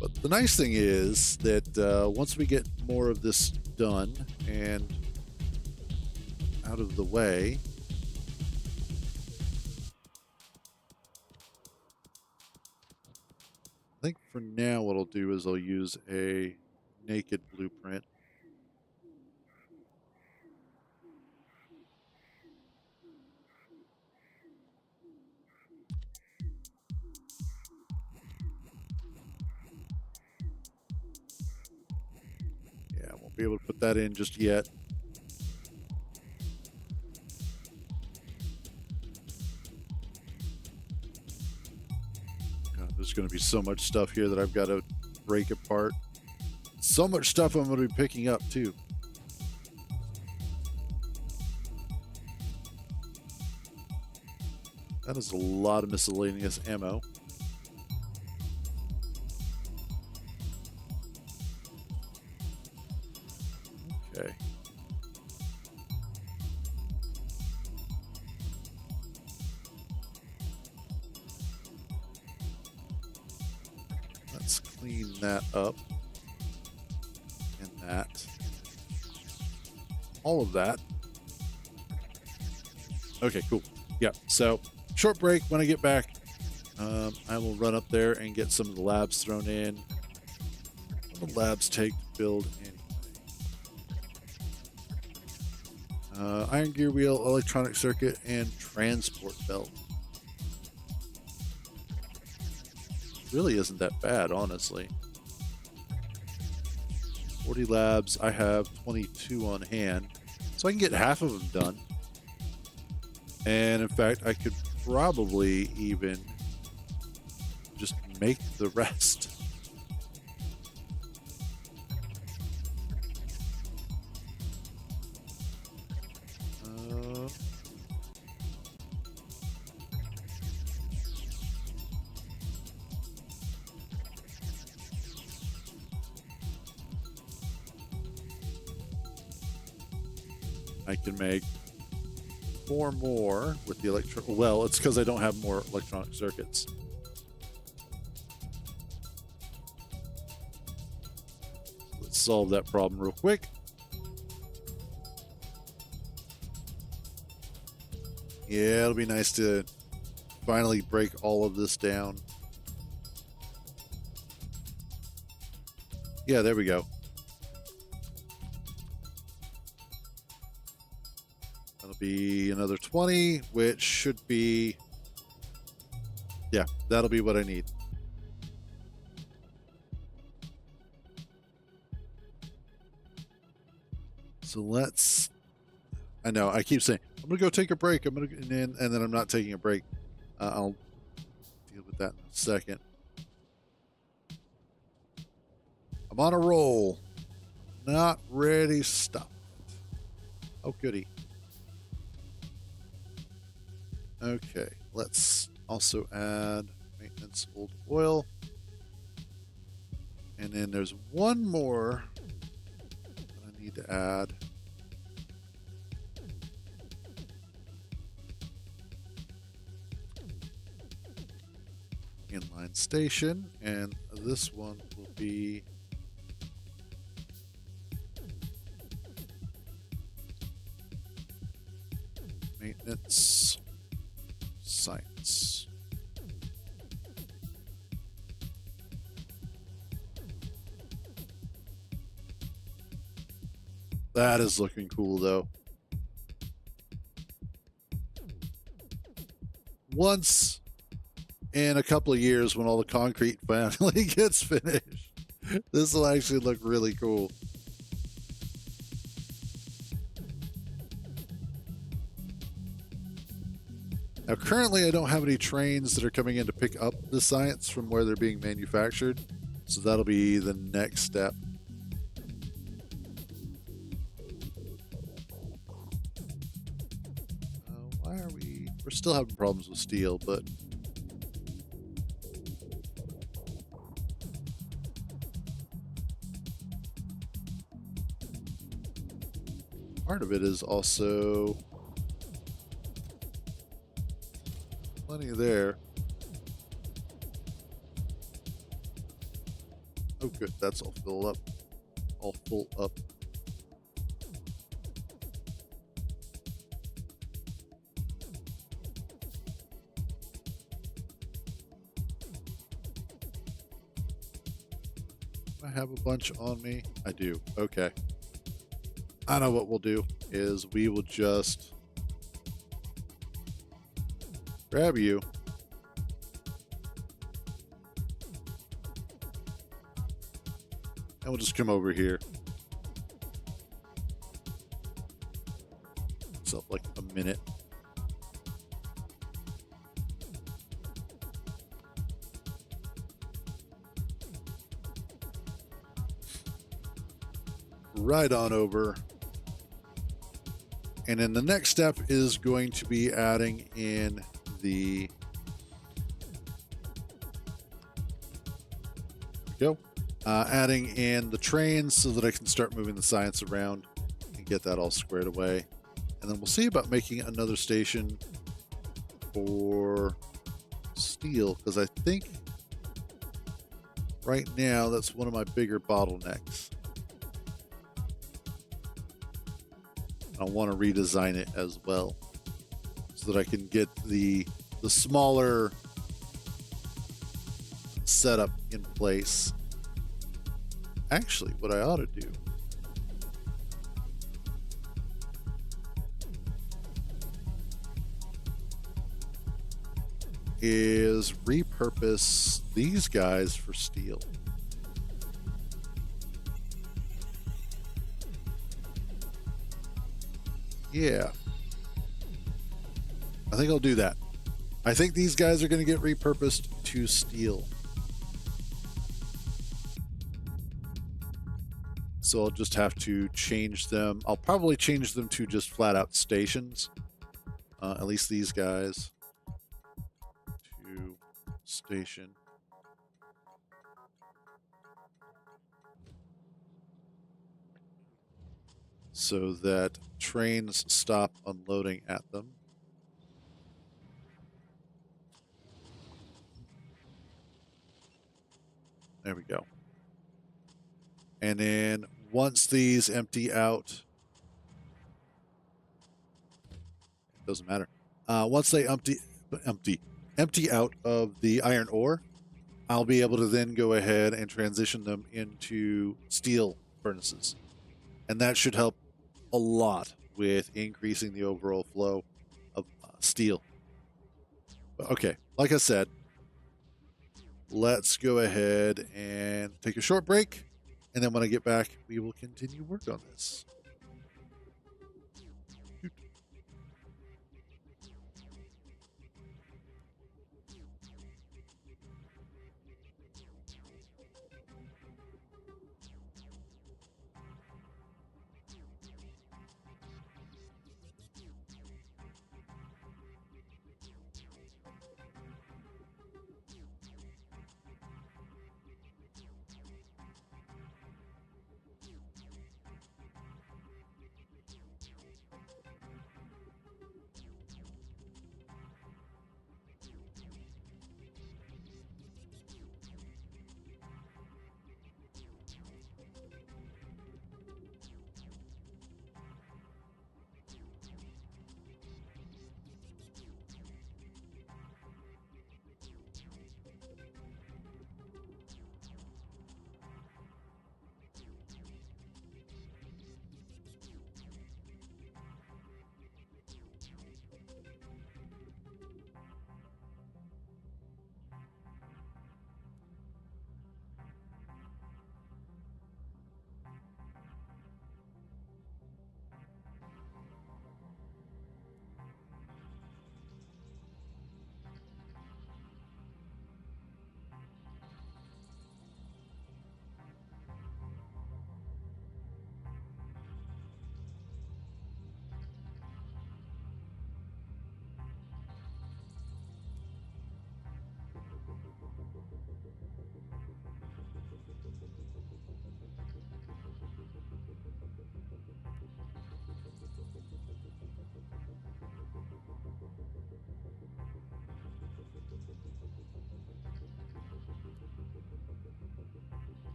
But the nice thing is that once we get more of this done and out of the way, I think for now what I'll do is I'll use a naked blueprint. Yeah, I won't be able to put that in just yet. God, there's going to be so much stuff here that I've got to break apart. So much stuff I'm going to be picking up too. That is a lot of miscellaneous ammo. Okay. Let's clean that up. And that. All of that. Okay, cool. Yeah, so short break. When I get back, I will run up there and get some of the labs thrown in. What do labs take to build anyway? Iron gear wheel, electronic circuit, and transport belt. Really isn't that bad, honestly. 40 labs. I have 22 on hand, so I can get half of them done. And in fact, I could probably even just make the rest. I can make 4 more with the well, it's because I don't have more electronic circuits. Let's solve that problem real quick. Yeah, it'll be nice to finally break all of this down. Yeah, there we go. That'll be another 20, which should be, yeah, that'll be what I need. So let's, I know, I keep saying, I'm going to go take a break. I'm going to, and then I'm not taking a break. I'll deal with that in a second. I'm on a roll. Not ready to stop. Oh, goody. Okay, let's also add maintenance old oil. And then there's one more that I need to add. Inline station, and this one will be maintenance science. That is looking cool, though. Once in a couple of years, when all the concrete finally gets finished, this will actually look really cool. Now, currently, I don't have any trains that are coming in to pick up the science from where they're being manufactured. So that'll be the next step. Why are we... We're still having problems with steel, but... Part of it is also... Plenty there. Oh, good. That's all filled up. All full up. I have a bunch on me. I do. Okay. I know what we'll do is we will just grab you. And we'll just come over here. Myself like a minute. Right on over. And then the next step is going to be adding in the... There we go. Adding in the trains so that I can start moving the science around and get that all squared away. And then we'll see about making another station for steel, because I think right now that's one of my bigger bottlenecks. I want to redesign it as well so that I can get the smaller setup in place. Actually, what I ought to do is repurpose these guys for steel. Yeah. I think I'll do that. I think these guys are going to get repurposed to steel. So I'll just have to change them. I'll probably change them to just flat out stations. At least these guys. To station. So that trains stop unloading at them. There we go. And then once these empty out, doesn't matter. Once they empty out of the iron ore, I'll be able to then go ahead and transition them into steel furnaces. And that should help a lot with increasing the overall flow of steel. Okay, like I said, let's go ahead and take a short break. And then when I get back, we will continue work on this.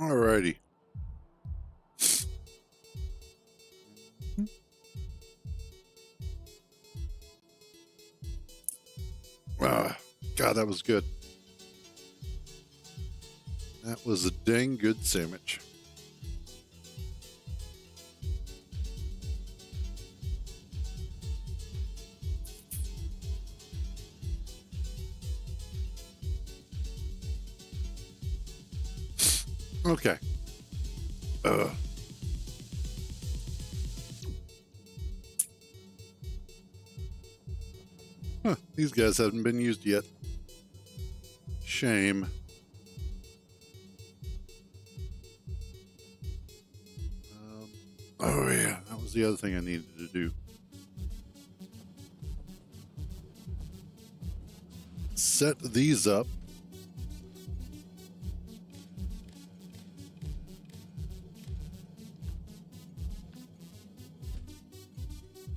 Alrighty. Ah, God, that was good. That was a dang good sandwich. Okay. Huh, these guys haven't been used yet. Shame. Oh, yeah, that was the other thing I needed to do. Set these up.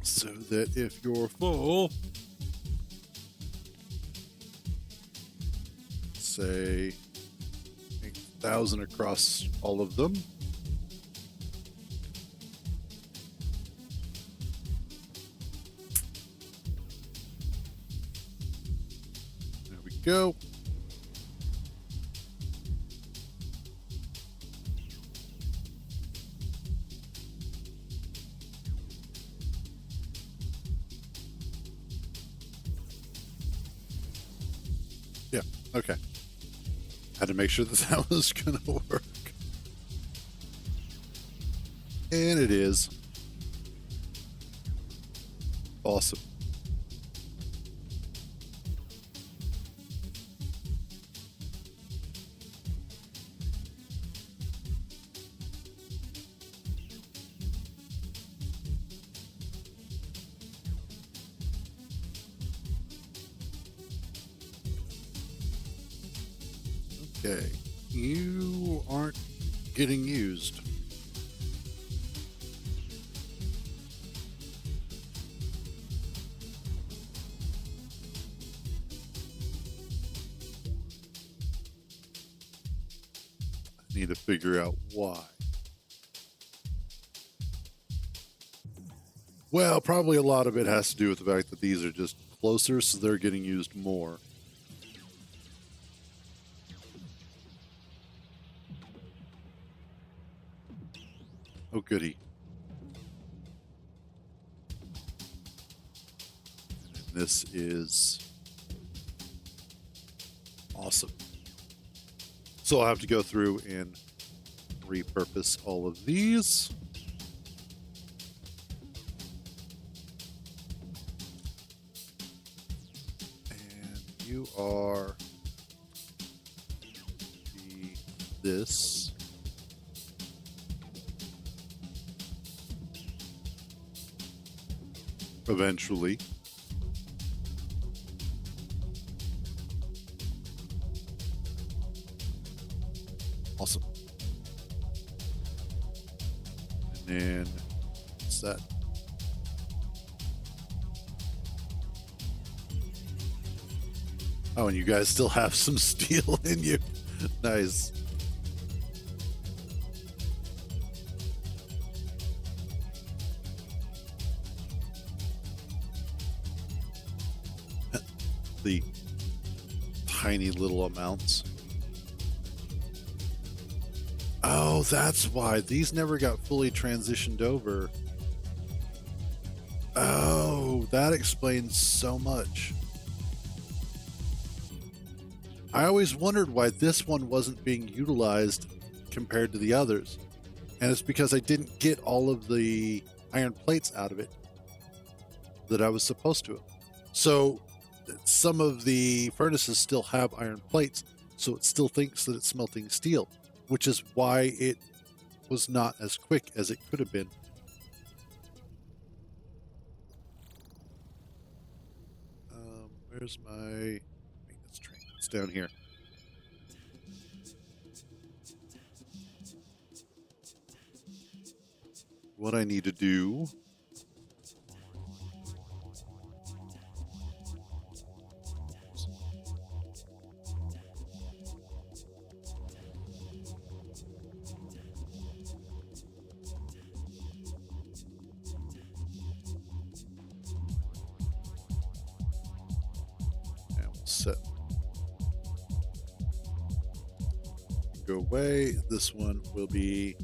So that if you're full, say 8,000 across all of them. There we go. Yeah, okay. Had to make sure that that was going to work. And it is. Awesome. Okay. You aren't getting used. I need to figure out why. Well, probably a lot of it has to do with the fact that these are just closer, so they're getting used more. Oh, goody. And this is awesome. So I'll have to go through and repurpose all of these. And you are this. Eventually. Awesome. And then what's that? Oh, and you guys still have some steel in you. Nice. The tiny little amounts. Oh, that's why these never got fully transitioned over. Oh, that explains so much. I always wondered why this one wasn't being utilized compared to the others. And it's because I didn't get all of the iron plates out of it that I was supposed to. So some of the furnaces still have iron plates, so it still thinks that it's smelting steel, which is why it was not as quick as it could have been. Where's my maintenance train? It's down here. What I need to do set. Go away. This one will be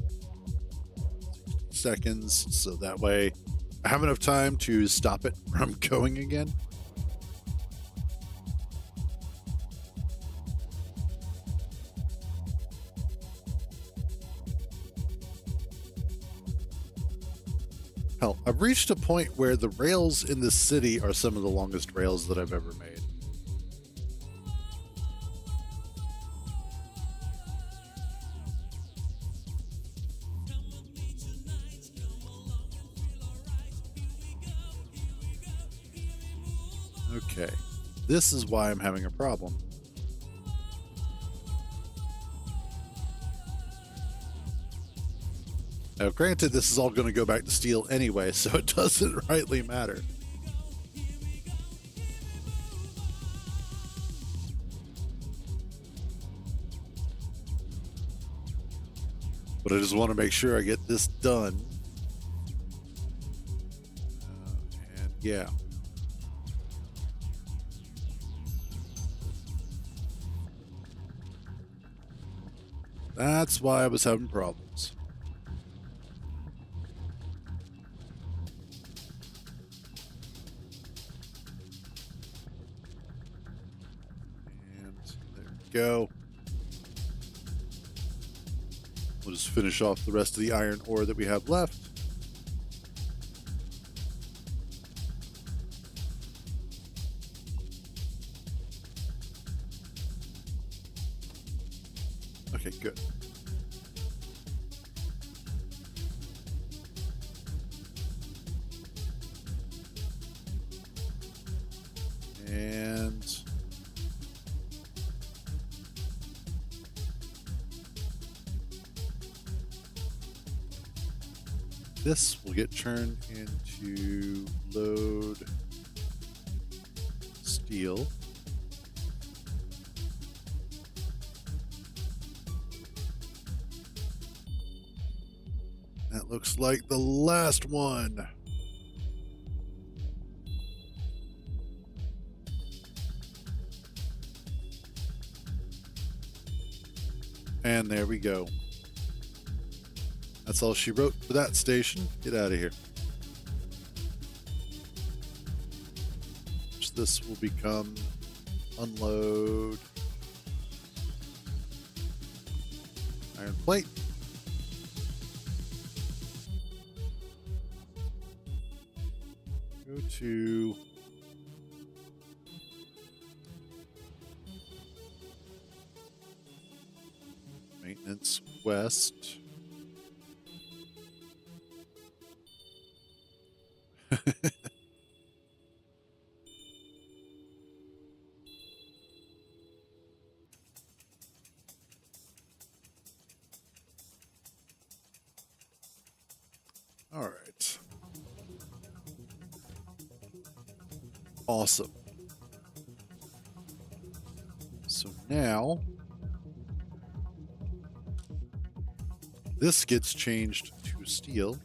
60 seconds, so that way I have enough time to stop it from going again. Hell, I've reached a point where the rails in this city are some of the longest rails that I've ever made. Okay, this is why I'm having a problem. Now, granted, this is all going to go back to steel anyway, so it doesn't rightly matter. But I just want to make sure I get this done. And yeah. That's why I was having problems. And there we go. We'll just finish off the rest of the iron ore that we have left. Okay, good. And this will get turned into load steel. That looks like the last one. And there we go. That's all she wrote for that station. Get out of here. This will become unload iron plate. Go to maintenance west. All right. Awesome. So now this gets changed to steel.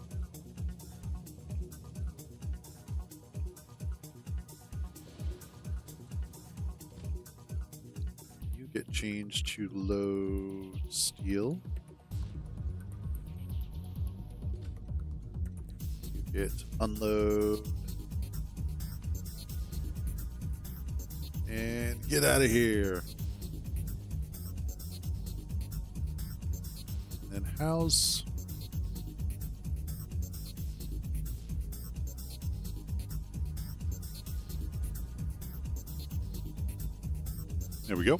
You get changed to load steel. You get unload. And get out of here. And house. There we go.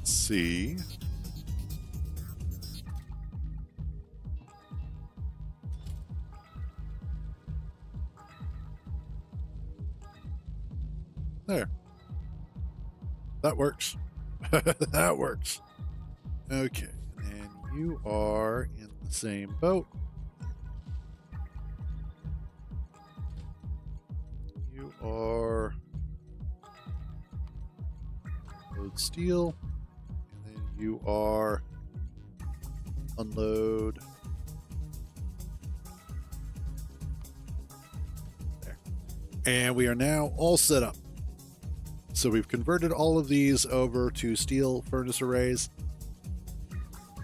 See. There. That works. That works. Okay. And you are in the same boat. You are load steel, and then you are unload. There. And we are now all set up. So we've converted all of these over to steel furnace arrays.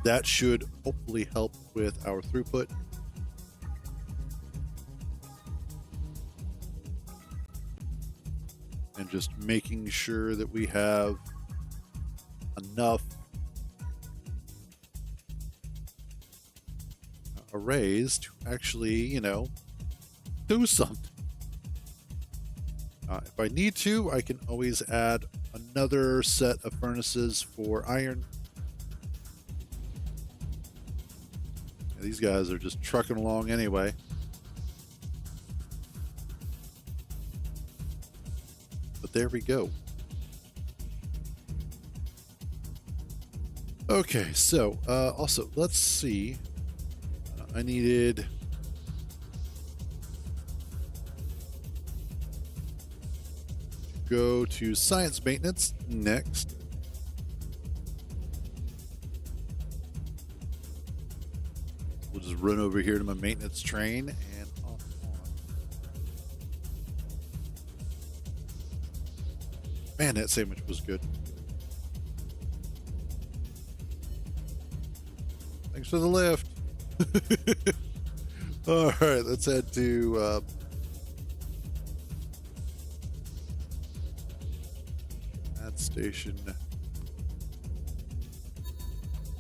That should hopefully help with our throughput. And just making sure that we have enough arrays to actually, you know, do something. If I need to, I can always add another set of furnaces for iron. These guys are just trucking along anyway. But there we go. Okay, so also let's see. I needed to go to science maintenance next. We'll just run over here to my maintenance train and hop on. Man, that sandwich was good. Thanks for the lift. All right, let's head to that station.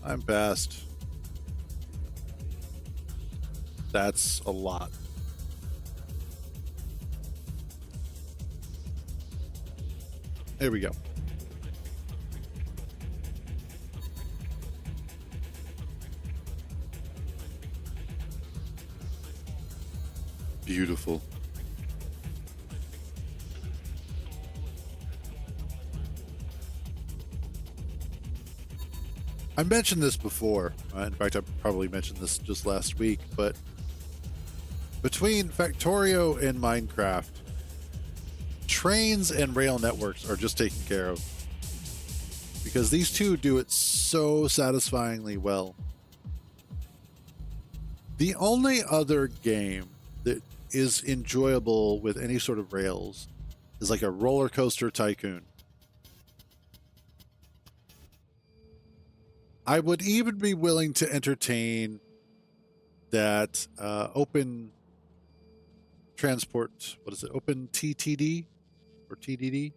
I'm past. That's a lot. There we go. Beautiful. I mentioned this before. In fact, I probably mentioned this just last week, but between Factorio and Minecraft, trains and rail networks are just taken care of because these two do it so satisfyingly well. The only other game that is enjoyable with any sort of rails is like a roller coaster tycoon. I would even be willing to entertain that open transport, what is it? Open TTD or TDD?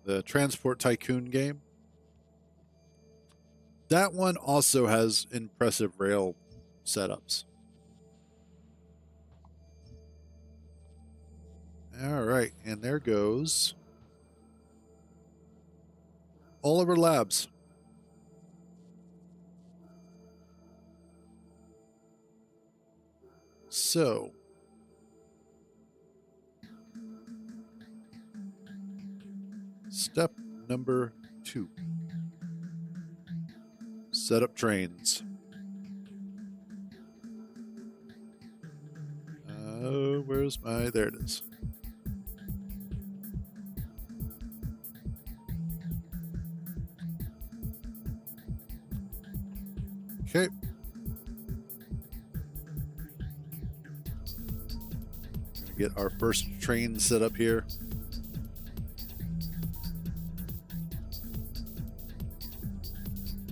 The Transport Tycoon game. That one also has impressive rail setups. All right, and there goes Oliver Labs. So, step number 2. Set up trains. Where's my... There it is. Okay. Gonna get our first train set up here.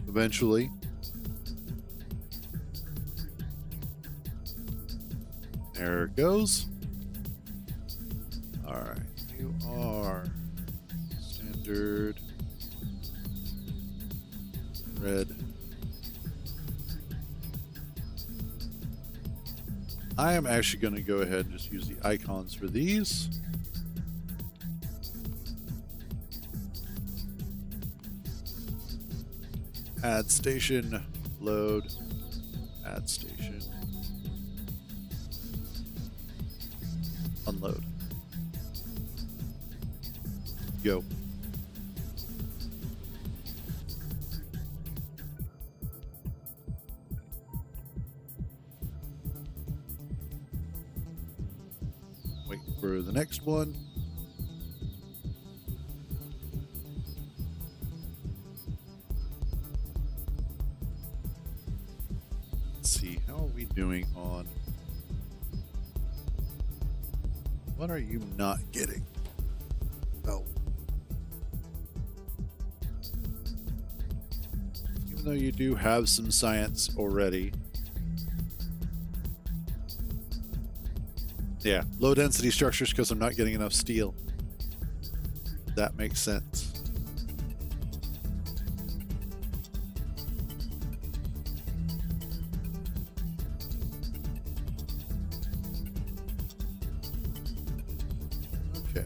Eventually. There it goes. All right, you are standard red. I am actually going to go ahead and just use the icons for these. Add station, load, add station, unload. Go. Wait for the next one. Let's see, how are we doing on... What are you not getting? Oh. Even though you do have some science already. Yeah, low density structures because I'm not getting enough steel. That makes sense. Okay.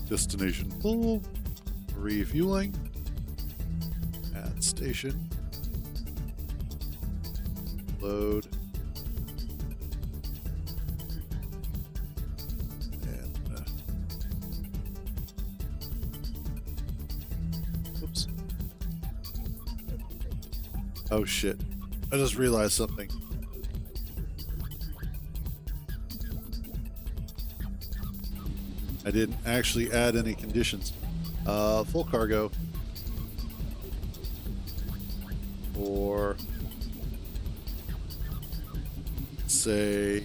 Destination full. Refueling. At station. Load. Oops. Oh shit. I just realized something. I didn't actually add any conditions. Full cargo. Or say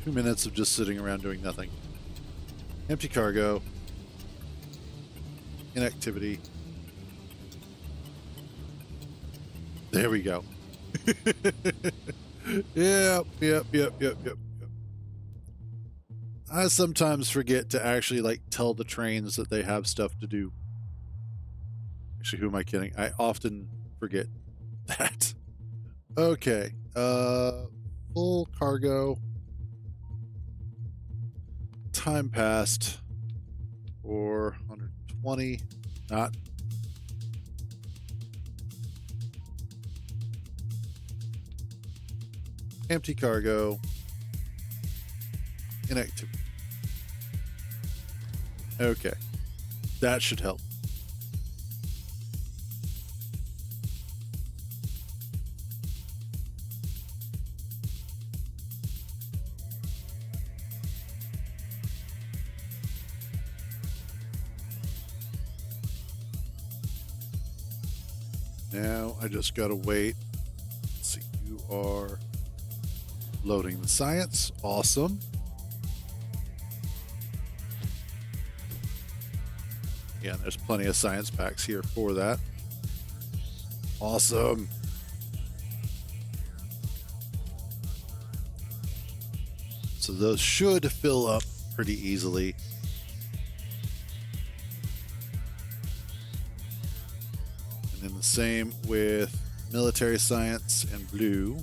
2 minutes of just sitting around doing nothing. Empty cargo. Inactivity. There we go. Yep. I sometimes forget to actually like tell the trains that they have stuff to do. Actually, who am I kidding? I often forget that. Okay. Full cargo. Time passed. 420. Not. Empty cargo. Inactivity. Okay. That should help. Now I just gotta wait. Let's see, you are loading the science. Awesome. Yeah, there's plenty of science packs here for that. Awesome. So those should fill up pretty easily. And then the same with military science and blue.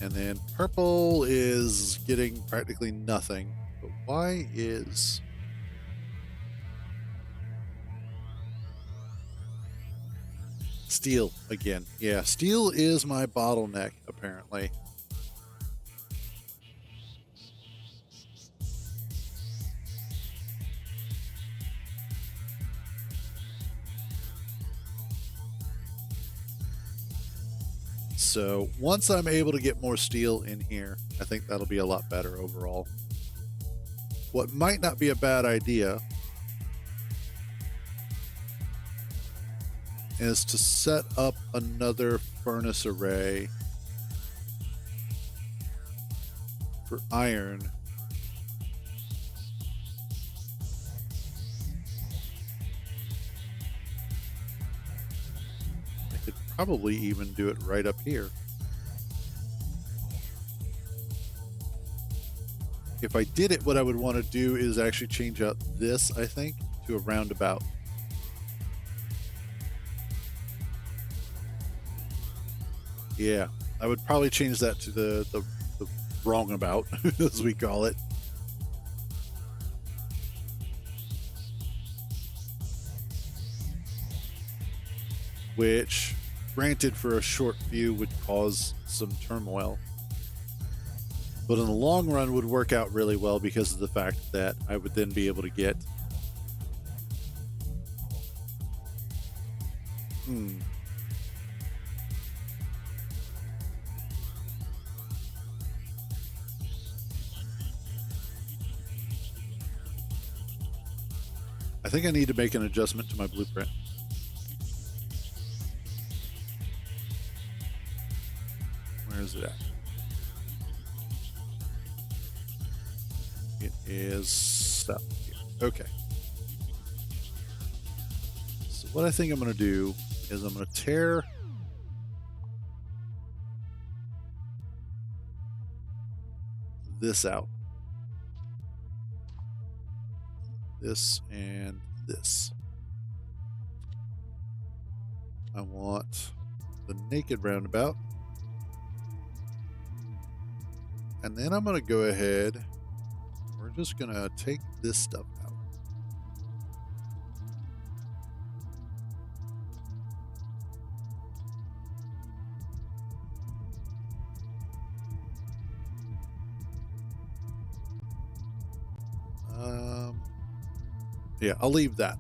And then purple is getting practically nothing. But why is... Steel again. Yeah, steel is my bottleneck, apparently. So once I'm able to get more steel in here, I think that'll be a lot better overall. What might not be a bad idea is to set up another furnace array for iron. I could probably even do it right up here. If I did it, what I would want to do is actually change out this, I think, to a roundabout. Yeah, I would probably change that to the wrong about, as we call it. Which, granted, for a short view would cause some turmoil. But in the long run would work out really well because of the fact that I would then be able to get... think I need to make an adjustment to my blueprint. Where is it at? It is up here. Okay. So what I think I'm going to do is I'm going to tear this out. This and this. I want the naked roundabout. And then I'm going to go ahead. We're just going to take this stuff out. Yeah, I'll leave that.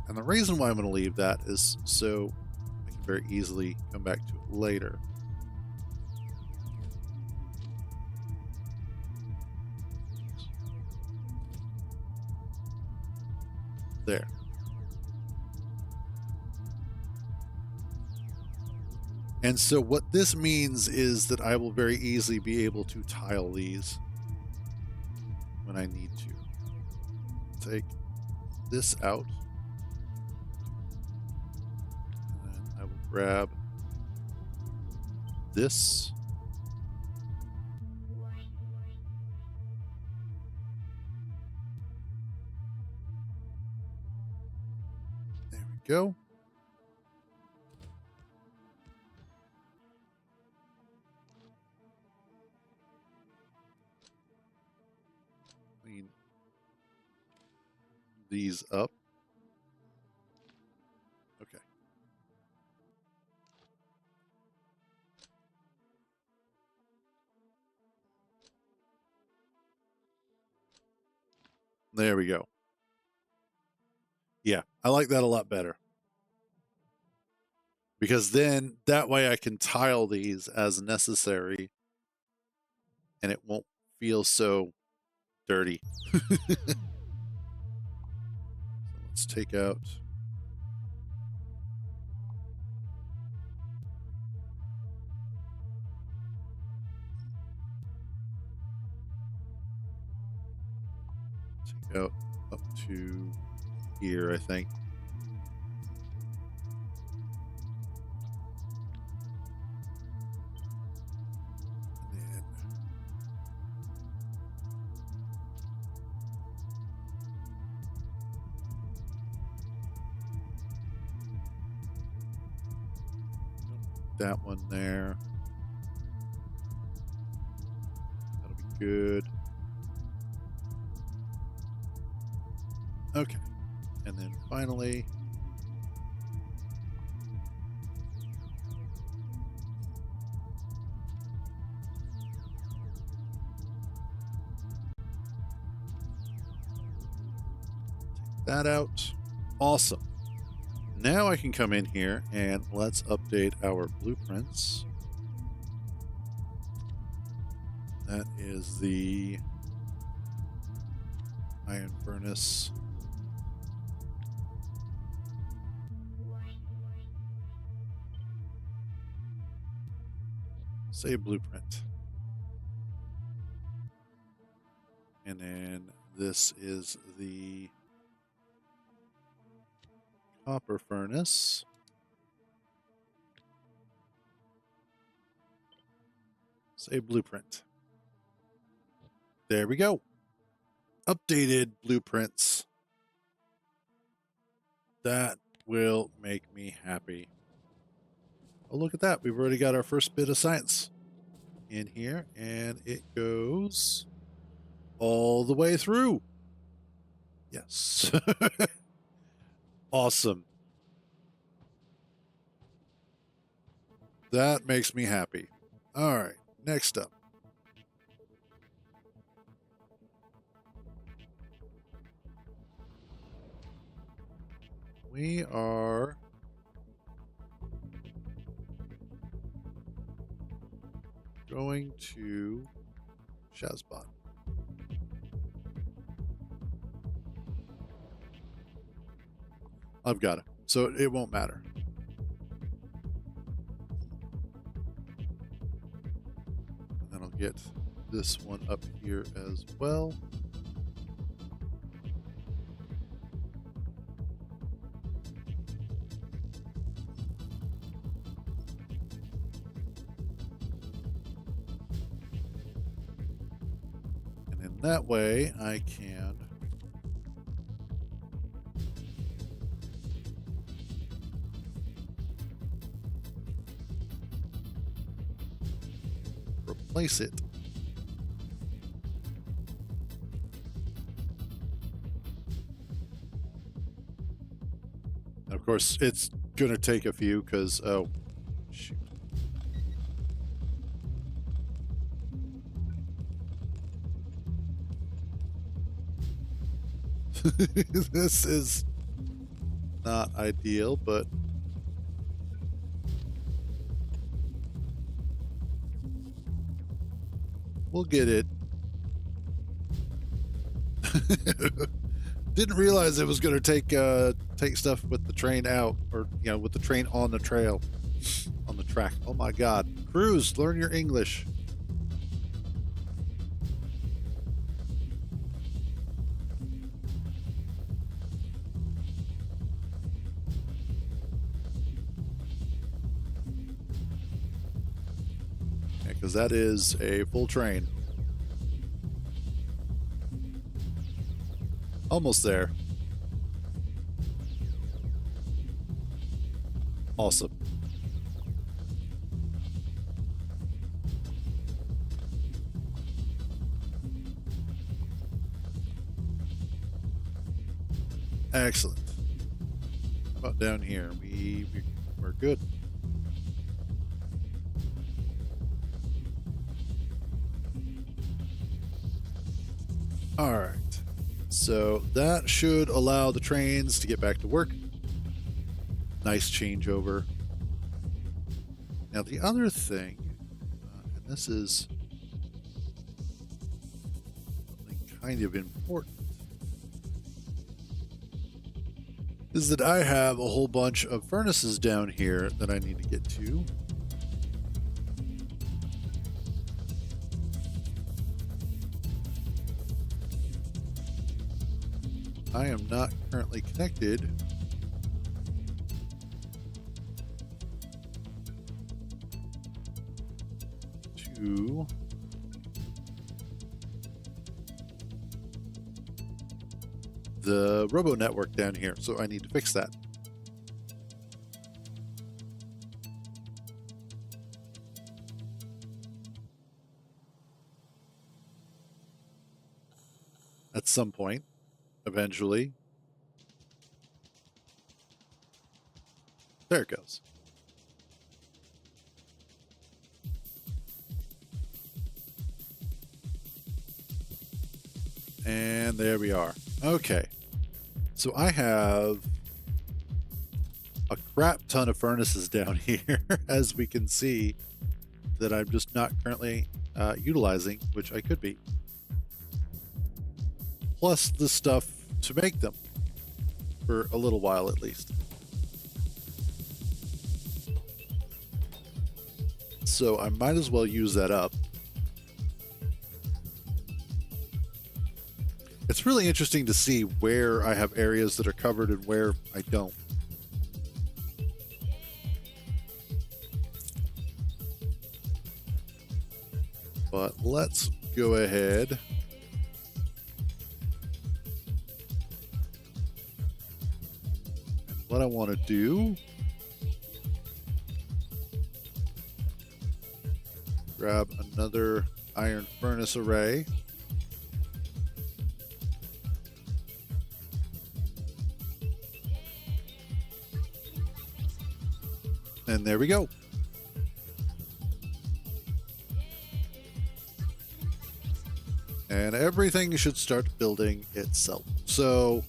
And the reason why I'm going to leave that is so I can very easily come back to it later. There. And so what this means is that I will very easily be able to tile these when I need to. Take this out. And then I will grab this. There we go. Clean these up. Okay. There we go. Yeah, I like that a lot better. Because then that way I can tile these as necessary and it won't feel so dirty. So let's take out up to here, I think. And then that one there. That'll be good. Okay. And then finally, take that out. Awesome. Now I can come in here and let's update our blueprints. That is the iron furnace. Save blueprint. And then this is the copper furnace. Save blueprint. There we go. Updated blueprints. That will make me happy. Oh, look at that. We've already got our first bit of science in here, and it goes all the way through. Yes. Awesome. That makes me happy. All right, next up. We are going to Shazbot. I've got it. So it won't matter. And then I'll get this one up here as well. And in that way, I can replace it. And of course, it's going to take a few because, oh, shoot. This is not ideal, but we'll get it. Didn't realize it was going to take stuff with the train out, or with the train on the trail, on the track. Oh my God, Cruz, learn your English. Yeah, because that is a full train. Almost there. Awesome. Excellent. How about down here? We're good. All right. So that should allow the trains to get back to work. Nice changeover. Now the other thing, and this is something kind of important, is that I have a whole bunch of furnaces down here that I need to get to. I am not currently connected to the robo network down here, so I need to fix that. At some point, eventually. There it goes. And there we are. Okay. So I have a crap ton of furnaces down here, as we can see, that I'm just not currently utilizing, which I could be. Plus the stuff to make them, for a little while at least. So I might as well use that up. It's really interesting to see where I have areas that are covered and where I don't. But let's go ahead. What I want to do, grab another iron furnace array. And there we go. And everything should start building itself. So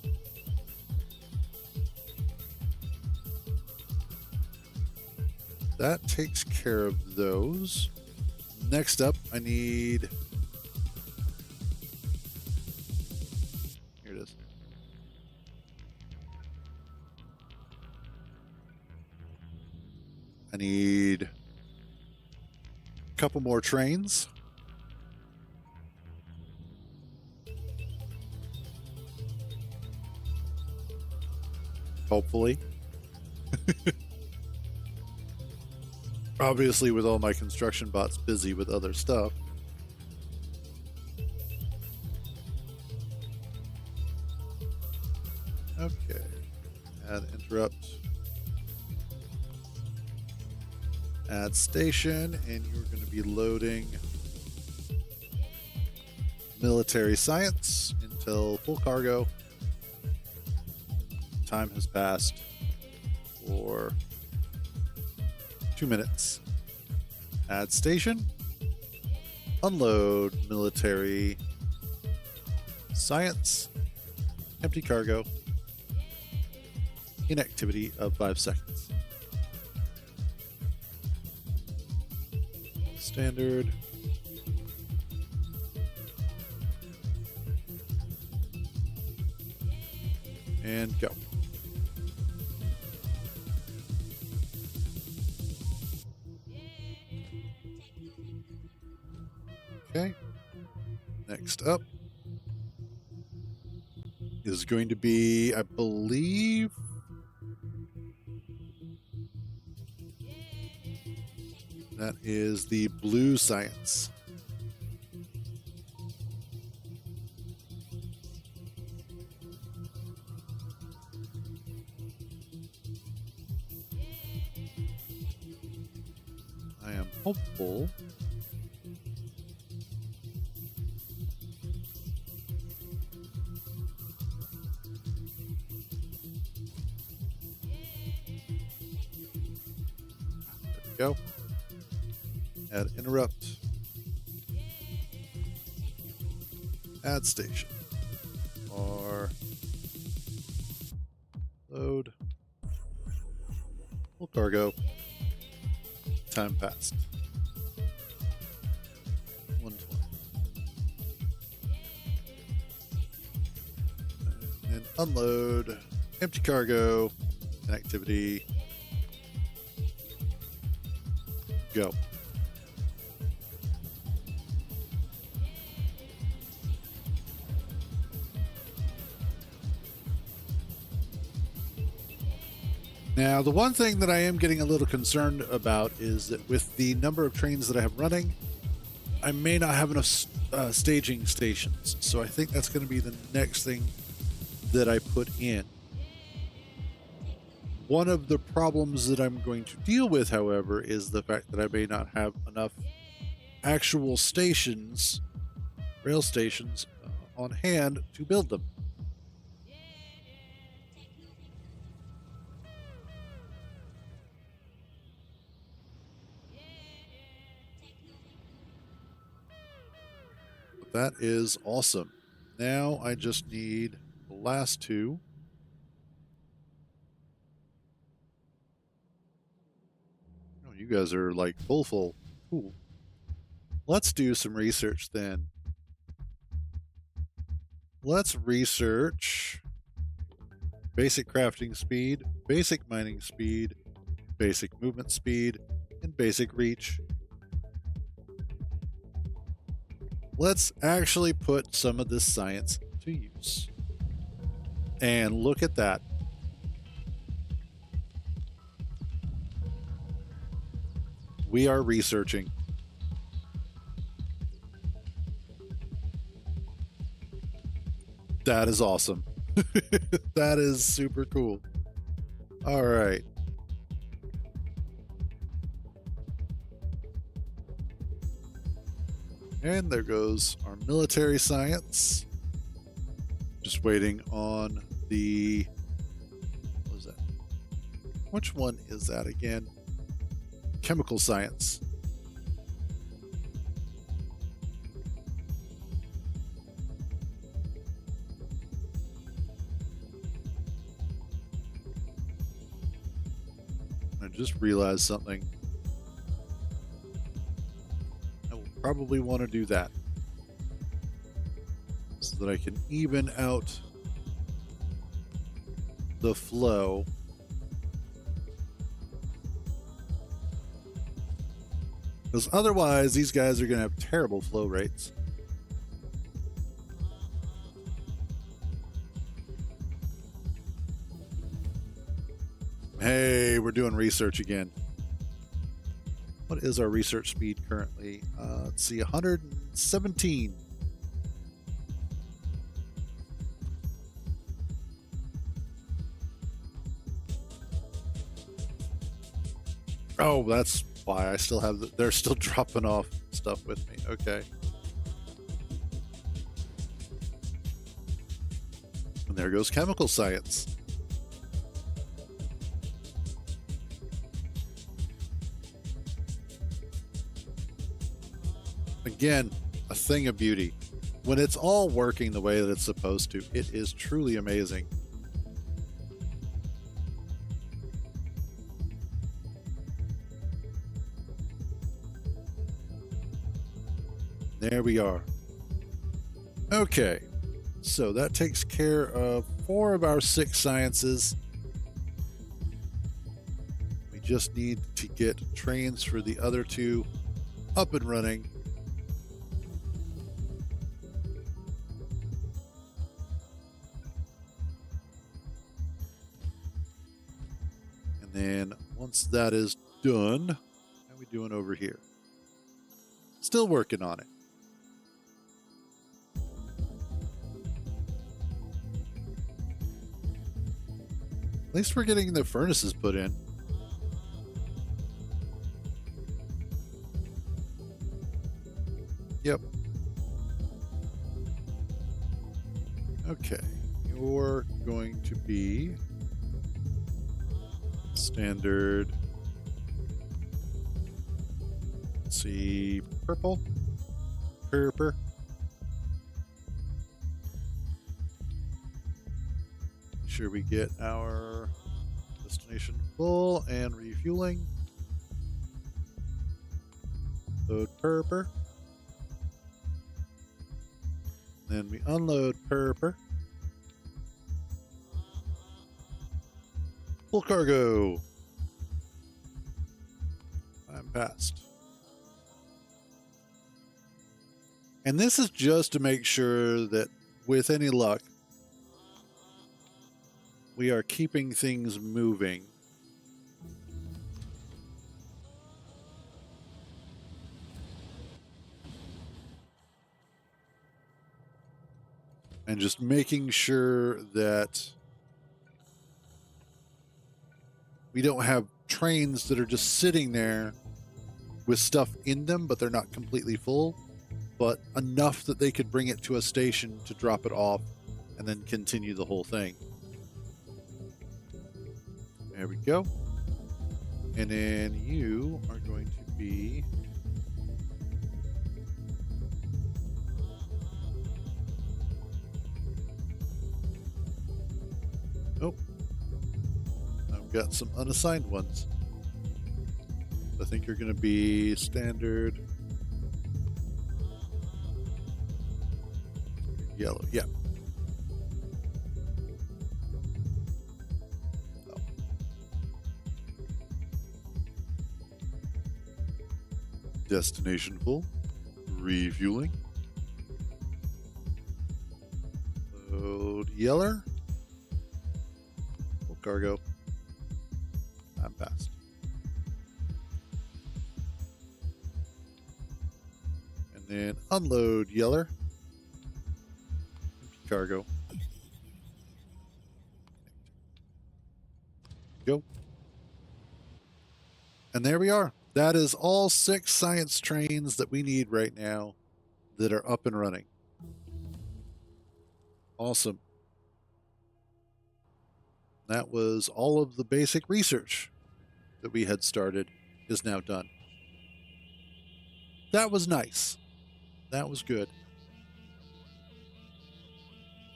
that takes care of those. Next up, I need... Here it is. I need a couple more trains. Hopefully. Obviously, with all my construction bots busy with other stuff. Okay. Add interrupt. Add station, and you're going to be loading military science until full cargo. Time has passed for 2 minutes. Add station. Unload military science. Empty cargo. Inactivity of 5 seconds. Standard. And go. Okay. Next up is going to be, I believe, that is the blue science. I am hopeful go. Add interrupt. Add station. Or load. Full cargo. Time passed. 120. And unload. Empty cargo. Inactivity. Go. Now, the one thing that I am getting a little concerned about is that with the number of trains that I have running, I may not have enough staging stations. So I think that's going to be the next thing that I put in. One of the problems that I'm going to deal with, however, is the fact that I may not have enough actual stations, rail stations, on hand to build them. But that is awesome. Now I just need the last two. You guys are like full. Cool. Let's do some research then. Let's research basic crafting speed, basic mining speed, basic movement speed, and basic reach. Let's actually put some of this science to use. And look at that. We are researching. That is awesome. That is super cool. All right. And there goes our military science. Just waiting on the... What was that? Which one is that again? Chemical science. I just realized something. I will probably want to do that so that I can even out the flow. Because otherwise, these guys are going to have terrible flow rates. Hey, we're doing research again. What is our research speed currently? Let's see, 117. Oh, that's why I still have they're still dropping off stuff with me. Okay. And there goes chemical science. Again, a thing of beauty. When it's all working the way that it's supposed to, it is truly amazing. There we are. Okay, so that takes care of 4 of our 6 sciences. We just need to get trains for the other 2 up and running. And then once that is done, how are we doing over here? Still working on it. At least we're getting the furnaces put in. Yep. Okay. You're going to be standard. Let's see, purple. Purple. Sure we get our destination full and refueling. Load purper. Then we unload purper. Full cargo. I'm passed. And this is just to make sure that with any luck, we are keeping things moving. And just making sure that we don't have trains that are just sitting there with stuff in them, but they're not completely full, but enough that they could bring it to a station to drop it off and then continue the whole thing. There we go. And then you are going to be oh, I've got some unassigned ones. I think you're going to be standard yellow. Yeah. Destination full. Refueling. Load yeller. Full cargo. I'm passed. And then unload yeller. Empty cargo. Go. And there we are. That is all 6 science trains that we need right now that are up and running. Awesome. That was all of the basic research that we had started is now done. That was nice. That was good.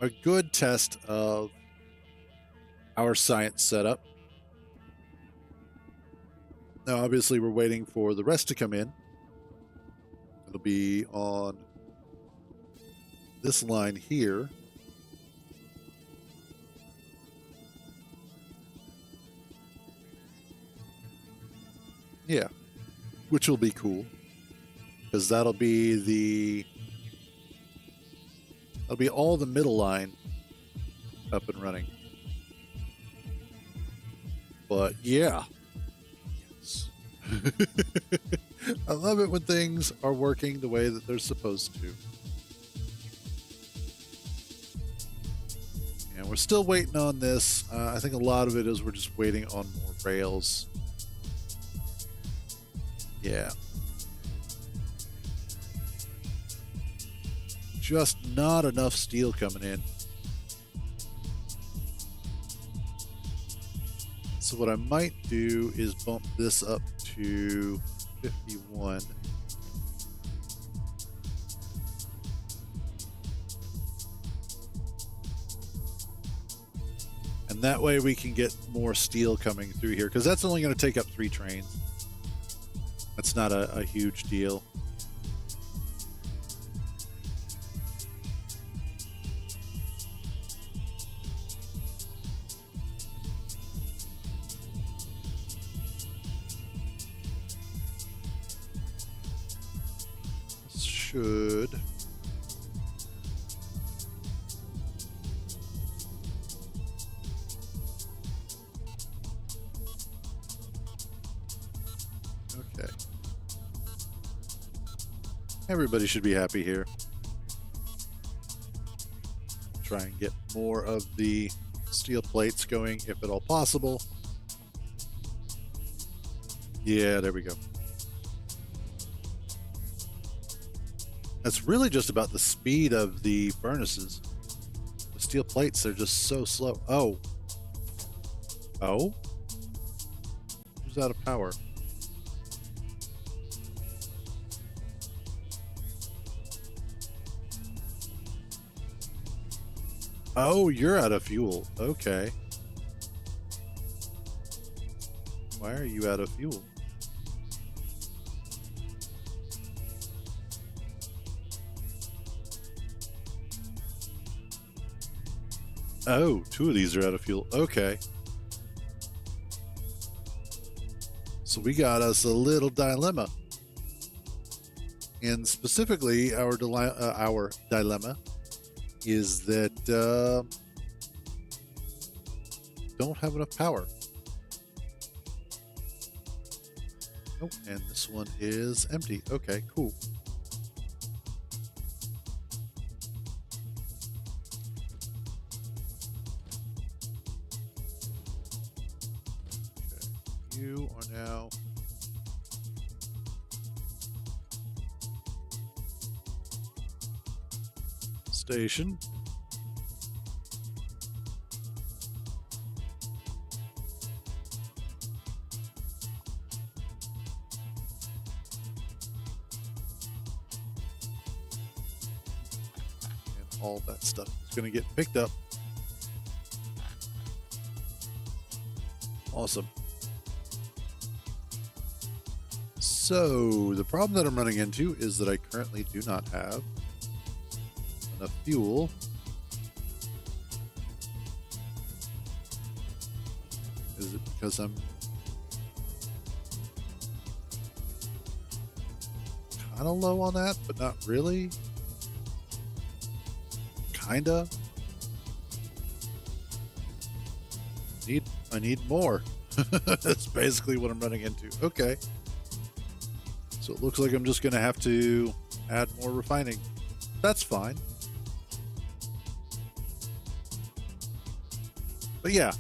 A good test of our science setup. Now, obviously, we're waiting for the rest to come in. It'll be on this line here. Yeah, which will be cool. because that'll be all the middle line up and running. But yeah. Yes. I love it when things are working the way that they're supposed to. And we're still waiting on this. I think a lot of it is we're just waiting on more rails. Yeah. Just not enough steel coming in. So what I might do is bump this up to 51. And that way we can get more steel coming through here, because that's only going to take up 3 trains. That's not a huge deal. Should okay. Everybody should be happy here. Try and get more of the steel plates going if at all possible. Yeah, there we go. That's really just about the speed of the furnaces. The steel plates, they're just so slow. Oh. Oh? Who's out of power? Oh, you're out of fuel. Okay. Why are you out of fuel? Oh, 2 of these are out of fuel. Okay. So we got us a little dilemma. And specifically, our dilemma is that don't have enough power. Oh, and this one is empty. Okay, cool. You are now station. And all that stuff is going to get picked up. Awesome. So the problem that I'm running into is that I currently do not have enough fuel Is it because I'm kind of low on that, but not really? Kinda. I need more. That's basically what I'm running into. Okay. So it looks like I'm just going to have to add more refining. That's fine. But yeah,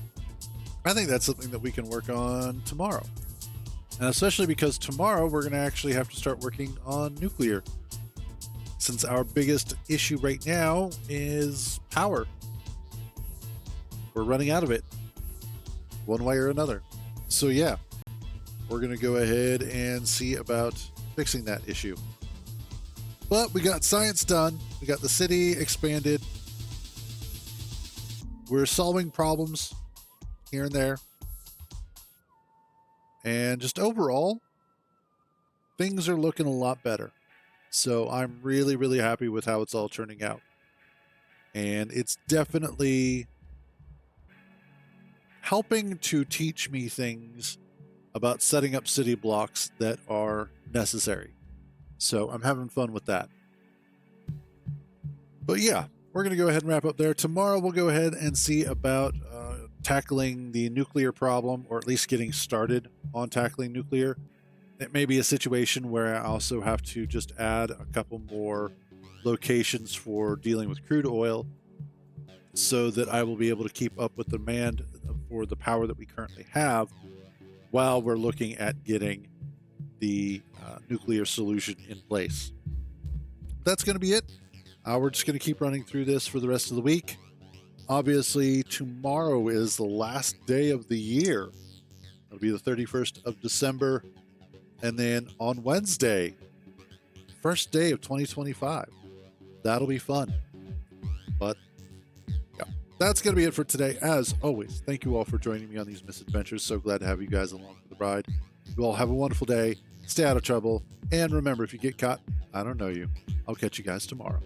I think that's something that we can work on tomorrow. And especially because tomorrow we're going to actually have to start working on nuclear. Since our biggest issue right now is power. We're running out of it one way or another. So yeah, we're going to go ahead and see about fixing that issue. But we got science done. We got the city expanded. We're solving problems here and there. And just overall, things are looking a lot better. So I'm really, really happy with how it's all turning out. And it's definitely helping to teach me things about setting up city blocks that are necessary. So I'm having fun with that. But yeah, we're going to go ahead and wrap up there. Tomorrow we'll go ahead and see about tackling the nuclear problem, or at least getting started on tackling nuclear. It may be a situation where I also have to just add a couple more locations for dealing with crude oil so that I will be able to keep up with demand for the power that we currently have while we're looking at getting the nuclear solution in place. That's going to be it. We're just going to keep running through this for the rest of the week. Obviously, tomorrow is the last day of the year. It'll be the 31st of December. And then on Wednesday, first day of 2025. That'll be fun. But yeah, that's going to be it for today. As always, thank you all for joining me on these misadventures. So glad to have you guys along for the ride. You all have a wonderful day. Stay out of trouble. And remember, if you get caught, I don't know you. I'll catch you guys tomorrow.